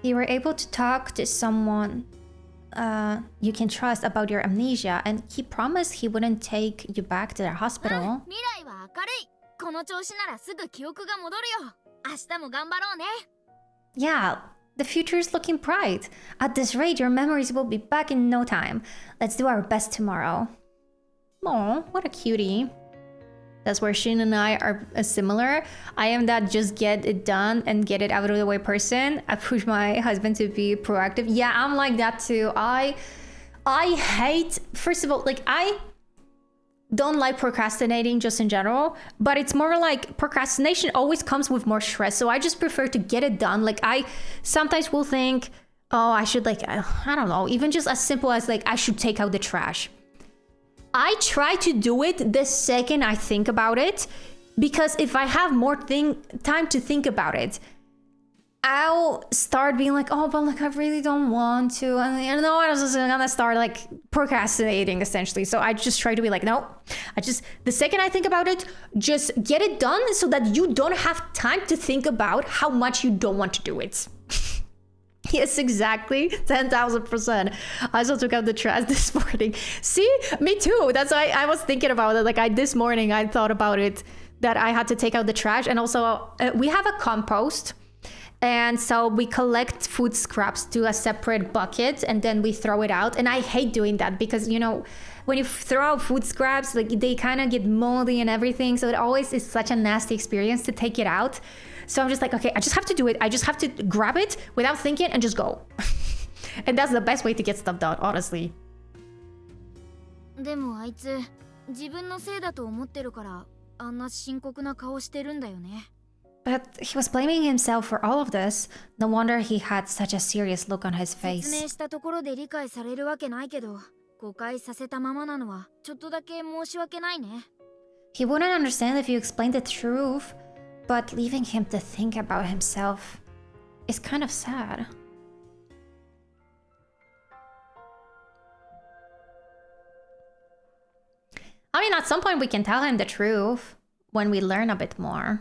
You were able to talk to someone you can trust about your amnesia, and he promised he wouldn't take you back to the hospital. 未来は明るい。この調子ならすぐ記憶が戻るよ。明日も頑張ろうね。Yeah, the future is looking bright. At this rate, your memories will be back in no time. Let's do our best tomorrow. Aw, what a cutie. That's where Shin and I are similar. I am that just get it done and get it out of the way person. I push my husband to be proactive. Yeah, I'm like that too. I hate, first of all, like I don't like procrastinating just in general, but it's more like procrastination always comes with more stress. So I just prefer to get it done. Like I sometimes will think, oh, I should like, I don't know, even just as simple as like, I should take out the trash. I try to do it the second I think about it, because if I have more time to think about it, I'll start being like, oh, but like I really don't want to, and you know, I was just gonna start like procrastinating essentially. So I just try to be like, no, the second I think about it, just get it done so that you don't have time to think about how much you don't want to do it. Yes, exactly. 10,000%. I also took out the trash this morning. See, me too. That's why I was thinking about it. Like this morning, I thought about it, that I had to take out the trash. And also we have a compost. And so we collect food scraps to a separate bucket and then we throw it out. And I hate doing that because, you know, when you throw out food scraps, like they kind of get moldy and everything. So it always is such a nasty experience to take it out. So I'm just like, okay, I just have to do it. I just have to grab it without thinking and just go. And that's the best way to get stuff done, honestly. でもあいつ自分のせいだと思ってるからあんな深刻な顔してるんだよね。 But he was blaming himself for all of this. No wonder he had such a serious look on his 説明 face. したところで理解されるわけないけど、誤解させたままなのはちょっとだけ申し訳ないね。He wouldn't understand if you explained the truth, but leaving him to think about himself is kind of sad. I mean, at some point we can tell him the truth when we learn a bit more.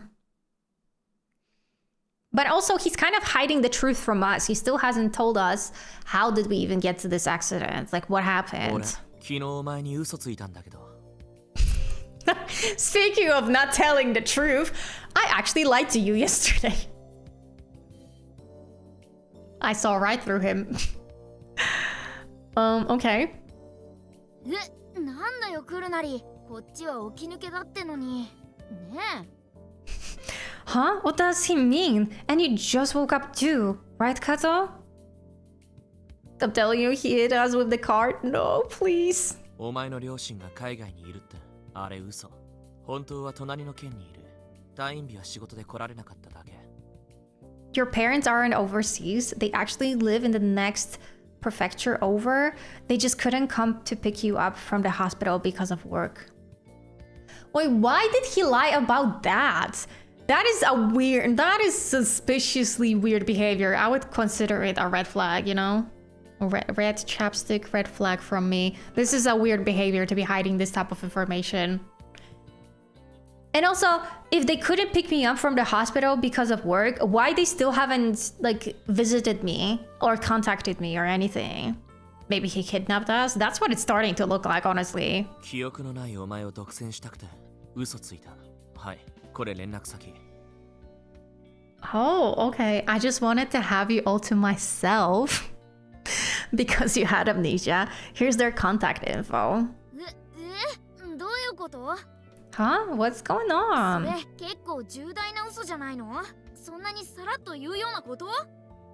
But also, he's kind of hiding the truth from us. He still hasn't told us how did we even get to this accident? Like, what happened? 昨日お前に嘘ついたんだけど Speaking of not telling the truth, I actually lied to you yesterday. I saw right through him. Okay. なんだよ来るなり、こっちは起き抜けだってのに。ねえ。Huh? What does he mean? And you just woke up too, right, Kato? I'm telling you, he hit us with the car. No, please. お前の両親が海外にいるってあれ嘘本当は隣の県にいる退院日は仕事で来られなかっただけ Your parents aren't overseas. They actually live in the next prefecture over. They just couldn't come to pick you up from the hospital because of work. Wait, why did he lie about that? That is suspiciously weird behavior. I would consider it a red flag, you know? Red chapstick, red flag from me. This is a weird behavior to be hiding this type of information. And also, if they couldn't pick me up from the hospital because of work, why they still haven't like visited me or contacted me or anything? Maybe he kidnapped us? That's what it's starting to look like, honestly. 記憶のないお前を独占したくて嘘ついたはいこれ連絡先 Oh, okay. I just wanted to have you all to myself because you had amnesia. Here's their contact info. どういうこと？ Huh? What's going そ on? れ結構重大な嘘じゃないの？そんなにさらっと言うようなこと？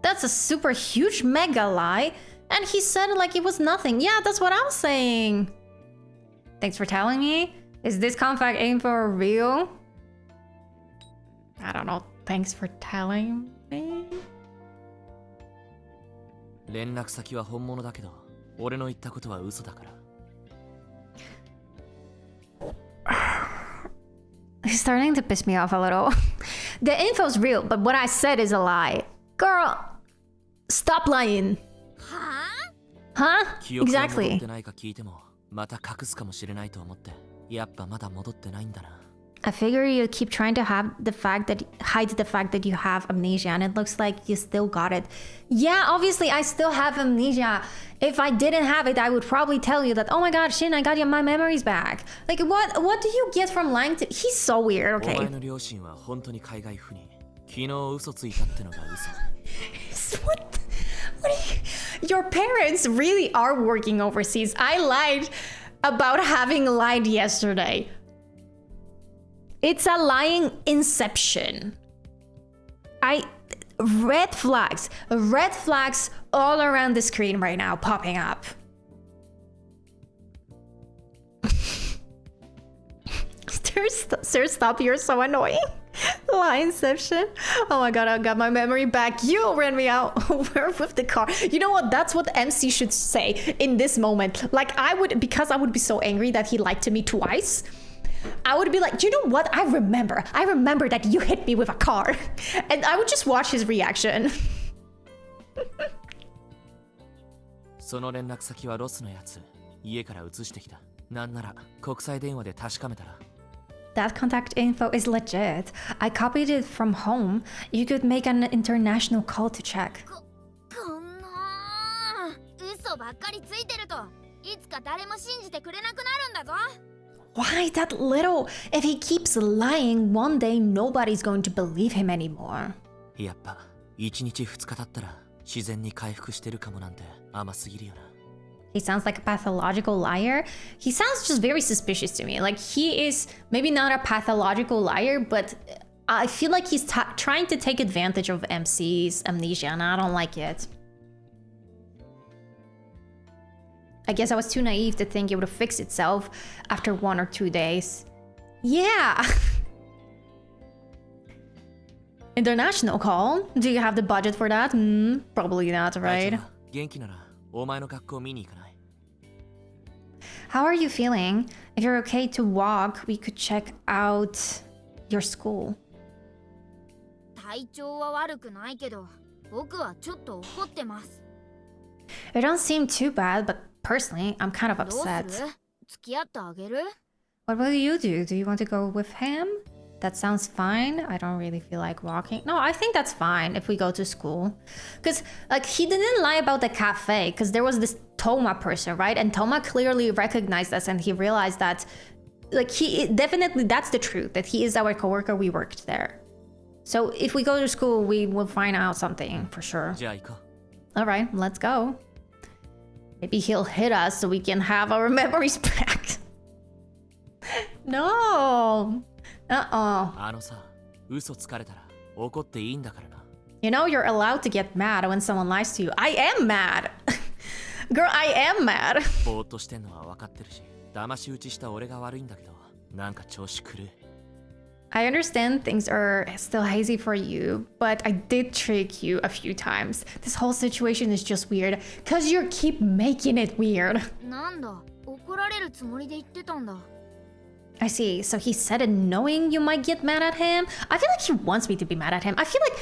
That's a super huge mega lie. And he said it like it was nothing. Yeah, that's what I'm saying. Thanks for telling me. Is this contact info real? I don't know. Thanks for telling me. 連絡先は本物だけど俺の言ったことは嘘だから He's starting to piss me off a little. The info's real, but what I said is a lie. Girl, stop lying. はあ？ Huh? 記憶が戻っ Exactly. てないか聞いてもまた隠すかもしれないと思ってやっぱまだ戻ってないんだな I figure you keep trying to hide the fact that you have amnesia, and it looks like you still got it. Yeah, obviously I still have amnesia. If I didn't have it, I would probably tell you that, oh my god, Shin, I got my memories back. Like, what do you get from lying to... He's so weird, お okay. 前の両親は本当に海外赴任昨日嘘ついたってのが嘘 What Your parents really are working overseas. I lied about having lied yesterday. It's a lying inception. Red flags all around the screen right now popping up. Sir, stop, you're so annoying. Lie inception. Oh my god, I got my memory back. You ran me out over with the car. You know what? That's what MC should say in this moment. Like because I would be so angry that he lied to me twice. I would be like, you know what? I remember that you hit me with a car. And I would just watch his reaction. その連絡先はロスのやつ家から移してきたなんなら国際電話で確かめたら That contact info is legit. I copied it from home. You could make an international call to check. こんな嘘ばっかりついてるといつか誰も信じてくれなくなるんだぞ Why that little? If he keeps lying, one day nobody's going to believe him anymore. やっぱ1日2日経ったら自然に回復してるかもなんて甘すぎるよな He sounds like a pathological liar. He sounds just very suspicious to me. Like he is maybe not a pathological liar, but I feel like he's trying to take advantage of MC's amnesia, and I don't like it. I guess I was too naive to think it would fix itself after 1 or 2 days. Yeah! International call? Do you have the budget for that? Probably not, right? 元気ならお前の学校見に行かない How are you feeling? If you're okay to walk, we could check out your school. 体調は悪くないけど、僕はちょっと怒ってます。It don't seem too bad, but personally, I'm kind of どうす upset. る？付き合ってあげる？ What will you do? Do you want to go with him? That sounds fine. I don't really feel like walking. No, I think that's fine if we go to school. Because, like, he didn't lie about the cafe, because there was this Toma person, right? And Toma clearly recognized us and he realized that, like, definitely that's the truth, that he is our coworker, we worked there. So if we go to school, we will find out something for sure. じゃあ行こう。 All right, let's go. Maybe he'll hit us so we can have our memories back. No. Uh-oh. あのさ、嘘つかれたら怒っていいんだからな。You know, you're allowed to get mad when someone lies to you. I am mad. Girl, I am mad. ぼーっとしてんのは分かってるし、騙し討ちした俺が悪いんだけど、なんか調子狂う。I understand things are still hazy for you, but I did trick you a few times. This whole situation is just weird, because you keep making it weird. なんだ、怒られるつもりで言ってたんだ。I see. So he said it knowing you might get mad at him? I feel like he wants me to be mad at him. I feel like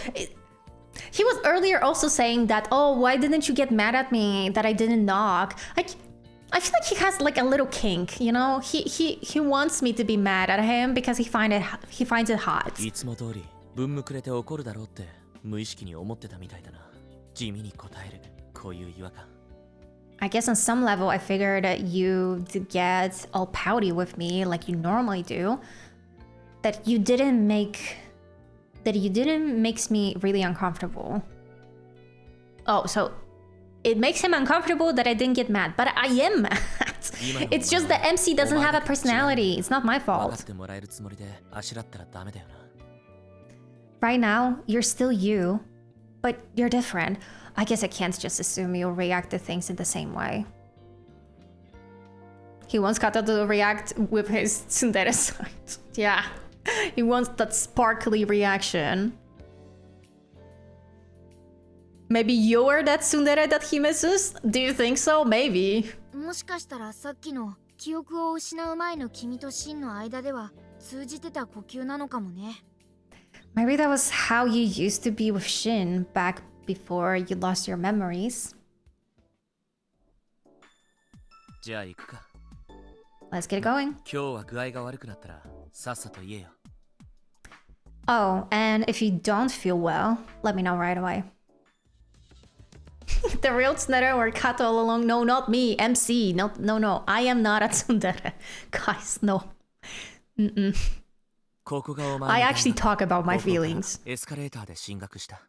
he was earlier also saying that, oh, why didn't you get mad at me that I didn't knock? I feel like he has like a little kink, you know? He wants me to be mad at him because he finds it hot. いつも通り文むくれて怒るだろうって無意識に思ってたみたいだな。地味に答えるこういう違和感。I guess on some level I figured that you to get all pouty with me like you normally do. That you didn't makes me really uncomfortable. Oh, so it makes him uncomfortable that I didn't get mad, but I am mad. It's just the MC doesn't have a personality. It's not my 分かっ fault. てもらえるつもりであしらったらダメだよな。 Right now, you're still you, but you're different. I guess I can't just assume you'll react to things in the same way. He wants Kato to react with his tsundere side. Yeah, he wants that sparkly reaction. Maybe you're that tsundere that he misses? Do you think so? Maybe. もしかしたらさっきの記憶を失う前の君とシンの間では通じてた呼吸なのかもね。Maybe that was how you used to be with Shin back before you lost your memories. じゃあ行くか。 Let's get going. 今日は具合が悪くなったらさっさと言えよ。 Oh, and if you don't feel well, let me know right away. The real tsundere or Kato all along? No, not me. MC. No. I am not a tsundere. Guys, no. Mm-mm. ここがお前 I の actually talk about my 高校から feelings. エスカレーターで進学した。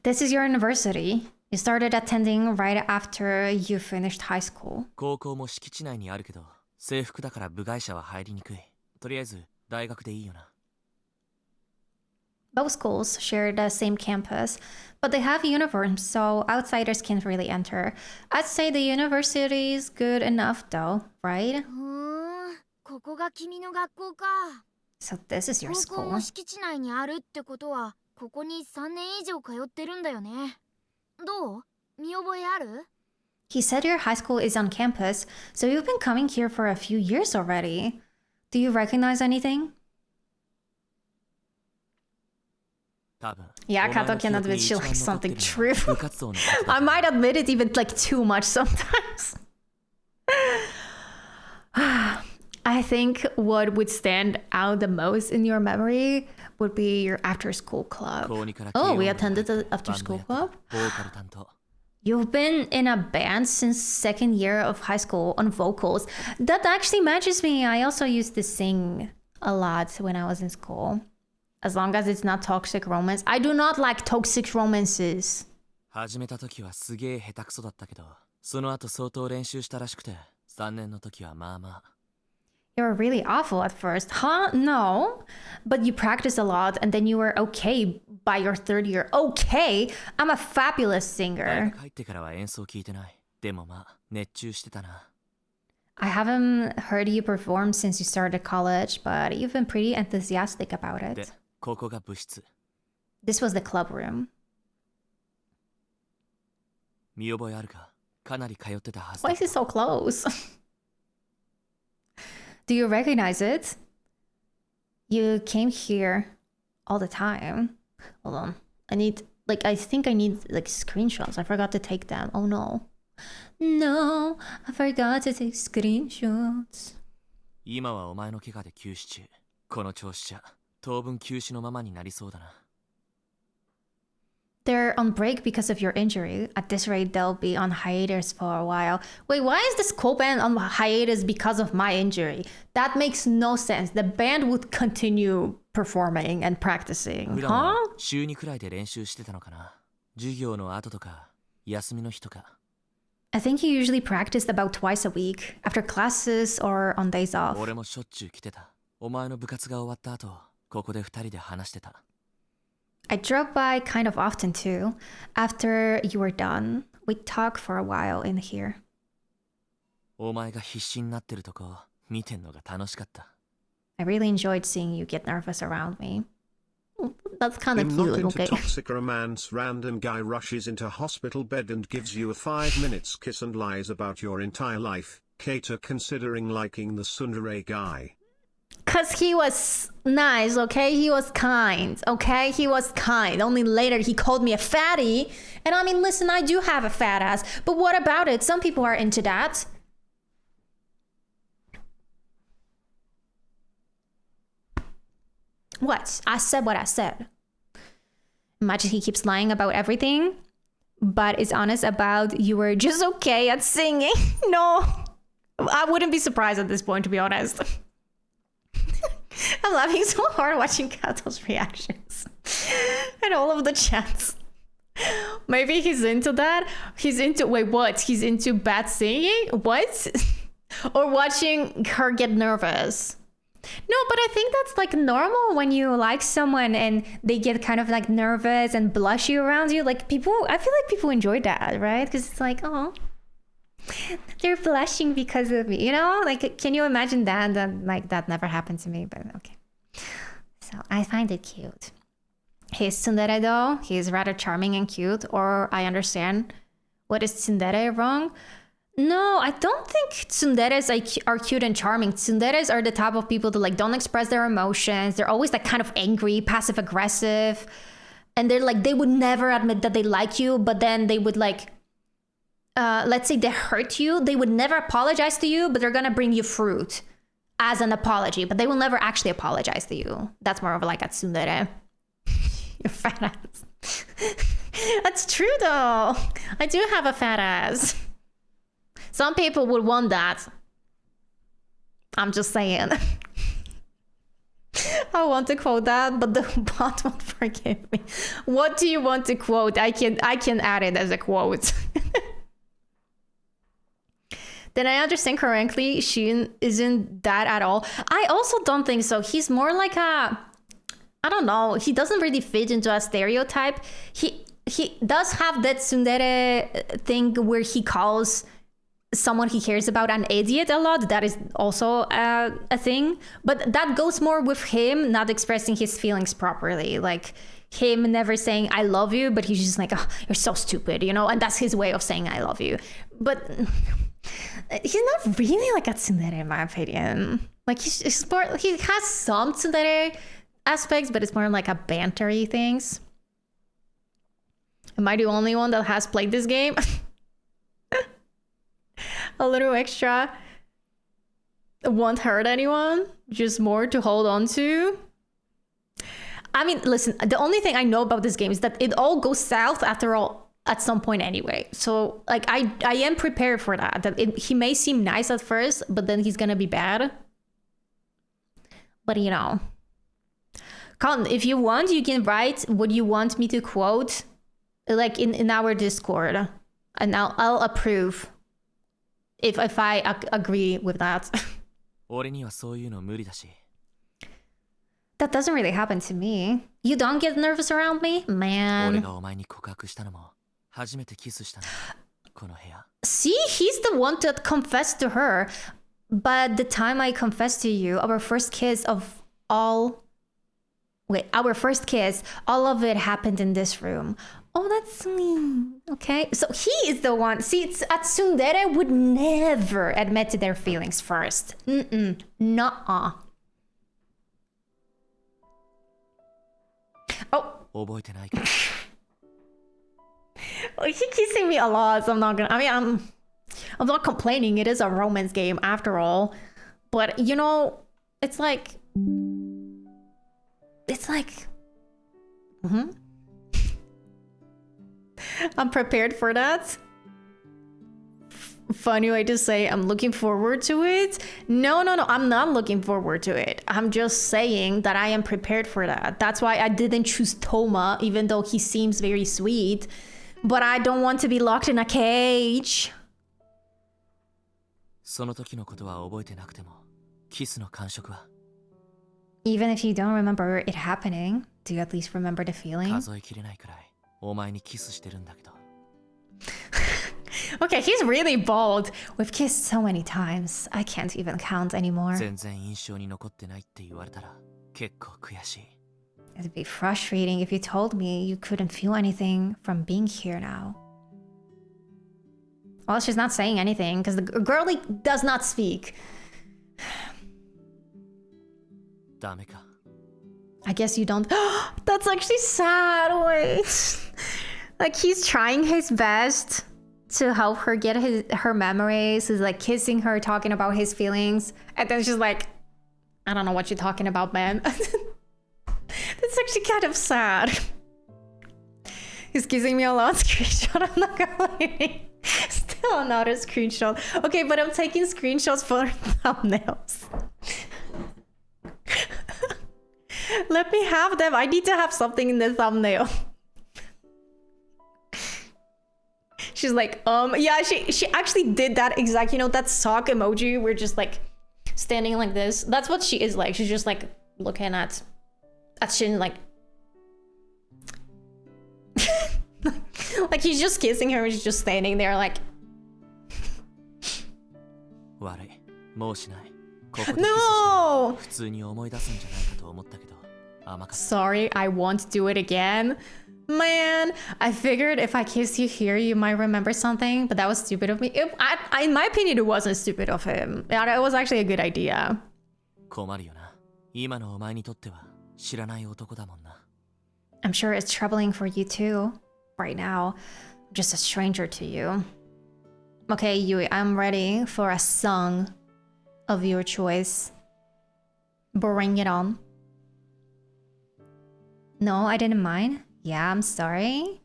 This is your university. You started attending right after you finished high school. 高校も敷地内にあるけど、制服だから部外者は入りにくい。とりあえず大学でいいよな。 Both schools share the same campus, but they have uniforms, so outsiders can't really enter. I'd say the university is good enough though, right? ここが君の学校か。 So this is your 高校 school. も敷地内にあるってことはここに3年以上通ってるんだよね。どう？見覚えある？ He said your high school is on campus, so you've been coming here for a few years already. Do you recognize anything? 多分 Yeah, お前の Kato 記 can 憶に admit 一 she 番 likes 残って something るの true. は部活動のことだ I might admit it even like too much sometimes. I think what would stand out the most in your memory would be your after school club. 高2から Oh, we 慶応 attended the バ after ンド school やってた club? ボーカル担当 You've been in a band since second year of high school on vocals. That actually matches me. I also used to sing a lot when I was in school. As long as it's not toxic romance. I do not like toxic romances. 始めた時はすげえ下手くそだったけどその後相当練習したらしくて3年の時はまあまあ You were really awful at first. Huh? No. But you practiced a lot and then you were okay by your third year. Okay? I'm a fabulous 大 singer. 学入ってからは演奏聞いてないでもまあ熱中してたな I haven't heard you perform since you started college, but you've been pretty enthusiastic about で it. ここが部室 This was the club room. 見覚えあるかかなり通ってたはず Why だ is it so close? Do you recognize it? You came here all the time. Hold on. I think I need like screenshots. I forgot to take them. Oh no. No, I forgot to take screenshots. 今はお前の怪我で休止中。この調子じゃ当分休止のままになりそうだな。They're on break because of your injury. At this rate, they'll be on hiatus for a while. Wait, why is this Cole band on hiatus because of my injury? That makes no sense. The band would continue performing and practicing. 普段は Huh? 週2くらいで練習してたのかな。授業の後とか休みの日とか。I think he usually practiced about twice a week, after classes or on days off. 俺もしょっちゅう来てた。お前の部活が終わった後、ここで2人で話してた。I drove by kind of often too. After you were done, we'd talk for a while in here. お前が必死になってるとこ見てんのが楽しかった。I really enjoyed seeing you get nervous around me. That's kind of In Not cute, Into okay? Toxic Romance, random guy rushes into hospital bed and gives you a 5 minutes kiss and lies about your entire life. Kato considering liking the tsundere guy. Because he was nice, okay? He was kind, okay? He was kind. Only later he called me a fatty. And I mean, listen, I do have a fat ass. But what about it? Some people are into that. What? I said what I said. Imagine he keeps lying about everything, but is honest about you were just okay at singing. No, I wouldn't be surprised at this point, to be honest. I'm laughing so hard watching Kato's reactions and all of the chats. Maybe he's into that. He's into, wait, what? He's into bad singing? What? Or watching her get nervous. No, but I think that's like normal when you like someone and they get kind of like nervous and blushy around you. Like people, I feel like people enjoy that, right? Because it's like, oh, they're blushing because of me, you know? Like, can you imagine that? That never happened to me, but okay. So I find it cute. He's tsundere though. He's rather charming and cute. Or I understand. What is tsundere wrong? No, I don't think tsunderes are cute and charming. Tsunderes are the type of people that like don't express their emotions. They're always like kind of angry, passive aggressive. And they're like, they would never admit that they like you, but then they would like, let's say they hurt you. They would never apologize to you, but they're gonna bring you fruit as an apology, but they will never actually apologize to you. That's more of like a tsundere. Your fat ass. That's true though. I do have a fat ass. Some people would want that. I'm just saying. I want to quote that, but the bot won't forgive me. What do you want to quote? I can add it as a quote. Did I understand correctly? She isn't that at all. I also don't think so. He's more like a, I don't know. He doesn't really fit into a stereotype. He does have that tsundere thing where he calls someone he cares about an idiot a lot. That is also a thing, but that goes more with him not expressing his feelings properly, like him never saying I love you, but he's just like, oh, you're so stupid, you know, and that's his way of saying I love you. But he's not really like a tsundere in my opinion. Like he's more, he has some tsundere aspects, but it's more like a bantery things. Am I the only one that has played this game? A little extra won't hurt anyone, just more to hold on to. I mean, listen, the only thing I know about this game is that it all goes south after all at some point anyway. So like I am prepared for that he may seem nice at first, but then he's gonna be bad. But you know, Colin, if you want, you can write what you want me to quote, like in our Discord, and I'll approve if I agree with that. 俺にはそういうの無理だし。 That doesn't really happen to me. You don't get nervous around me? 俺 Man. がお前に告白したのも初めてキスしたのこの部屋。 See, he's the one that confessed to her. But the time I confessed to you, our first kiss, all of it happened in this room. Oh, that's sweet. Okay, so he is the one. See, tsundere would never admit to their feelings first. Nuh-uh. Oh. 覚えてないか He's kissing me a lot, so I'm not gonna. I mean, I'm not complaining. It is a romance game after all, but you know, it's like. I'm prepared for that. Funny way to say I'm looking forward to it. No, I'm not looking forward to it. I'm just saying that I am prepared for that. That's why I didn't choose Toma, even though he seems very sweet. But I don't want to be locked in a cage. その時のことは覚えてなくてもキスの感触は Even if you don't remember it happening, do you at least remember the feeling? 数えきれないくらいお前にキスしてるんだけど Okay, he's really bold. We've kissed so many times. I can't even count anymore. 全然印象に残ってないって言われたら結構悔しい It'd be frustrating if you told me you couldn't feel anything from being here now. Well, she's not saying anything because the girlie does not speak. ダメか I guess you don't. That's actually sad. Wait. Like he's trying his best to help her get her memories. He's like kissing her, talking about his feelings. And then she's like, I don't know what you're talking about, man. That's actually kind of sad. He's kissing me a lot. Screenshot. I'm not gonna lie. Still not a screenshot. Okay, but I'm taking screenshots for thumbnails. Let me have them. I need to have something in the thumbnail. She's like, yeah, she actually did that exact, you know, that sock emoji. We're just like standing like this. That's what she is like. She's just like looking at Shin like like he's just kissing her and she's just standing there like 悪いもうしないここでキスしたら No! 普通に思い出すんじゃないかと思ったけど甘かった Sorry, I won't do it again. Man, I figured if I kiss you here, you might remember something, but that was stupid of me. In my opinion, it wasn't stupid of him. It was actually a good idea. 困るよな今のお前にとっては知らない男だもんな I'm sure it's troubling for you too. Right now, I'm just a stranger to you. Okay, Yui, I'm ready for a song of your choice. Bring it on. No, I didn't mind. Yeah, I'm sorry.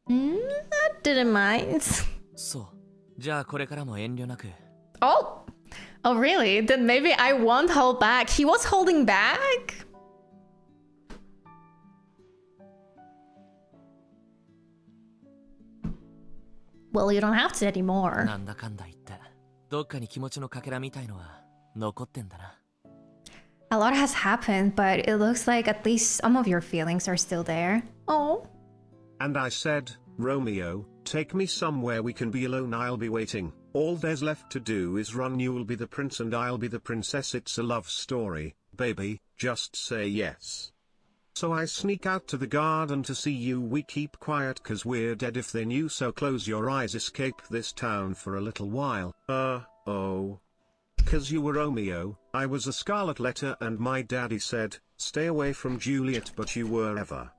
I didn't mind. そうじゃあこれからも遠慮なく Oh! Oh, really? Then maybe I won't hold back. He was holding back? Well, you don't have to anymore. なんだかんだ言ってどっかに気持ちのかけらみたいのは残ってんだな A lot has happened, but it looks like at least some of your feelings are still there. Oh. And I said, Romeo, take me somewhere we can be alone, I'll be waiting. All there's left to do is run, you'll be the prince and I'll be the princess, it's a love story, baby, just say yes. So I sneak out to the garden to see you, we keep quiet cause we're dead if they knew, so close your eyes, escape this town for a little while. Oh. Cause you were Romeo, I was a scarlet letter and my daddy said, stay away from Juliet, but you were ever.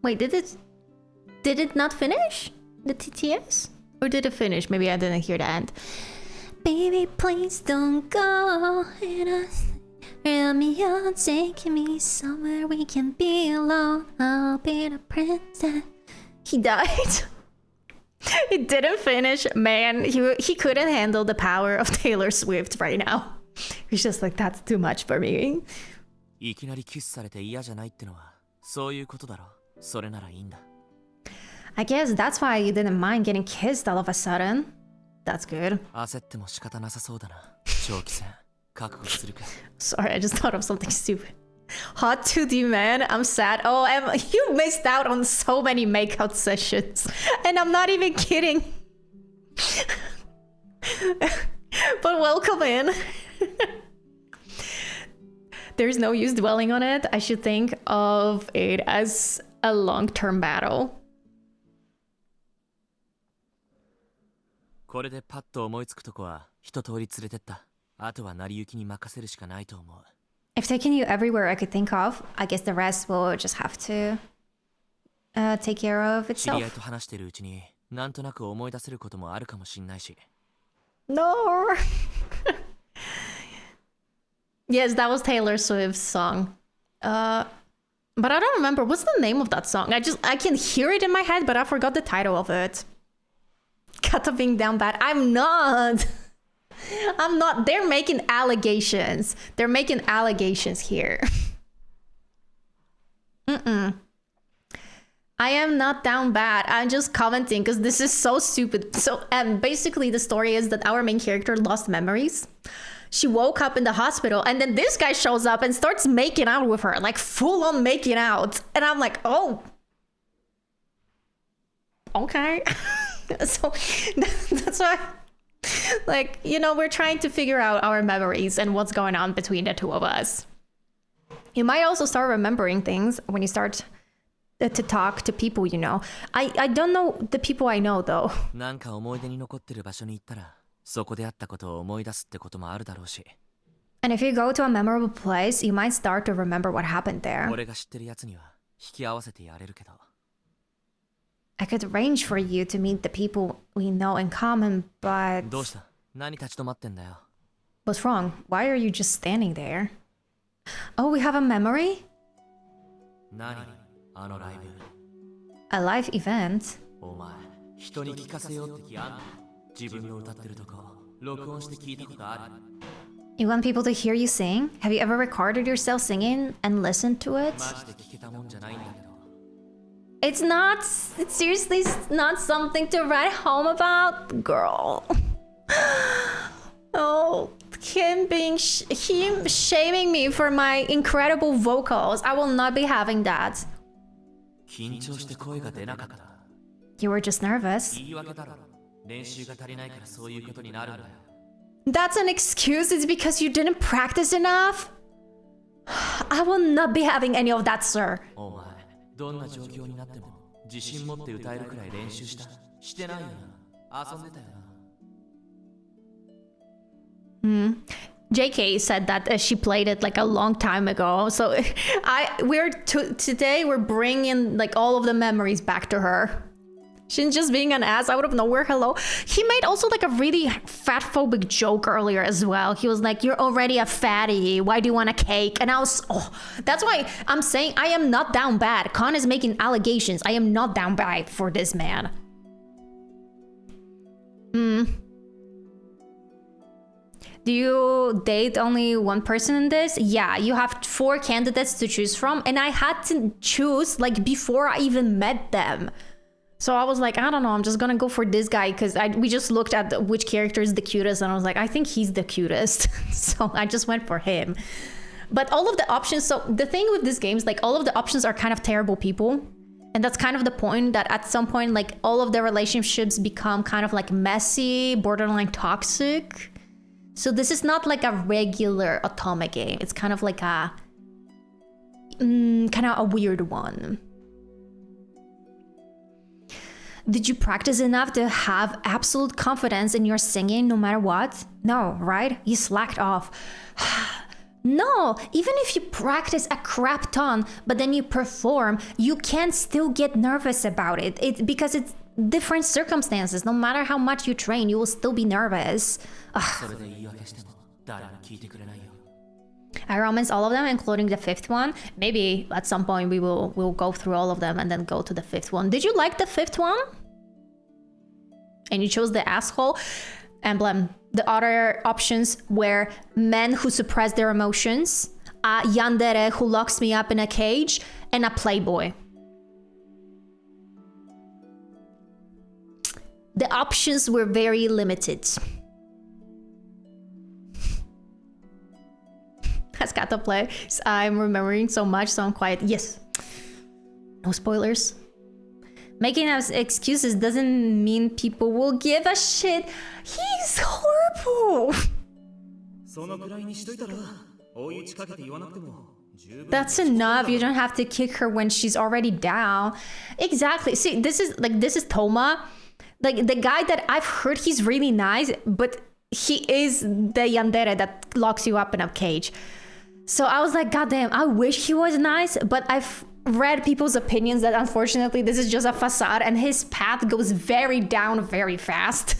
Wait, did it not finish? The TTS? Or did it finish? Maybe I didn't hear the end. Baby, please don't go. Romeo, take me somewhere we can be alone. I'll be the princess. He died. It didn't finish. Man, he couldn't handle the power of Taylor Swift right now. He's just like, that's too much for me. いきなりキスされて嫌じゃないってのはそういうことだろそれならいいんだ I guess that's why you didn't mind getting kissed all of a sudden. That's good. 焦っても仕方なさそうだな長期戦覚悟するか Sorry, I just thought of something stupid. Hot 2D man, I'm sad. Oh, you missed out on so many makeout sessions. And I'm not even kidding. But welcome in. There's no use dwelling on it. I should think of it as a long-term battle. これでパッと思いつくとこは一通り連れてった。あとは成り行きに任せるしかないと思う。 I've taken you everywhere I could think of. I guess the rest will just have to take care of 知り合い itself. と話してるうちになんとなく思い出せることもあるかもしんないし。 No. Yes, that was Taylor Swift's song. But I don't remember what's the name of that song. I can hear it in my head, but I forgot the title of it. Kato being down bad. I'm not. They're making allegations. They're making allegations here. I am not down bad. I'm just commenting because this is so stupid. So, basically the story is that our main character lost memories. She woke up in the hospital and then this guy shows up and starts making out with her, like full on making out. And I'm like, oh, okay. So that's why, like, you know, we're trying to figure out our memories and what's going on between the two of us. You might also start remembering things when you start to talk to people, you know. I don't know the people I know though. なんか思い出に残ってる場所に行ったらそこであったことを思い出すってこともあるだろうし。 And if you go to a memorable place, you might start to remember what happened there. 俺が知ってるやつには引き合わせてやれるけど。 I could arrange for you to meet the people we know in common, but... どうした？何立ち止まってんだよ。 What's wrong? Why are you just standing there? Oh, we have a memory? 何？あのライブ。 A live event? お前、人に聞かせようって気あんの？自分の歌ってるとこ、録音して聞いたことある？ You want people to hear you sing? Have you ever recorded yourself singing and listened to it? マジで聞けたもんじゃないんだけど。 It's seriously not something to write home about, girl. Oh, him shaming me for my incredible vocals. I will not be having that. 緊張して声が出なかった。 You were just nervous. 言い訳だろ。練習が足りないからそういうことになるんだよ。 That's an excuse. It's because you didn't practice enough. I will not be having any of that, sir. お前、どんな状況になっても自信持って歌えるくらい練習した？してないよな。遊んでたよな。 JK said that she played it like a long time ago. So today we're bringing like all of the memories back to her. She's just being an ass out of nowhere. Hello. He made also like a really fat phobic joke earlier as well. He was like, "You're already a fatty. Why do you want a cake?" And I was, that's why I'm saying I am not down bad. Khan is making allegations. I am not down bad for this man. Do you date only one person in this? Yeah, you have 4 candidates to choose from, and I had to choose like before I even met them. So I was like, I don't know, I'm just gonna go for this guy because we just looked at which character is the cutest, and I was like, I think he's the cutest. So I just went for him. But all of the options, so the thing with this game is like all of the options are kind of terrible people. And that's kind of the point, that at some point, like all of the relationships become kind of like messy, borderline toxic. So this is not like a regular Otome game. It's kind of like a kind of a weird one. Did you practice enough to have absolute confidence in your singing no matter what? No, right? You slacked off. No, even if you practice a crap ton, but then you perform, you can still get nervous about it. It's because it's different circumstances. No matter how much you train, you will still be nervous. I romance all of them, including the 5th one. Maybe at some point we'll go through all of them and then go to the 5th one. Did you like the 5th one? And you chose the asshole emblem. The other options were men who suppress their emotions, a yandere who locks me up in a cage, and a playboy. The options were very limited. Has Kato play? I'm remembering so much, so I'm quiet. Yes. No spoilers. Making us excuses doesn't mean people will give a shit. He's horrible. そのくらいにしといたら追い打ちかけて言わなくても十分 That's enough. You don't have to kick her when she's already down. Exactly. See, this is Toma. Like the guy that I've heard he's really nice, but he is the yandere that locks you up in a cage. So I was like, God damn, I wish he was nice, but I've read people's opinions that unfortunately this is just a facade and his path goes very down very fast.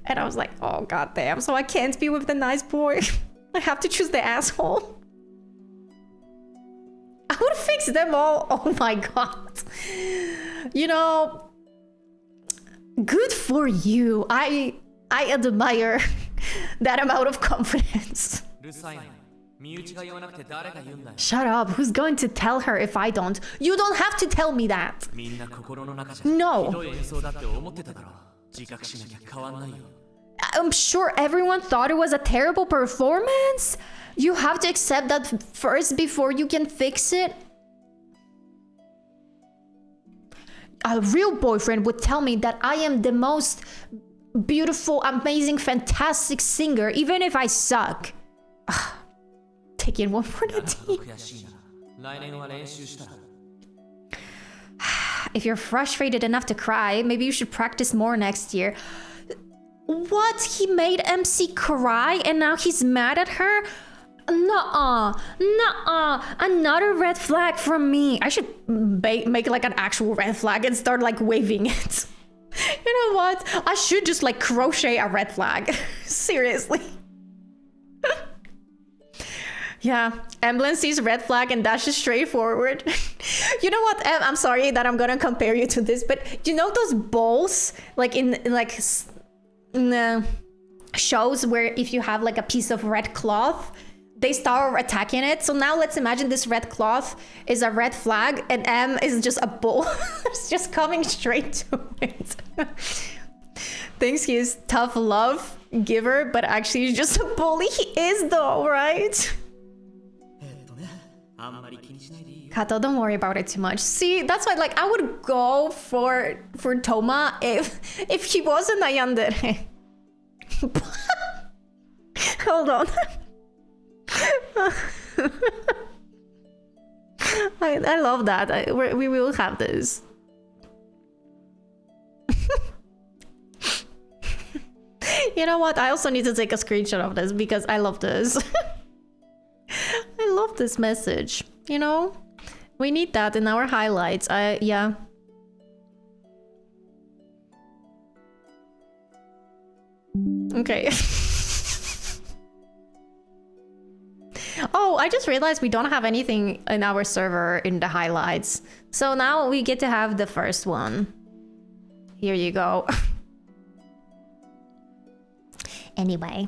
And I was like, oh god damn, so I can't be with the nice boy. I have to choose the asshole. I would fix them all. Oh my god. You know, good for you. I admire that amount of confidence. うるさいね。身内が言わなくて誰が言うんだよ。 Shut up. Who's going to tell her if I don't? You don't have to tell me that. みんな心の中じゃ No. ひどい演奏だって思ってただろう。自覚しなきゃ変わんないよ。 I'm sure everyone thought it was a terrible performance. You have to accept that first before you can fix it. A real boyfriend would tell me that I am the most beautiful, amazing, fantastic singer, even if I suck. Take it one for the team. 悔しいなら来年は練習したら。 If you're frustrated enough to cry, maybe you should practice more next year. What? He made MC cry and now he's mad at her? Nuh-uh. Nuh-uh. Another red flag from me. I should make like an actual red flag and start like waving it. You know what? I should just like crochet a red flag. Seriously. Yeah, Emblem sees red flag and dashes straight forward. You know what, Em? I'm sorry that I'm gonna compare you to this, but you know those bowls like in shows where if you have like a piece of red cloth, they start attacking it. So now let's imagine this red cloth is a red flag and M is just a bull. It's just coming straight to it. Thinks he is tough love giver, but actually he's just a bully. He is though, right? Kato, don't worry about it too much. See, that's why like I would go for Toma if he wasn't a yandere. Hold on. I love that. We will have this. You know what? I also need to take a screenshot of this because I love this. I love this message. You know, we need that in our highlights. Yeah. Okay. Oh, I just realized we don't have anything in our server in the highlights. So now we get to have the first one. Here you go. Anyway.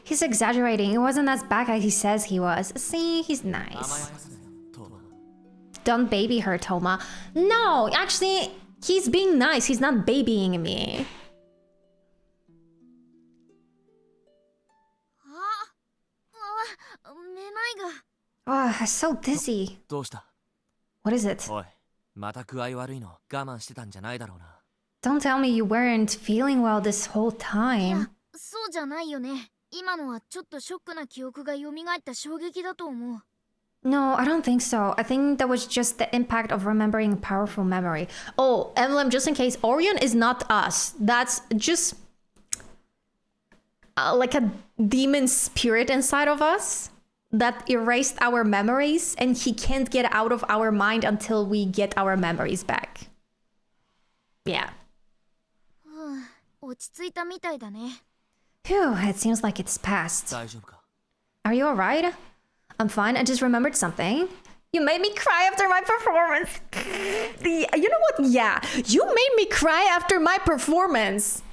He's exaggerating. It wasn't as bad as he says he was. See, he's nice. Don't baby her, Toma. No, actually, he's being nice. He's not babying me. Oh, I'm so dizzy. どうした? What is it? おい、また具合悪いの我慢してたんじゃないだろうな。 Don't tell me you weren't feeling well this whole time. そうじゃないよね。今のはちょっとショックな記憶が蘇った衝撃だと思う。 No, I don't think so. I think that was just the impact of remembering powerful memory. Oh, Emblem, just in case, Orion is not us. That's just like a demon spirit inside of us that erased our memories and he can't get out of our mind until we get our memories back. Yeah. 落ち着いたみたいだね。 Phew, it seems like it's past. 大丈夫か? Are you alright? I'm fine. I just remembered something. You made me cry after my performance. You know what? Yeah, you made me cry after my performance.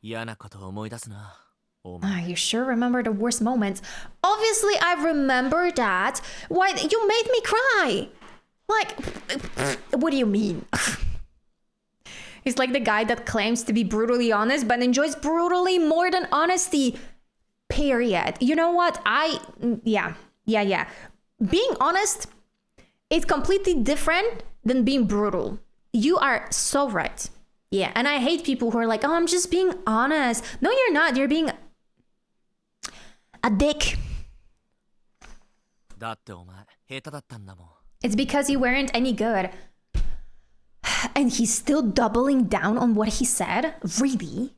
嫌なことを思い出すな。 You sure remember the worst moments. Obviously, I remember that. Why, you made me cry. Like, what do you mean? He's like the guy that claims to be brutally honest, but enjoys brutally more than honesty. Period. You know what? Yeah. Being honest is completely different than being brutal. You are so right. Yeah, and I hate people who are like, oh, I'm just being honest. No, you're not. You're being a dick. だってお前下手だったんだもん。 It's because you weren't any good. And he's still doubling down on what he said? Really?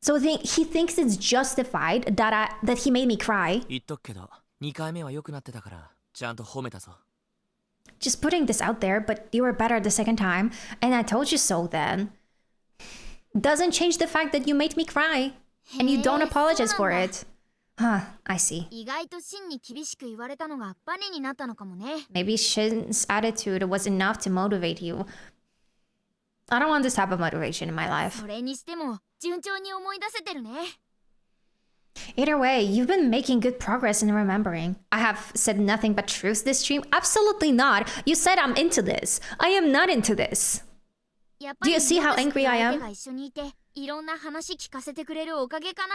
So he thinks it's justified that he made me cry? 言っとくけど2回目は良くなってたからちゃんと褒めたぞ。 Just putting this out there, but you were better the second time, and I told you so then. Doesn't change the fact that you made me cry, and you don't apologize for it. Huh, I see. 意外とシンに厳しく言われたのがバネになったのかもね。 Maybe Shin's attitude was enough to motivate you. I don't want this type of motivation in my life. それにしても順調に思い出せてるね。 Either way, you've been making good progress in remembering. I have said nothing but truth this stream? Absolutely not. You said I'm into this. I am not into this. やっぱり Do you see how angry I am? 相手が一緒にいていろんな話聞かせてくれるおかげかな。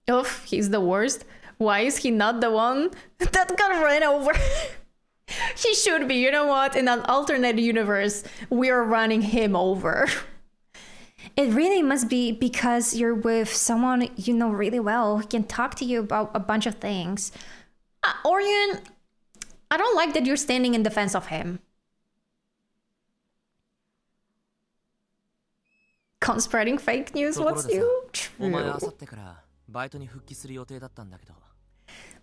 Oof, he's the worst. Why is he not the one that got run over? He should be. You know what? In an alternate universe, we're running him over. It really must be because you're with someone you know really well who can talk to you about a bunch of things. Orion, I don't like that you're standing in defense of him. Spreading fake news, what's new? お前 True. あさってからバイトに復帰する予定だったんだけど。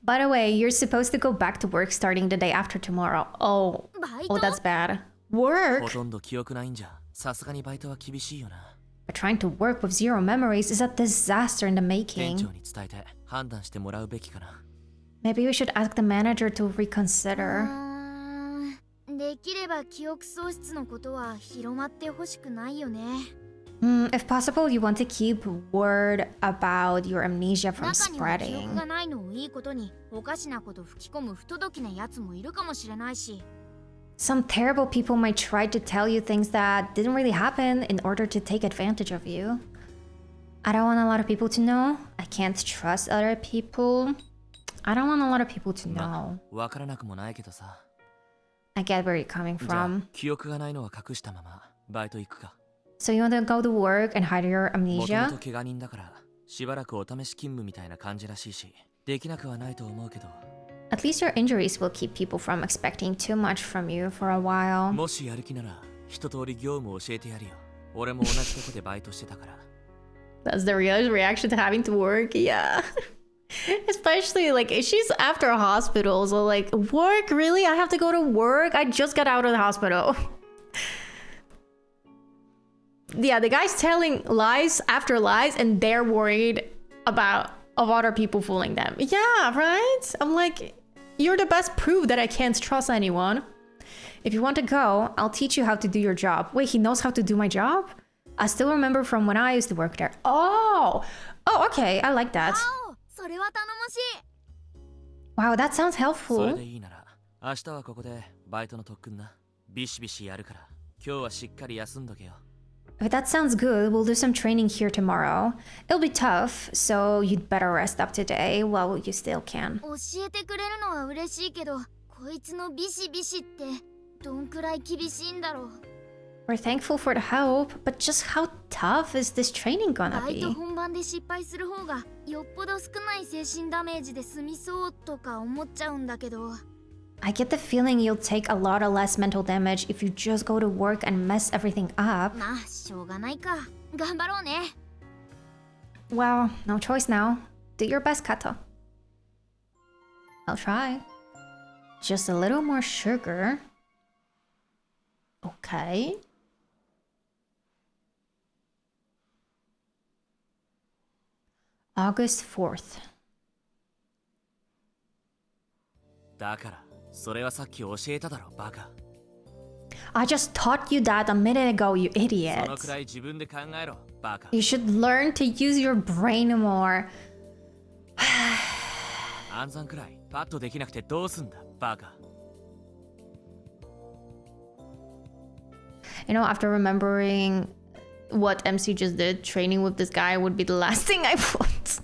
By the way, you're supposed to go back to work starting the day after tomorrow. Oh, バイト oh, that's bad. ほ Work? とんど記憶ないんじゃさすがにバイトは厳しいよな。 But trying to work with zero memories is a disaster in the 店 making. 長に伝えて判断してもらうべきかな。 Maybe we should ask the manager to reconsider. できれば記憶喪失のことは広まってほしくないよね。 If possible, you want to keep word about your amnesia from 中には記憶 spreading. がないのをいいことにおかしなこと吹き込む不届きなやつもいるかもしれないし。 Some terrible people might try to tell you things that didn't really happen in order to take advantage of you. I don't want a lot of people to know. I can't trust other people. I don't want a lot of people to ま know. わからなくもないけどさ。 I get where you're coming じゃあ from. 記憶がないのは隠したままバイト行くか。 So you want to go to work and hide your もとも amnesia? と怪我人だからしばらくお試し勤務みたいな感じらしいしできなくはないと思うけど。 At least your injuries will keep people from expecting too much from you for a while. もしやる気なら一通り業務を教えてやるよ。俺も同じとこでバイトしてたから。 That's the real reaction to having to work, yeah. Especially like she's after a hospital, so like work, really? I have to go to work? I just got out of the hospital. Yeah, the guy's telling lies after lies and they're worried about of other people fooling them. Yeah, right? I'm like, you're the best proof that I can't trust anyone. If you want to go, I'll teach you how to do your job. Wait, he knows how to do my job? I still remember from when I used to work there. Oh, okay, I like that. おう、それは頼もしい。 Wow, that sounds それ helpful. でいいなら明日はここでバイトの特訓な。ビシビシやるから今日はしっかり休んどけよ。 If that sounds good, we'll do some training here tomorrow. It'll be tough, so you'd better rest up today while you still can. 教えてくれるのは嬉しいけど、こいつのビシビシってどんくらい厳しいんだろう。 We're thankful for the help, but just how tough is this training gonna バイト be? 本番で失敗する方がよっぽど少ない精神ダメージで済みそうとか思っちゃうんだけど。 I get the feeling you'll take a lot of less mental damage if you just go to work and mess everything up. まあ、しょうがないか。頑張ろうね。 Well, no choice now. Do your best, Kato. I'll try. Just a little more sugar. Okay. August 4th. だからそれはさっき教えただろバカ。 I just taught you that a minute ago, you そ idiot. のくらい自分で考えろバカ。 You should learn to use your brain more. 暗算くらいパッとできなくてどうすんだバカ。 You know, after remembering what MC just did, training with this guy would be the last thing I want.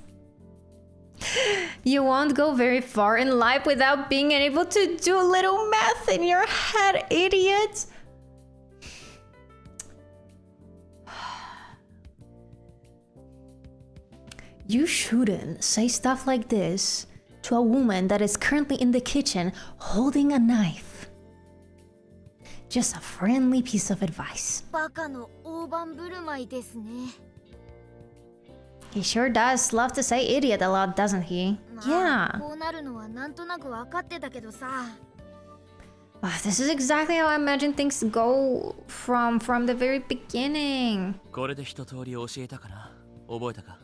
You won't go very far in life without being able to do a little math in your head, idiot. You shouldn't say stuff like this to a woman that is currently in the kitchen holding a knife. Just a friendly piece of advice. バカの大盤振る舞いですね。 He sure does love to say idiot a lot, doesn't he? ま Yeah. あ、こうなるのはなんとなく分かってたけどさ。 This is exactly how I imagine things go from the very beginning. これで一通り教えたかな。覚えたか？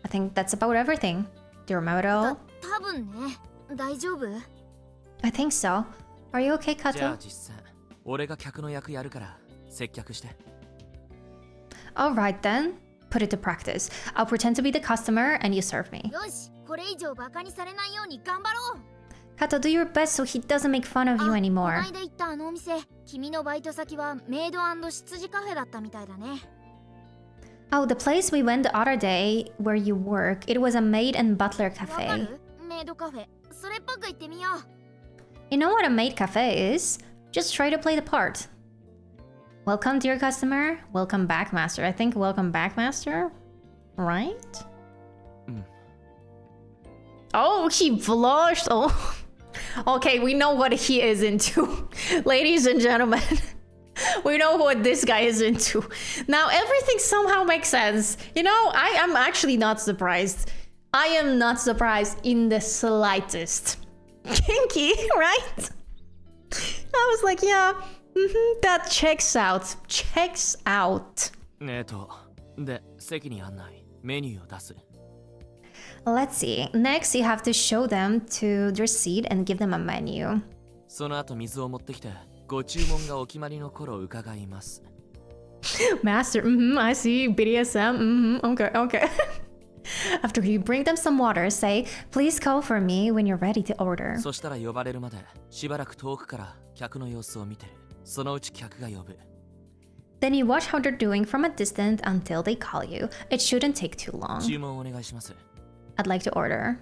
I think that's about everything. Do you remember it all? 多分ね。大丈夫？ I think so. Are you okay, じゃあ Kato? 実践。俺が客の役やるから接客して。 Alright then. Put it to practice. I'll pretend to be the customer and you serve me. よし、これ以上バカにされないように頑張ろう。 Kato, do your best so he doesn't make fun of you こ anymore. ないだ行ったあのお店、君のバイト先はメイド&執事カフェだったみたいだね。 Oh, the place we went the other day where you work, it was a maid and butler わか cafe. る？メイドカフェ。それっぽく言ってみよう。 You know what a maid cafe is? Just try to play the part. Welcome, dear customer. Welcome back, master. I think welcome back, master. Right? Oh, he blushed. Oh. Okay, we know what he is into. Ladies and gentlemen, we know what this guy is into. Now, everything somehow makes sense. You know, I am actually not surprised. I am not surprised in the slightest. Kinky, right? I was like, yeah, that checks out. Checks out. で、席に案内、メニューを出す。 Let's see. Next, you have to show them to their seat and give them a menu. その後水を持ってきて、ご注文がお決まりの頃伺います。 Master, I see. BDSM, okay, okay. After you bring them some water, say, please call for me when you're ready to order. そしたら呼ばれるまで、しばらく遠くから客の様子を見てる。そのうち客が呼ぶ。 Then you watch how they're doing from a distance until they call you. It shouldn't take too long. 注文お願いします。 I'd like to order.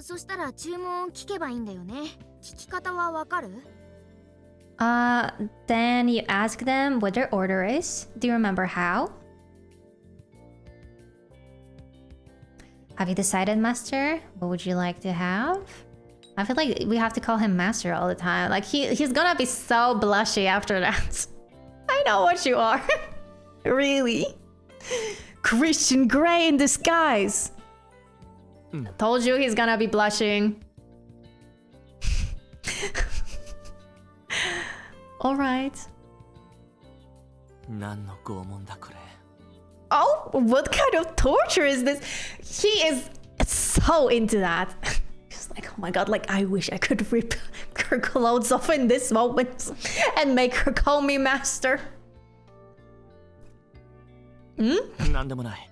そしたら注文を聞けばいいんだよね。聞き方はわかる？ Then you ask them what their order is. Do you remember how? Have you decided, Master? What would you like to have? I feel like we have to call him Master all the time. Like he's gonna be so blushy after that. I know what you are. Really? Christian Grey in disguise. Told you he's gonna be blushing. Alright. 何の拷問だこれ。 Oh, what kind of torture is this? He is so into that. Just like, oh my god, like I wish I could rip her clothes off in this moment and make her call me master. なんでもない。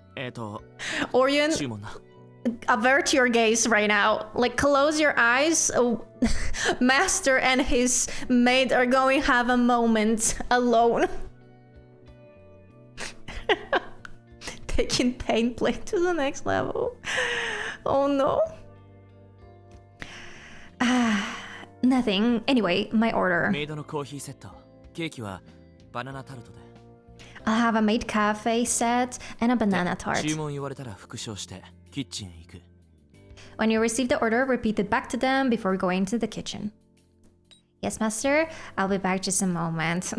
Orion, 注文な。 avert your gaze right now. Like, close your eyes. Oh, Master and his maid are going to have a moment alone. Taking pain play to the next level. Oh no. Nothing. Anyway, my order. メイドのコーヒーセット。ケーキはバナナタルトで。 I'll have a maid cafe set and a banana tart. 注文言われたら復唱してキッチンへ行く。 When you receive the order, repeat it back to them before going to the kitchen. Yes, master. I'll be back just a moment.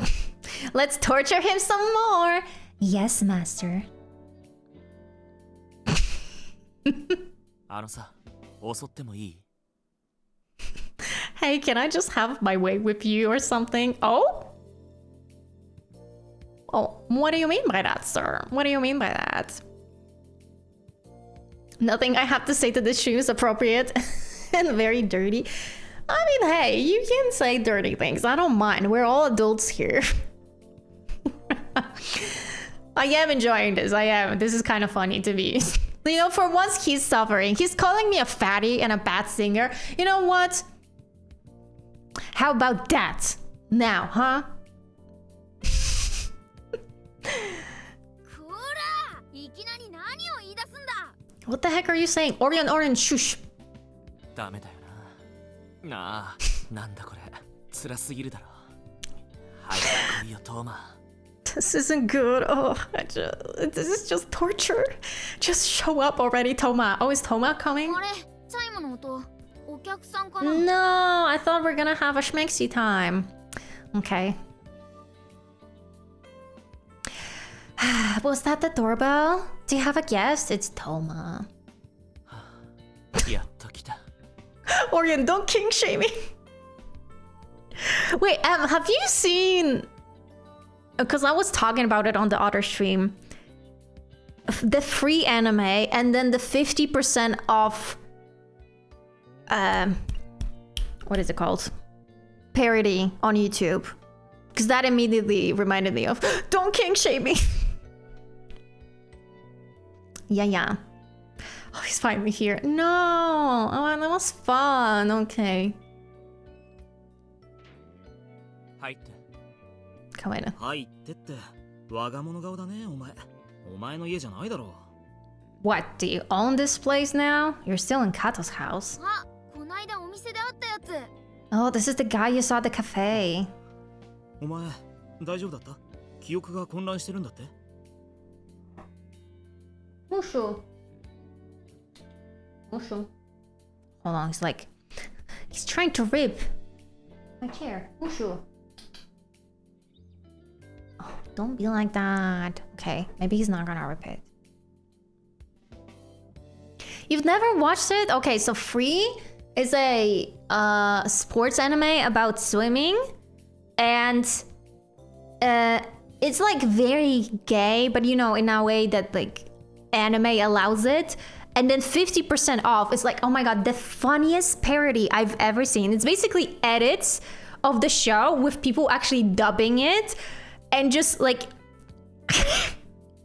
Let's torture him some more. Yes, master. あのさ、襲ってもいい？ Hey, can I just have my way with you or something? Oh? Oh, what do you mean by that, sir? What do you mean by that? Nothing I have to say to this shoe is appropriate and very dirty. I mean, hey, you can say dirty things. I don't mind. We're all adults here. I am enjoying this. I am. This is kind of funny to me. You know, for once he's suffering. He's calling me a fatty and a bad singer. You know what? How about that? Now, huh? こら！いきなり何を言い出すんだ！ What the heck are you saying? Orion, shush. ダメだよな。なあ、なんだこれ。辛すぎるだろ。早く来いよ、トーマ。This isn't good. Oh, this is just torture. Just show up already, Toma. Oh, is Toma coming? あれチャイムの音お客さんかな No, I thought we're gonna have a schmexy time. Okay. Was that the doorbell? Do you have a guest? It's Toma. やっと来た。 Orion, don't king shame me. Wait, have you seen? Because I was talking about it on the other stream. The free anime and then the 50% off. What is it called? Parody on YouTube. Because that immediately reminded me of don't king shame me. Yeah. Oh, he's finally here. No. Oh, that was fun. Okay. 入って。 Come in. 入ってって我が物顔だねお前。お前の家じゃないだろう。 What? Do you own this place now? You're still in Kato's house. あこないだお店で会ったやつ Oh, this is the guy you saw at the cafe. お前大丈夫だった？記憶が混乱してるんだって？ Mushu. Hold on, he's trying to rip my chair. Mushu. Oh, don't be like that. Okay, maybe he's not gonna rip it. You've never watched it? Okay, so Free is a sports anime about swimming, and it's like very gay, but you know, in a way that like anime allows it. And then 50% off is like, oh my god, the funniest parody I've ever seen. It's basically edits of the show with people actually dubbing it, and just like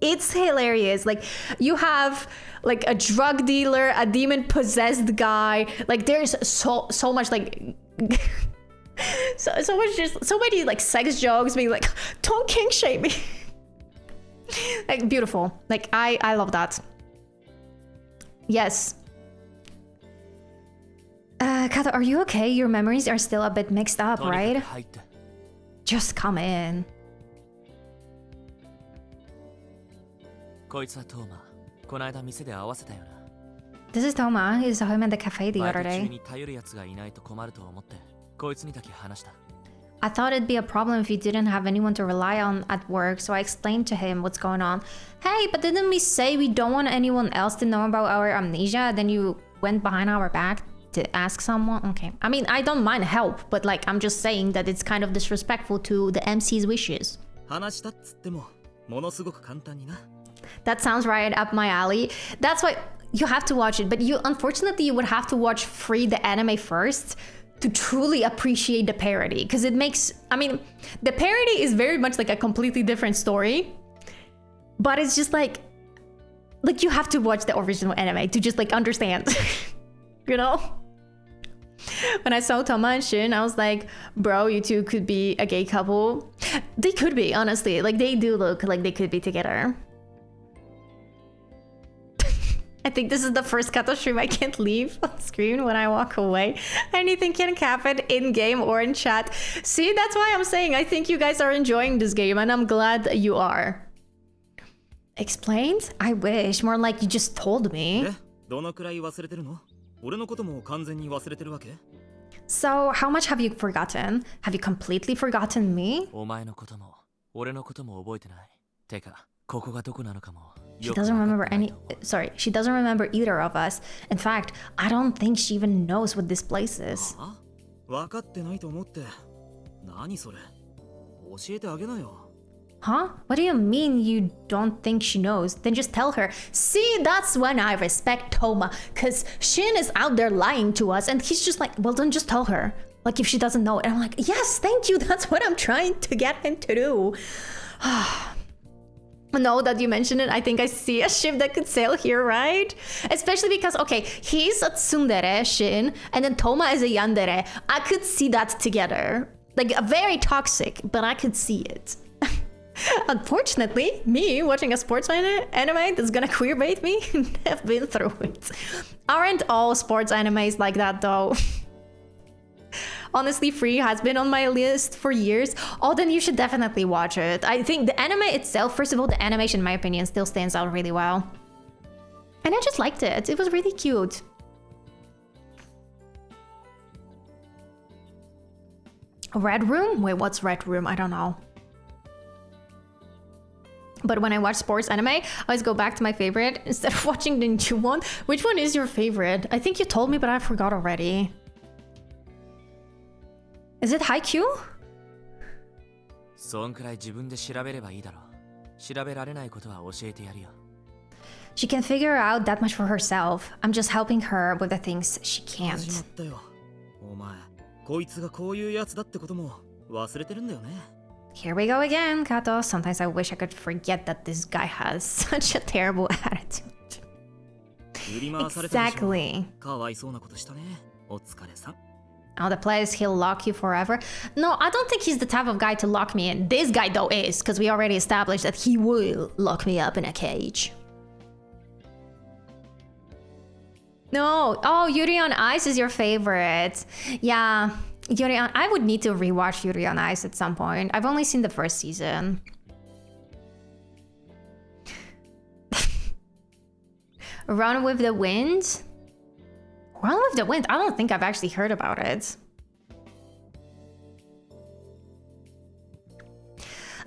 it's hilarious. Like you have like a drug dealer, a demon possessed guy. Like there's so much like so much, just so many like sex jokes being like, don't king shame me. Like beautiful. Like I love that. Yes. Kato, are you okay? Your memories are still a bit mixed up, とにかく right? 入って。 Just come in. こいつはトーマ。この間店で会わせたよな。 This is Toma. You saw him at the cafe the バイ other ト中 day. に頼るやつがいないと困ると思って、こいつにだけ話した。 I thought it'd be a problem if you didn't have anyone to rely on at work, so I explained to him what's going on. Hey, but didn't we say we don't want anyone else to know about our amnesia? Then you went behind our back to ask someone? Okay. I mean, I don't mind help, but like, I'm just saying that it's kind of disrespectful to the MC's wishes. 話したっつってもものすごく簡単にな。 That sounds right up my alley. That's why you have to watch it, but unfortunately you would have to watch Free the anime first to truly appreciate the parody, because it makes, I mean, the parody is very much like a completely different story, but it's just like you have to watch the original anime to just like understand. You know, when I saw Toma and Shin, I was like, bro, you two could be a gay couple. They could be, honestly. Like they do look like they could be together. I think this is the first Kato stream I can't leave on screen when I walk away. Anything can happen in game or in chat. See, that's why I'm saying I think you guys are enjoying this game, and I'm glad that you are. Explained? I wish. More like you just told me. え、どのくらい忘れてるの？俺のことも完全に忘れてるわけ？ So, how much have you forgotten? Have you completely forgotten me? お前のことも、俺のことも覚えてない。てか、ここがどこなのかも。 She doesn't remember any. Sorry, she doesn't remember either of us. In fact, I don't think she even knows what this place is. あ？分かってないと思って。何それ？教えてあげなよ。 Huh? What do you mean you don't think she knows? Then just tell her. See, that's when I respect Toma, because Shin is out there lying to us, and he's just like, well, then just tell her. Like if she doesn't know it. And I'm like, yes, thank you. That's what I'm trying to get him to do. Now that you mention it, I think I see a ship that could sail here, right? Especially because, okay, he's a tsundere, Shin, and then Toma is a yandere. I could see that together. Like, very toxic, but I could see it. Unfortunately, me watching a sports anime that's gonna queerbait me, have been through it. Aren't all sports animes like that, though? Honestly, Free has been on my list for years. Oh, then you should definitely watch it. I think the anime itself, first of all, the animation, in my opinion, still stands out really well. And I just liked it. It was really cute. Red Room? Wait, what's Red Room? I don't know. But when I watch sports anime, I always go back to my favorite instead of watching the new one. Which one is your favorite? I think you told me, but I forgot already. Is it Haikyuu? そんくらい自分で調べればいいだろう。調べられないことは教えてやるよ。 She can figure out that much for herself. I'm just helping her with the things she 始ま can't. ったよ。お前、こいつがこういうやつだってことも忘れてるんだよね。 Here we go again, Kato. Sometimes I wish I could forget that this guy has such a terrible attitude. 振り回されたでしょ。 Exactly. かわいそうなことしたね。お疲れさん。 Oh, the place he'll lock you forever. No, I don't think he's the type of guy to lock me in. This guy though is, because we already established that he will lock me up in a cage. No. Oh, Yuri on Ice is your favorite. Yeah. Yuri on... I would need to rewatch Yuri on Ice at some point. I've only seen the first season. Run with the Wind? Run with the Wind? I don't think I've actually heard about it.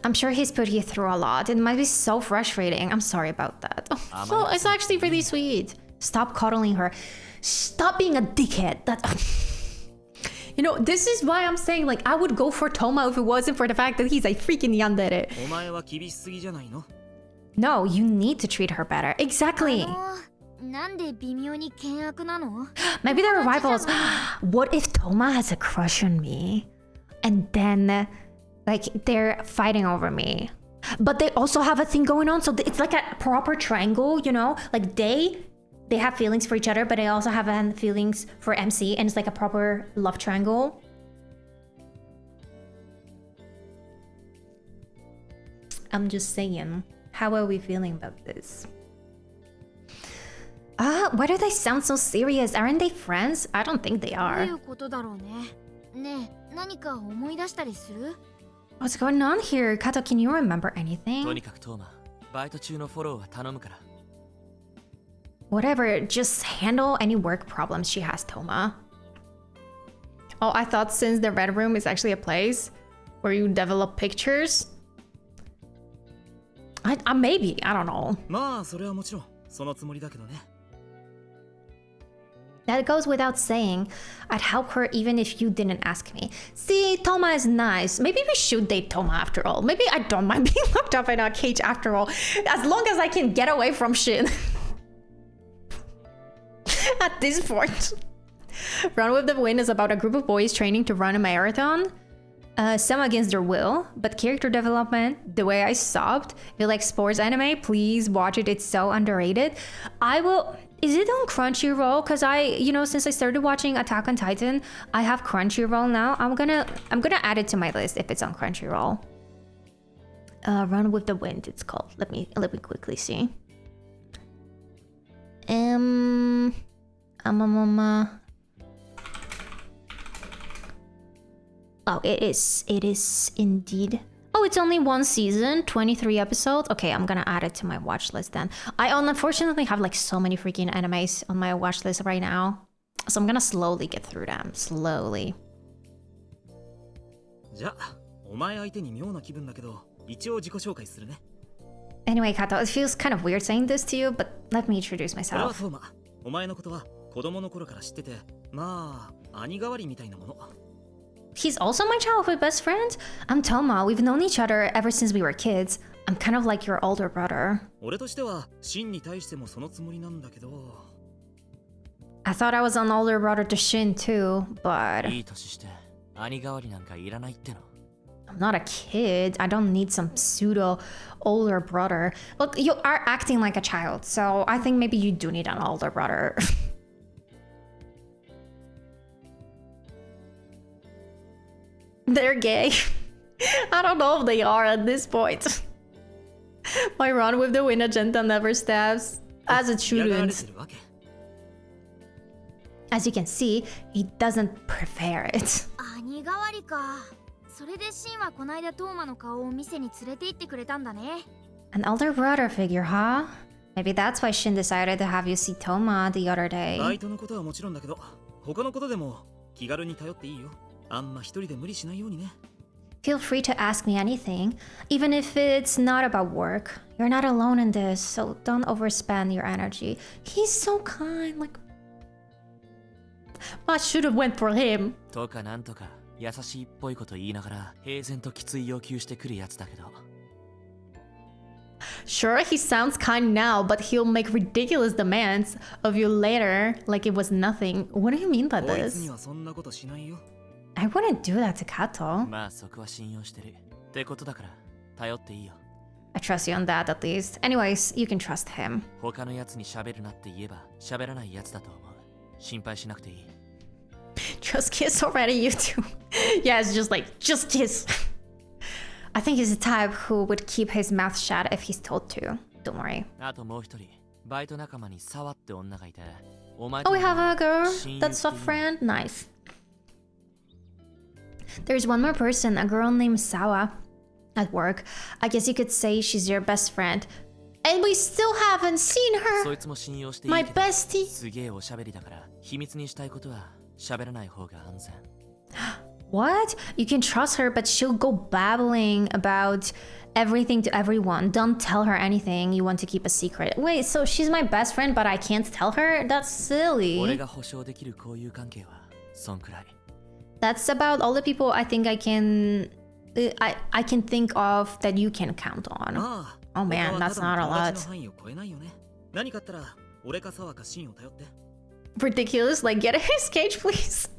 I'm sure he's put you through a lot. It might be so frustrating. I'm sorry about that. Oh, so it's actually really sweet. Stop coddling her. Stop being a dickhead. That... You know, this is why I'm saying, like, I would go for Toma if it wasn't for the fact that he's a freaking yandere. お前は厳しすぎじゃないの？ No, you need to treat her better. Exactly. なんで微妙に険悪なの？ Maybe they're rivals. What if Toma has a crush on me? And then, like, they're fighting over me. But they also have a thing going on. So it's like a proper triangle, you know? Like, they have feelings for each other, but they also have feelings for MC. And it's like a proper love triangle. I'm just saying. How are we feeling about this? Why do they sound so serious? Aren't they friends? I don't think they どう are. いうことだろうね。ねえ、何か思い出したりする？ What's going on here? Kato, can you remember と anything? にかくトーマ、バイト中のフォローは頼むから。 Whatever, just handle any work problems she has, Toma. Oh, I thought since the Red Room is actually a place where you develop pictures. Maybe, I don't know. まあそれはもちろんそのつもりだけどね。 That goes without saying. I'd help her even if you didn't ask me. See, Toma is nice. Maybe we should date Toma after all. Maybe I don't mind being locked up in a cage after all. As long as I can get away from shit. At this point. Run with the Wind is about a group of boys training to run a marathon. Some against their will, but character development, the way I sobbed. If you like sports anime, please watch it. It's so underrated. I will... Is it on Crunchyroll? Because since I started watching Attack on Titan, I have Crunchyroll now. I'm gonna add it to my list if it's on Crunchyroll. Run with the Wind, it's called. Let me quickly see. Oh, it is indeed. Oh, it's only one season, 23 episodes. Okay, I'm gonna add it to my watch list then. I unfortunately have like so many freaking animes on my watch list right now. So I'm gonna slowly get through them. Slowly. じゃあ、お前相手に妙な気分だけど、一応自己紹介するね。 Anyway, Kato, it feels kind of weird saying this to you, but let me introduce 俺は myself. トーマ。お前のことは子供の頃から知ってて、まあ兄代わりみたいなもの。 He's also my childhood best friend? I'm Toma. We've known each other ever since we were kids. I'm kind of like your older brother. 俺としては真に対してもそのつもりなんだけど。 I thought I was an older brother to Shin too, but いい年して兄代わりなんかいらないっての。 I'm not a kid. I don't need some pseudo older brother. Look, you are acting like a child, so I think maybe you do need an older brother. They're gay. I don't know if they are at this point. My Run with the Wind agenda never stabs, as it 嫌がられ shouldn't. てるわけ。As you can see, he doesn't prefer it. 兄代わりか。それでシンはこないだトーマの顔を店に連れて行ってくれたんだね。An older brother figure, huh? Maybe that's why Shin decided to have you see Toma the other day. バイトのことはもちろんだけど、他のことでも気軽に頼っていいよ。あんま一人で無理しないようにね。Feel free to ask me anything, even if it's not about work. You're not alone in this, so don't overspend your energy. He's so kind, like... I should have went for him. とかなんとか優しいっぽいこと言いながら平然ときつい要求してくるやつだけど。Sure, he sounds kind now, but he'll make ridiculous demands of you later, like it was nothing. What do you mean by こいつ this? にはそんなことしないよ。I wouldn't do that to Kato. まあそこは信用してる。ってことだから頼っていいよ。I trust you on that at least. Anyways, you can trust him. 他のやつに喋るなって言えば喋らないやつだと思う。心配しなくていい。Just kiss already, you two. Yeah, it's just like, just kiss. I think he's the type who would keep his mouth shut if he's told to. Don't worry. あともう一人、バイト仲間にサって女がいて、お前 Oh, we have a girl 親友 that's a っていう friend? Nice. There's one more person, a girl named Sawa at work. I guess you could say she's your best friend. And we still haven't seen そ her! いつも信用していい My けど、 bestie! すげえおしゃべりだから秘密にしたいことは喋らない方が安全。 What? You can trust her, but she'll go babbling about everything to everyone. Don't tell her anything you want to keep a secret. Wait, so she's my best friend, but I can't tell her? That's 俺 silly. が保証できる交友関係はそんくらい。 That's about all the people I think I can think of that you can count on. まあ、 Oh man, 他は that's ただ not の a 友達 lot. の範囲を超えないよね。何かあったら俺か沢かシンを頼って。 Ridiculous. Like, get in his cage, please.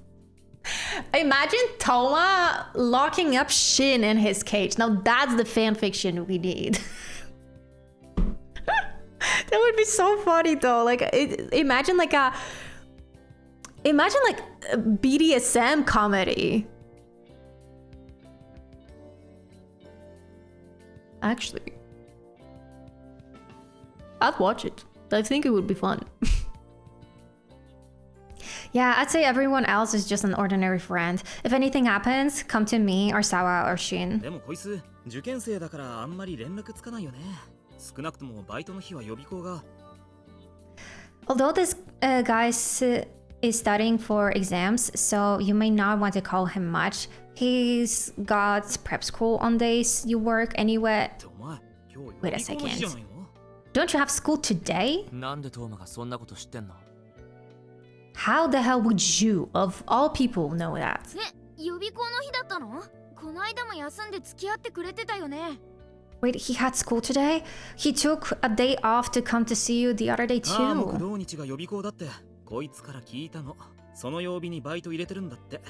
Imagine Toma locking up Shin in his cage. Now that's the fan fiction we need. That would be so funny though. Like, imagine like a BDSM comedy. Actually, I'd watch it. I think it would be fun. Yeah, I'd say everyone else is just an ordinary friend. If anything happens, come to me or Sawa or Shin. でもこいつ受験生だからあんまり連絡つかないよね。少なくともバイトの日は予備校が。 Although this guy is studying for exams, so you may not want to call him much. He's got prep school on days you work anyway. ってお前、今日 Wait a 予備校の日じゃないの？ Don't you have school today? なんでトーマがそんなこと知ってんの？ How the hell would you, of all people, know that? 予備校の日だったの？こないだも休んで付き合ってくれてたよね。Wait, he had school today? He took a day off to come to see you the other day ああ、木 too. 土日が予備校だってこいつから聞いたの。その曜日にバイト入れてるんだって。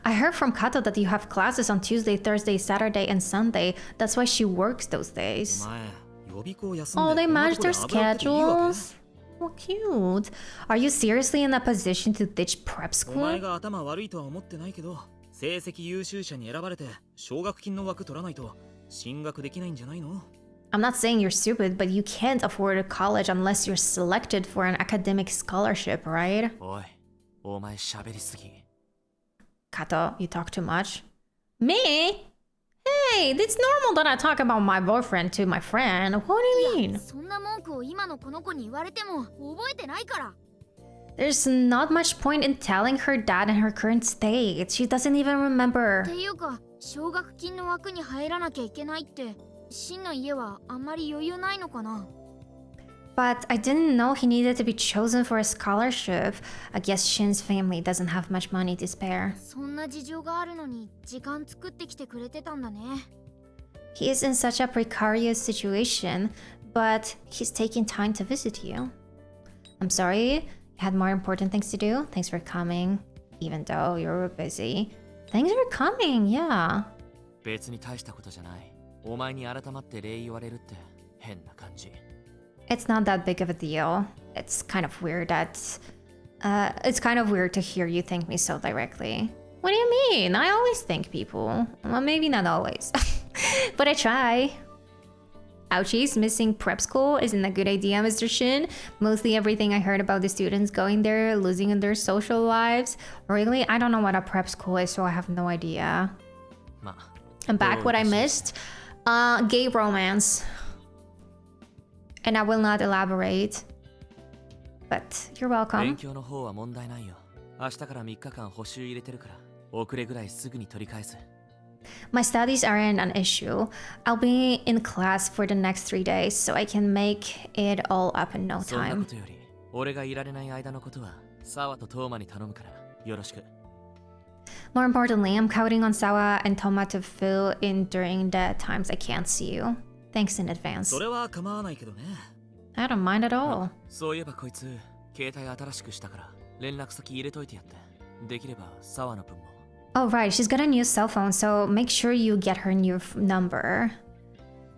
I heard from Kato that you have classes on Tuesday, Thursday, Saturday, and Sunday. That's why she works those お days. 前、予備校休ん Oh, で they こんな manage とこ their で油売ってていいわけ？ schedules. Oh, cute. Are you seriously in a position to ditch prep お前 school? が頭悪いとは思ってないけど、成績優秀者に選ばれて奨学金の枠取らないと進学できないんじゃないの？ I'm not saying you're stupid, but you can't afford a college unless you're selected for an academic scholarship, right? おい、お前喋りすぎ。 Kato, you talk too much. Me? Hey, it's normal that I talk about my boyfriend to my friend. What do you mean? そんな文句を今のこの子に言われても覚えてないから。 There's not much point in telling her dad in her current state. She doesn't even っ remember. ていうか、奨学金の枠に入らなきゃいけないって、シンの家はあんまり余裕ないのかな？ But I didn't know he needed to be chosen for a scholarship. I guess Shin's family doesn't have much money to spare. そんな事情があるのに時間作ってきてくれてたんだね。 He is in such a precarious situation, but he's taking time to visit you. I'm sorry, you had more important things to do. Thanks for coming, even though you were busy. Thanks for coming, yeah. 別に大したことじゃない。お前に改まって礼言われるって変な感じ。 It's not that big of a deal. It's kind of weird to hear you thank me so directly. What do you mean? I always thank people. Well, maybe not always. But I try. Ouchies, missing prep school isn't a good idea, Mr. Shin. Mostly everything I heard about the students going there, losing in their social lives. Really? I don't know what a prep school is, so I have no idea. And back what I missed. Gay romance. And I will not elaborate. But you're welcome. 勉強の方は問題ないよ。明日から3日間補習入れてるから、遅れぐらいすぐに取り返す。My studies aren't an issue. I'll be in class for the next 3 days, so I can make it all up in no そんなこ time. とより、俺がいられない間のことは、沢とトーマに頼むから、よろしく。More importantly, I'm counting on Sawa and Toma to fill in during the times I can't see you. Thanks in advance. それは構わないけどね。I don't mind at all. そういえばこいつ、携帯新しくしたから、連絡先入れといてやって。できれば、沢の分も。Oh, right. She's got a new cell phone, so make sure you get her new number.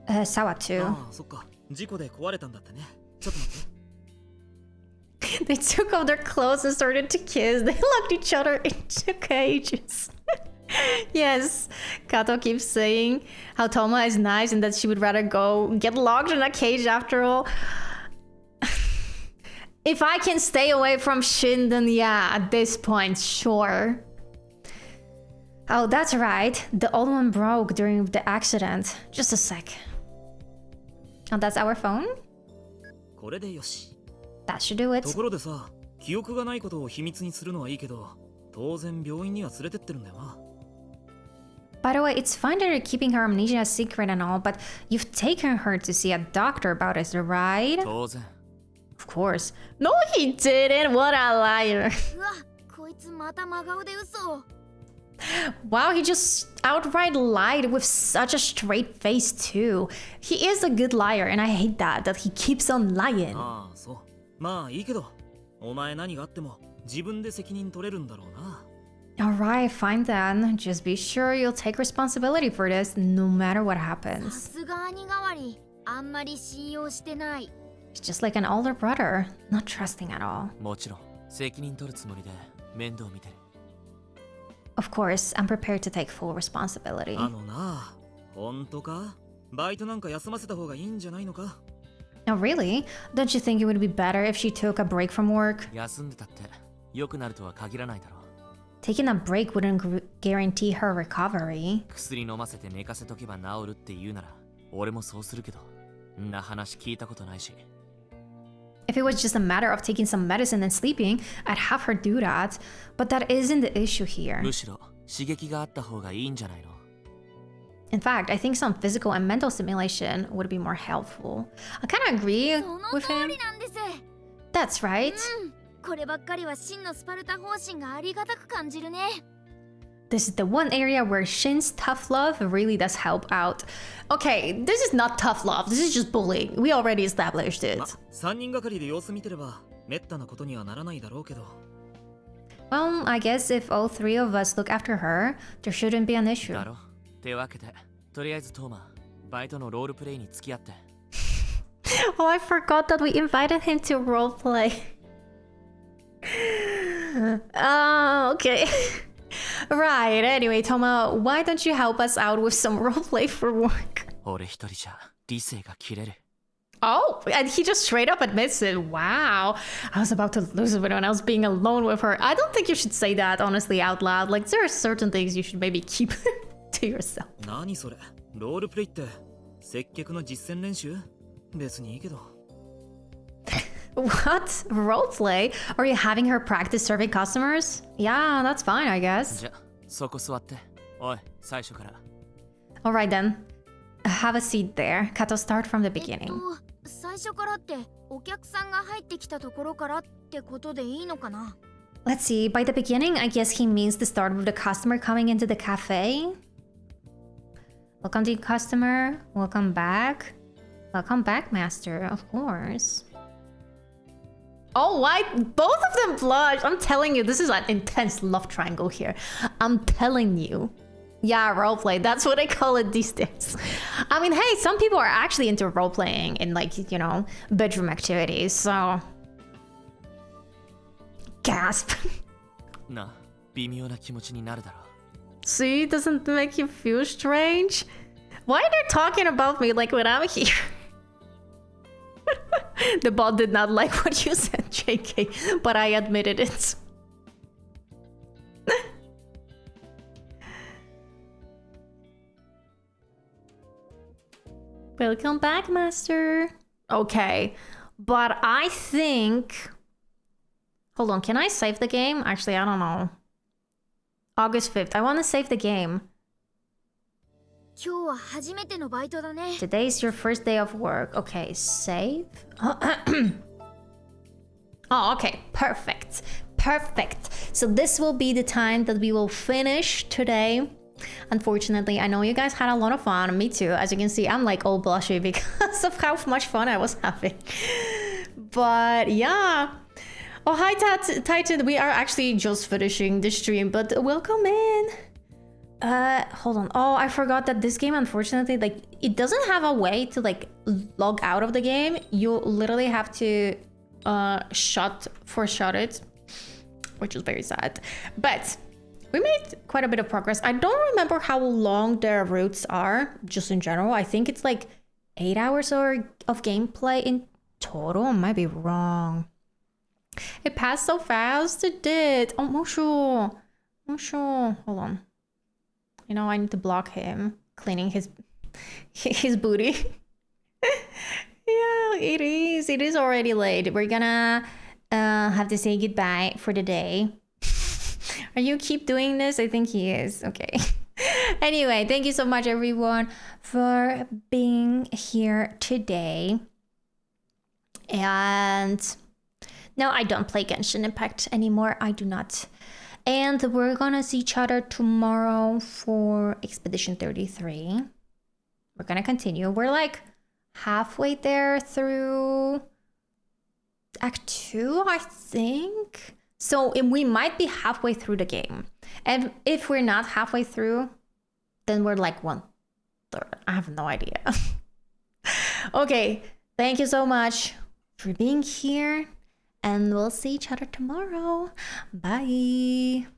Sawa too. ああ、そっか。事故で壊れたんだってね。ちょっと待って。They took off their clothes and started to kiss. They locked each other into cages. Yes, Kato keeps saying how Toma is nice and that she would rather go get locked in a cage after all. If I can stay away from Shin, then yeah, at this point, sure. Oh, that's right. The old one broke during the accident. Just a sec. Oh, that's our phone? これでよし。 That should do it. ところでさ、記憶がないことを秘密にするのはいいけど、当然病院には連れてってるんだよな。By the way, it's fine that you're keeping her amnesia a secret and all, but you've taken her to see a doctor about it, right? 当然。Of course. No, he didn't. What a liar. うわ、こいつまた真顔で嘘を。Wow, he just outright lied with such a straight face too. He is a good liar, and I hate that he keeps on lying. ああ、そう。まあいいけど、お前何があっても自分で責任取れるんだろうな。Alright, fine then. Just be sure you'll take responsibility for this no matter what さ happens. すが兄代わり、あんまり信用してない。He's just like an older brother, not trusting at all. もちろん、責任取るつもりで面倒見てる。Of course, I'm prepared to take full responsibility. あのな、本当か？バイトなんか休ませた方がいいんじゃないのか？ Oh, really? Don't you think it would be better if she took a break from work? 休んでたって、良くなるとは限らないだろう。Taking a break wouldn't guarantee her recovery. 薬飲ませて寝かせとけば治るって言うなら、俺もそうするけど、んな話聞いたことないし。If it was just a matter of taking some medicine and sleeping, I'd have her do that. But that isn't the issue here. むしろ、刺激があった方がいいんじゃないの？ In fact, I think some physical and mental stimulation would be more helpful. I kind of agree その with 通 him. りなんです。 That's right. こればっかりは真のスパルタ方針がありがたく感じるね。This is the one area where Shin's tough love really does help out. Okay, this is not tough love. This is just bullying. We already established it. 3人がかりで様子見てれば、めったなことにはならないだろうけど。Well, I guess if all three of us look after her, there shouldn't be an issue. だろ？ってわけで、とりあえずトーマ、バイトのロールプレイに付き合って。Oh, I forgot that we invited him to roleplay. Okay. Right, anyway, Toma, why don't you help us out with some roleplay for work? 俺一人じゃ理性が切れる。Oh, and he just straight up admits it. Wow. I was about to lose it when I was being alone with her. I don't think you should say that honestly out loud. Like, there are certain things you should maybe keep to yourself. 何それ？ロールプレイって接客の実践練習？別にいいけど。What? Roleplay? Are you having her practice serving customers? Yeah, that's fine, I guess. じゃ、そこ座って。おい、最初から。Alright then. Have a seat there. Kato, start from the beginning. 最初からってお客さんが入ってきたところからってことでいいのかな？ Let's see. By the beginning, I guess he means the start with the customer coming into the cafe. Welcome to customer. Welcome back. Welcome back, master. Of course. Oh, why? Both of them blush. I'm telling you, this is an intense love triangle here. I'm telling you. Yeah, roleplay. That's what I call it these days. I mean, hey, some people are actually into roleplaying in, like, you know, bedroom activities, so... Gasp. なあ、微妙な気持ちになるだろう。 See, doesn't make you feel strange? Why are they talking about me like when I'm here? The bot did not like what you said, JK, but I admitted it. Welcome back, Master. Okay, but I think... Hold on, can I save the game? Actually, I don't know. August 5th. I want to save the game. 今日は初めてのバイトだね。 Today's your first day of work. Okay, save. Oh, okay. Perfect. Perfect. So this will be the time that we will finish today. Unfortunately, I know you guys had a lot of fun. Me too. As you can see, I'm like all blushy because of how much fun I was having. But yeah. Oh, hi, Titan. We are actually just finishing the stream, but welcome in. Hold on. Oh, I forgot that this game, unfortunately, like, it doesn't have a way to, like, log out of the game. You literally have to shut it, which is very sad. But we made quite a bit of progress. I don't remember how long their routes are, just in general. I think it's like 8 hours of gameplay in total. I might be wrong. It passed so fast. It did. Oh, Moshu. Hold on. You know, I need to block him cleaning his booty. Yeah, it is. It is already late. We're gonna have to say goodbye for the day. Are you keep doing this? I think he is. Okay. Anyway, thank you so much, everyone, for being here today. And no, I don't play Genshin Impact anymore. I do not. And we're gonna see each other tomorrow for Expedition 33. We're gonna continue. We're like halfway there through Act 2, I think. So we might be halfway through the game. And if we're not halfway through, then we're like 1/3. I have no idea. Okay, thank you so much for being here. And we'll see each other tomorrow. Bye.